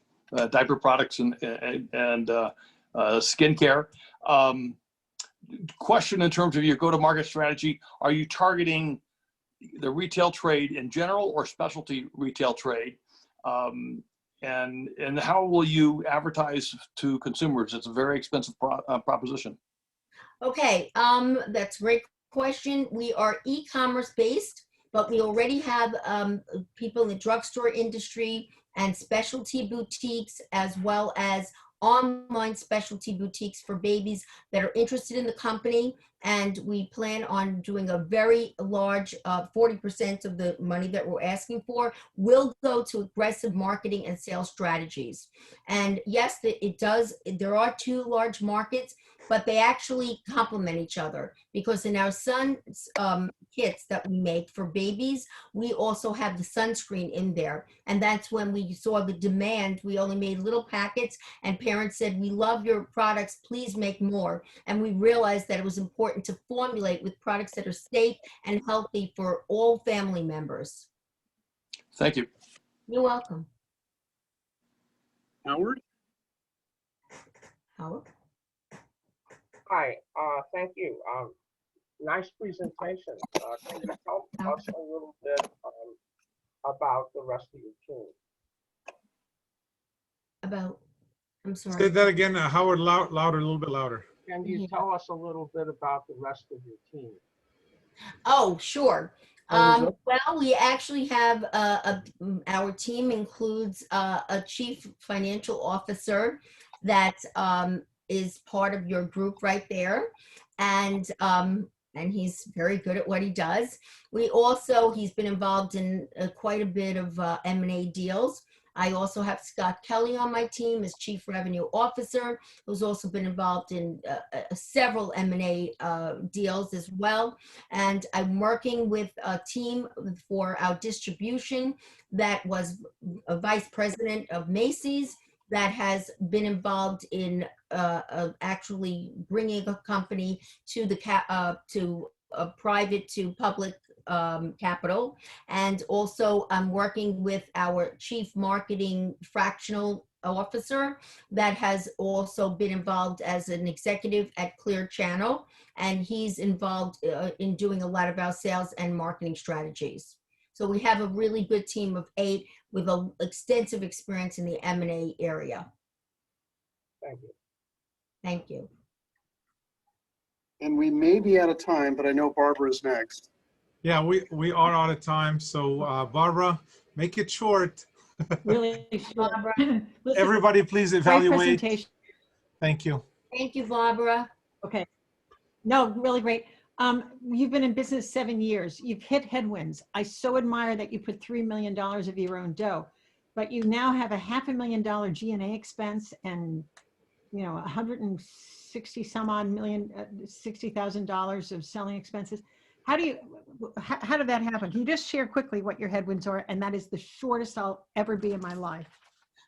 diaper products and skincare. Question in terms of your go-to-market strategy: are you targeting the retail trade in general or specialty retail trade? And how will you advertise to consumers? It's a very expensive proposition. Okay, that's a great question. We are e-commerce based, but we already have people in the drugstore industry and specialty boutiques, as well as online specialty boutiques for babies that are interested in the company. And we plan on doing a very large 40% of the money that we're asking for will go to aggressive marketing and sales strategies. And yes, there are two large markets, but they actually complement each other, because in our sun kits that we make for babies, we also have the sunscreen in there. And that's when we saw the demand. We only made little packets, and parents said, "We love your products, please make more." And we realized that it was important to formulate with products that are safe and healthy for all family members. Thank you. You're welcome. Howard? Howard? Hi, thank you. Nice presentation. Can you tell us a little bit about the rest of your team? I'm sorry. Say that again, Howard, louder, a little bit louder. Can you tell us a little bit about the rest of your team? Oh, sure. Well, we actually have our team includes a chief financial officer that is part of your group right there, and he's very good at what he does. He's been involved in quite a bit of M&A deals. I also have Scott Kelly on my team as Chief Revenue Officer, who's also been involved in several M&A deals as well. And I'm working with a team for our distribution that was a vice president of Macy's that has been involved in actually bringing a company to the to a private to public capital. And also I'm working with our chief marketing fractional officer that has also been involved as an executive at Clear Channel, and he's involved in doing a lot of our sales and marketing strategies. So we have a really good team of 8 with an extensive experience in the M&A area. Thank you. Thank you. And we may be out of time, but I know Barbara's next. Yeah, we are out of time. So Barbara, make it short. Really short. Everybody, please evaluate. Thank you. Thank you, Barbara. Okay. No, really great. You've been in business 7 years. You've hit headwinds. I so admire that you put $3 million of your own dough, but you now have a $500,000 G&A expense and, you know, $160,000 of selling expenses. How did that happen? Can you just share quickly what your headwinds are? And that is the shortest I'll ever be in my life.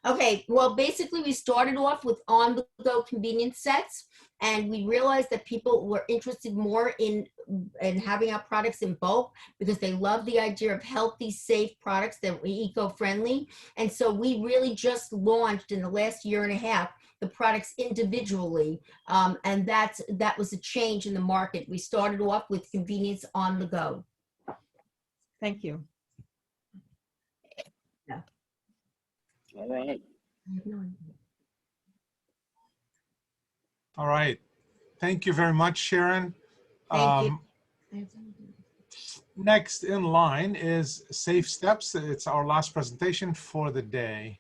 Okay, well, basically we started off with on-the-go convenience sets, and we realized that people were interested more in having our products in bulk because they love the idea of healthy, safe products that were eco-friendly. And so we really just launched in the last year and a half the products individually, and that was a change in the market. We started off with convenience on the go. Thank you. Yeah. All right. All right. Thank you very much, Sharon. Thank you. Next in line is Safe Steps. It's our last presentation for the day.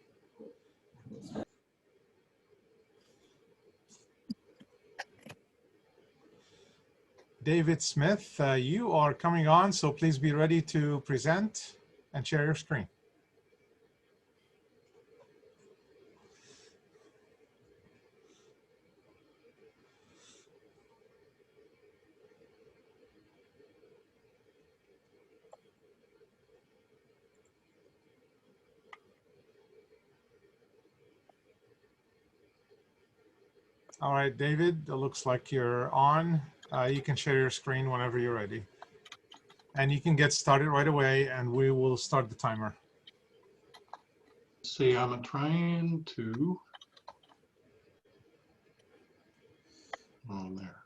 David Smith, you are coming on, so please be ready to present and share your screen. All right, David, it looks like you're on. You can share your screen whenever you're ready. And you can get started right away, and we will start the timer. See, I'm trying to. Oh, there.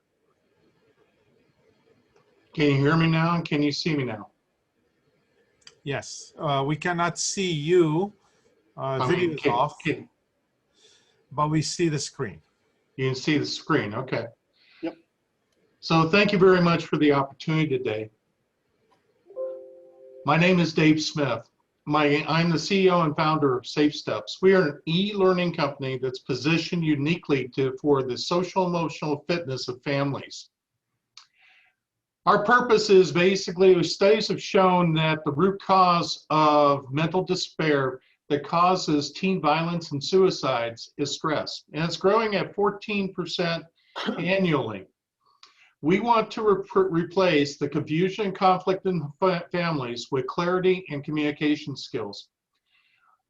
Can you hear me now? And can you see me now? Yes, we cannot see you. Video is off, but we see the screen. You can see the screen, okay. Yep. So thank you very much for the opportunity today. My name is Dave Smith. I'm the CEO and founder of Safe Steps. We are an e-learning company that's positioned uniquely for the social emotional fitness of families. Our purpose is basically, studies have shown that the root cause of mental despair that causes teen violence and suicides is stress, and it's growing at 14% annually. We want to replace the confusion and conflict in families with clarity and communication skills.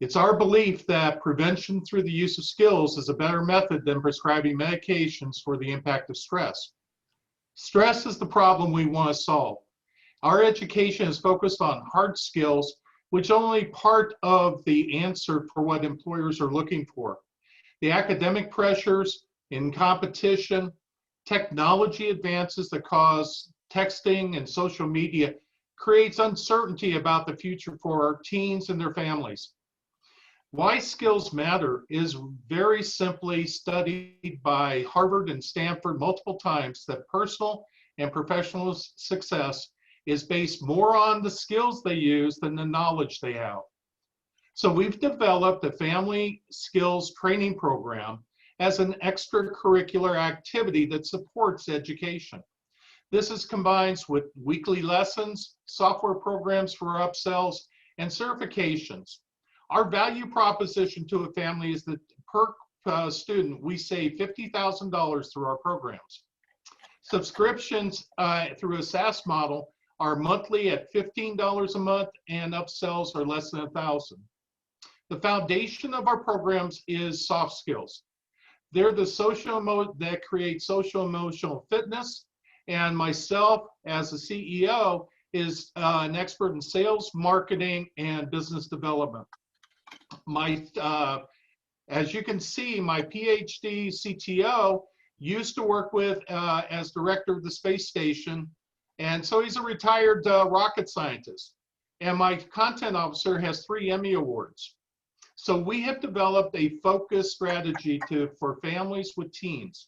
It's our belief that prevention through the use of skills is a better method than prescribing medications for the impact of stress. Stress is the problem we want to solve. Our education is focused on hard skills, which are only part of the answer for what employers are looking for. The academic pressures in competition, technology advances that cause texting and social media creates uncertainty about the future for our teens and their families. Why skills matter is very simply studied by Harvard and Stanford multiple times, that personal and professional success is based more on the skills they use than the knowledge they have. So we've developed a family skills training program as an extracurricular activity that supports education. This is combined with weekly lessons, software programs for upsells, and certifications. Our value proposition to a family is that per student, we save $50,000 through our programs. Subscriptions through a SaaS model are monthly at $15 a month, and upsells are less than $1,000. The foundation of our programs is soft skills. They're the that create social emotional fitness, and myself as a CEO is an expert in sales, marketing, and business development. As you can see, my PhD CTO used to work with as director of the space station, and so he's a retired rocket scientist. And my content officer has 3 Emmy Awards. So we have developed a focused strategy for families with teens.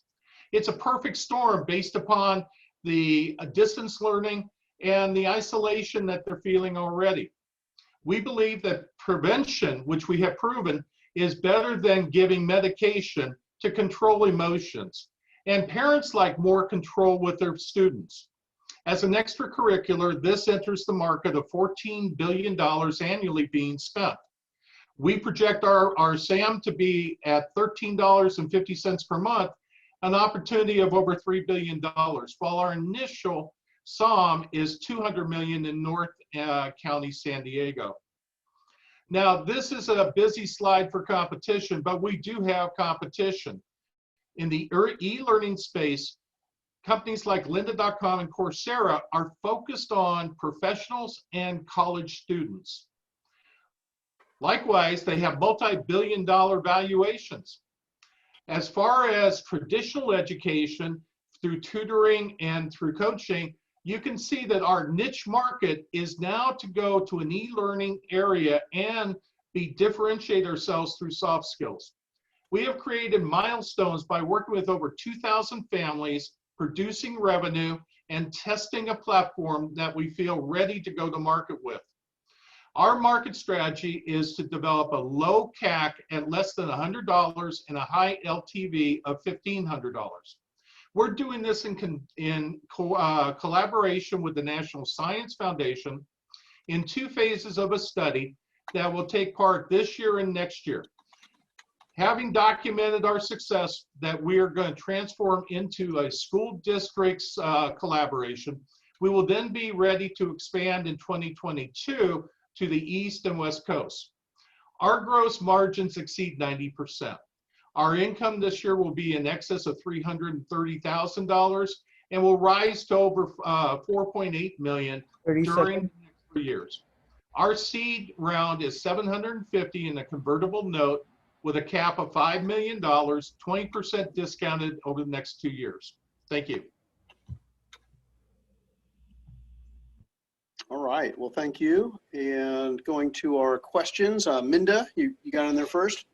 It's a perfect storm based upon the distance learning and the isolation that they're feeling already. We believe that prevention, which we have proven, is better than giving medication to control emotions. And parents like more control with their students. As an extracurricular, this enters the market of $14 billion annually being spent. We project our SAM to be at $13.50 per month, an opportunity of over $3 billion, while our initial SOM is $200 million in North County, San Diego. Now, this is a busy slide for competition, but we do have competition. In the e-learning space, companies like lynda.com and Coursera are focused on professionals and college students. Likewise, they have multi-billion-dollar valuations. As far as traditional education, through tutoring and through coaching, you can see that our niche market is now to go to an e-learning area and differentiate ourselves through soft skills. We have created milestones by working with over 2,000 families, producing revenue, and testing a platform that we feel ready to go to market with. Our market strategy is to develop a low CAC at less than $100 and a high LTV of $1,500. We're doing this in collaboration with the National Science Foundation in 2 phases of a study that will take part this year and next year. Having documented our success that we are going to transform into a school district's collaboration, we will then be ready to expand in 2022 to the East and West Coast. Our gross margins exceed 90%. Our income this year will be in excess of $330,000 and will rise to over $4.8 million during the next 3 years. Our seed round is $750 in a convertible note with a cap of $5 million, 20% discounted over the next 2 years. Thank you. All right, well, thank you. And going to our questions, Minda, you got in there first.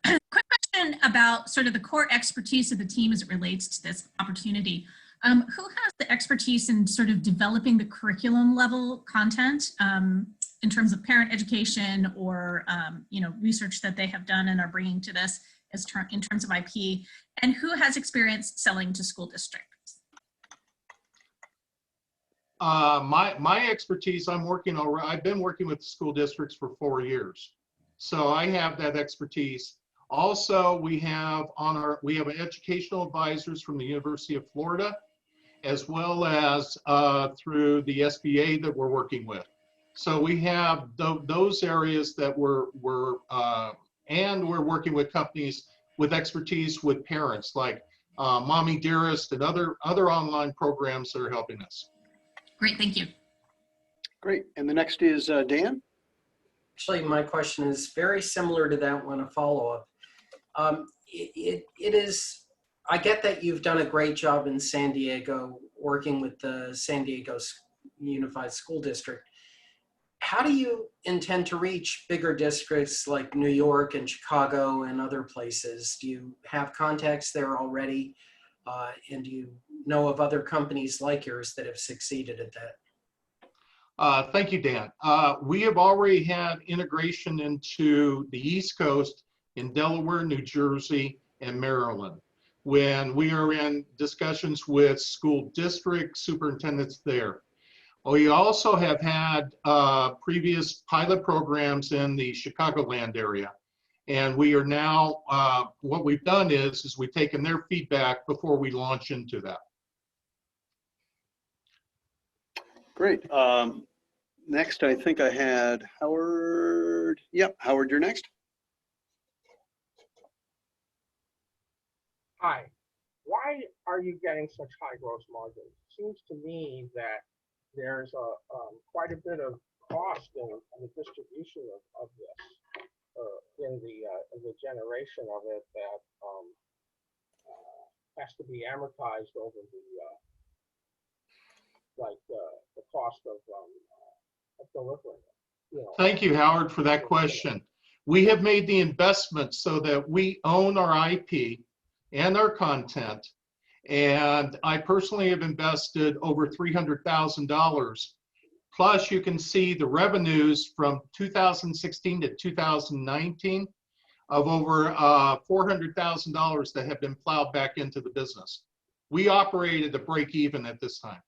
Quick question about sort of the core expertise of the team as it relates to this opportunity. Who has the expertise in sort of developing the curriculum level content in terms of parent education or research that they have done and are bringing to this in terms of IP? And who has experience selling to school districts? My expertise, I've been working with school districts for 4 years. So I have that expertise. Also, we have educational advisors from the University of Florida, as well as through the SBA that we're working with. So we have those areas that we're working with companies with expertise with parents like Mommy Dearest and other online programs that are helping us. Great, thank you. Great, and the next is Dan. Actually, my question is very similar to that one, a follow-up. It is, I get that you've done a great job in San Diego working with the San Diego Unified School District. How do you intend to reach bigger districts like New York and Chicago and other places? Do you have contacts there already? And do you know of other companies like yours that have succeeded at that? Thank you, Dan. We have already had integration into the East Coast in Delaware, New Jersey, and Maryland. When we are in discussions with school district superintendents there. We also have had previous pilot programs in the Chicagoland area. And we are now, what we've done is we've taken their feedback before we launch into that. Great. Next, I think I had Howard. Yep, Howard, you're next. Hi. Why are you getting such high gross margins? It seems to me that there's quite a bit of cost in the distribution of this, in the generation of it that has to be amortized over the cost of delivering it. Thank you, Howard, for that question. We have made the investment so that we own our IP and our content. And I personally have invested over $300,000. Plus, you can see the revenues from 2016 to 2019 of over $400,000 that have been plowed back into the business. We operated at break even at this time.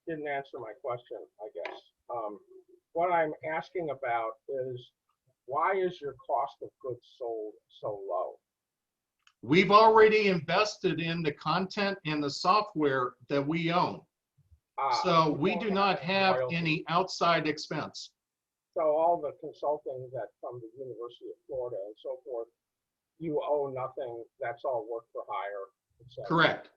Didn't answer my question, I guess. What I'm asking about is, why is your cost of goods sold so low? We've already invested in the content and the software that we own. So we do not have any outside expense. So all the consulting that from the University of Florida and so forth, you owe nothing. That's all work for hire. etc. Correct.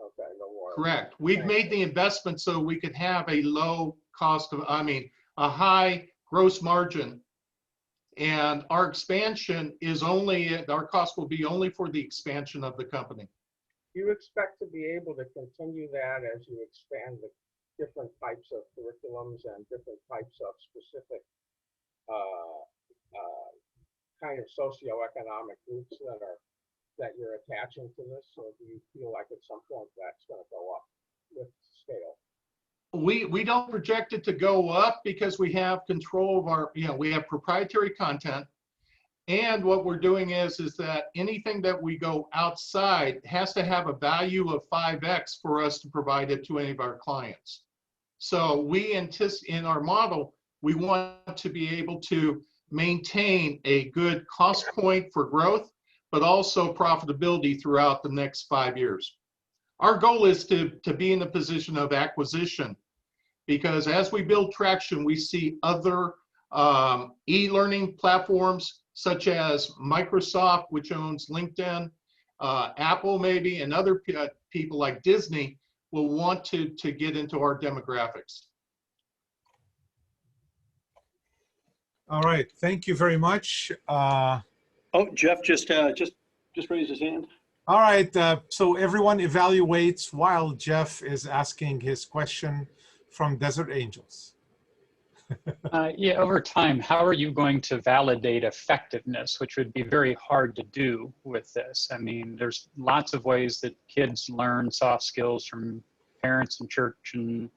Okay, no more. Correct. We've made the investment so we could have a low cost of, a high gross margin. And our expansion is only, our cost will be only for the expansion of the company. Do you expect to be able to continue that as you expand the different types of curriculums and different types of specific kind of socioeconomic groups that you're attaching to this? Or do you feel like at some point that's going to go up with scale? We don't project it to go up because we have control of our, we have proprietary content. And what we're doing is that anything that we go outside has to have a value of 5x for us to provide it to any of our clients. So we anticipate in our model, we want to be able to maintain a good cost point for growth, but also profitability throughout the next 5 years. Our goal is to be in the position of acquisition, because as we build traction, we see other e-learning platforms such as Microsoft, which owns LinkedIn, Apple maybe, and other people like Disney will want to get into our demographics. All right, thank you very much. Oh, Jeff just raised his hand. All right, so everyone evaluates while Jeff is asking his question from Desert Angels. Yeah, over time, how are you going to validate effectiveness, which would be very hard to do with this? I mean, there's lots of ways that kids learn soft skills from parents and church and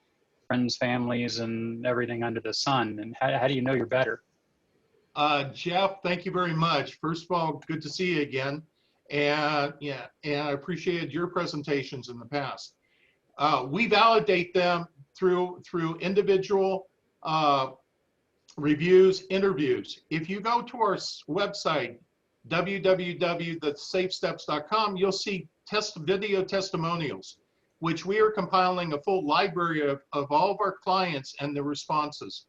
friends, families, and everything under the sun. And how do you know you're better? Jeff, thank you very much. First of all, good to see you again. And I appreciated your presentations in the past. We validate them through individual reviews, interviews. If you go to our website, www.thesafesteps.com, you'll see video testimonials, which we are compiling a full library of all of our clients and the responses.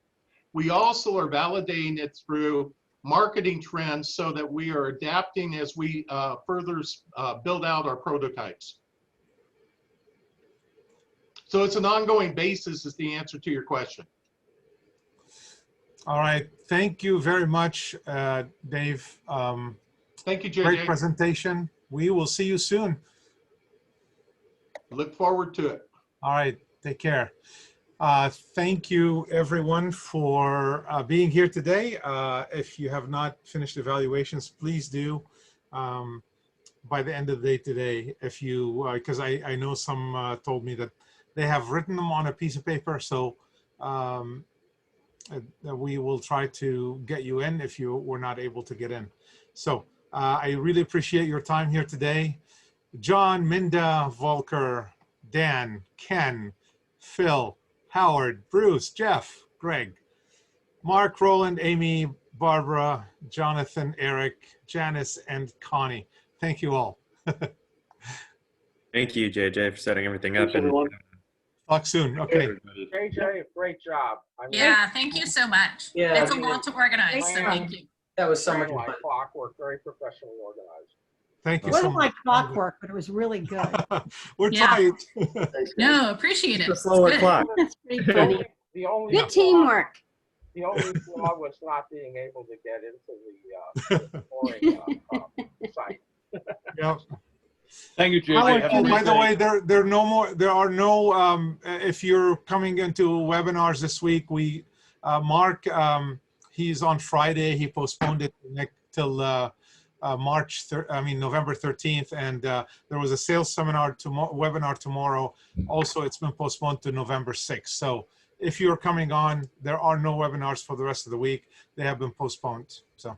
We also are validating it through marketing trends so that we are adapting as we further build out our prototypes. So it's an ongoing basis is the answer to your question. All right, thank you very much, Dave. Thank you, JJ. Great presentation. We will see you soon. Look forward to it. All right, take care. Thank you, everyone, for being here today. If you have not finished evaluations, please do by the end of the day today. If you, because I know some told me that they have written them on a piece of paper, so we will try to get you in if you were not able to get in. So I really appreciate your time here today. John, Minda, Volker, Dan, Ken, Phil, Howard, Bruce, Jeff, Greg, Mark, Roland, Amy, Barbara, Jonathan, Eric, Janice, and Connie. Thank you all. Thank you, JJ, for setting everything up. Thanks, everyone. Talk soon. Okay. JJ, great job. Yeah, thank you so much. Yeah, It's a lot to organize, so thank you. That was so much Like fun. clockwork, very professionally organized. Thank you It so wasn't much. like clockwork, but it was really good. We're Yeah. trying. No, appreciate it. It's a slower Good. clock. That's pretty funny. The only Good teamwork. The only flaw was not being able to get into the boring site. Yep. Thank you, JJ. Howard, Have a oh, great by the day. way, there are no, if you're coming into webinars this week, Mark, he's on Friday, he postponed it till November 13th, and there was a sales seminar webinar tomorrow. Also, it's been postponed to November 6th. So if you're coming on, there are no webinars for the rest of the week. They have been postponed. So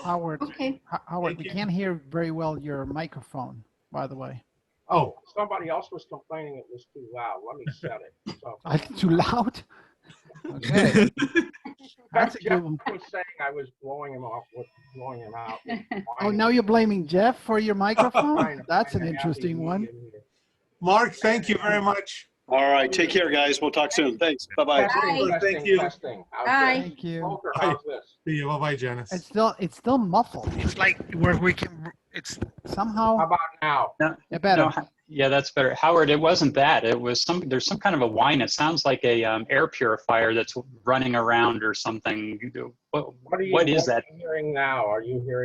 Howard, Okay. Howard, we can't hear very well your microphone, by the way. Oh, Somebody else was complaining it was too loud. Let me set it. So. Too loud? Okay. That's a Jeff good one. was saying I was blowing him off with blowing him out. Oh, now you're blaming Jeff for your microphone? Fine, That's fine, an I'm interesting happy one. medium here. Mark, thank you very much. All right. Take care, guys. We'll talk soon. Thanks. Bye-bye. Thank you. Testing. Bye. Thank you. Volker, how's this? See you. Bye-bye, Janice. It's still muffled. It's like where we can. It's somehow. How about now? No, Yeah, better. no, yeah, that's better. Howard, it wasn't that. It was there's some kind of a whine. It sounds like a air purifier that's running around or something. What is that? What are you hearing now? Are you hearing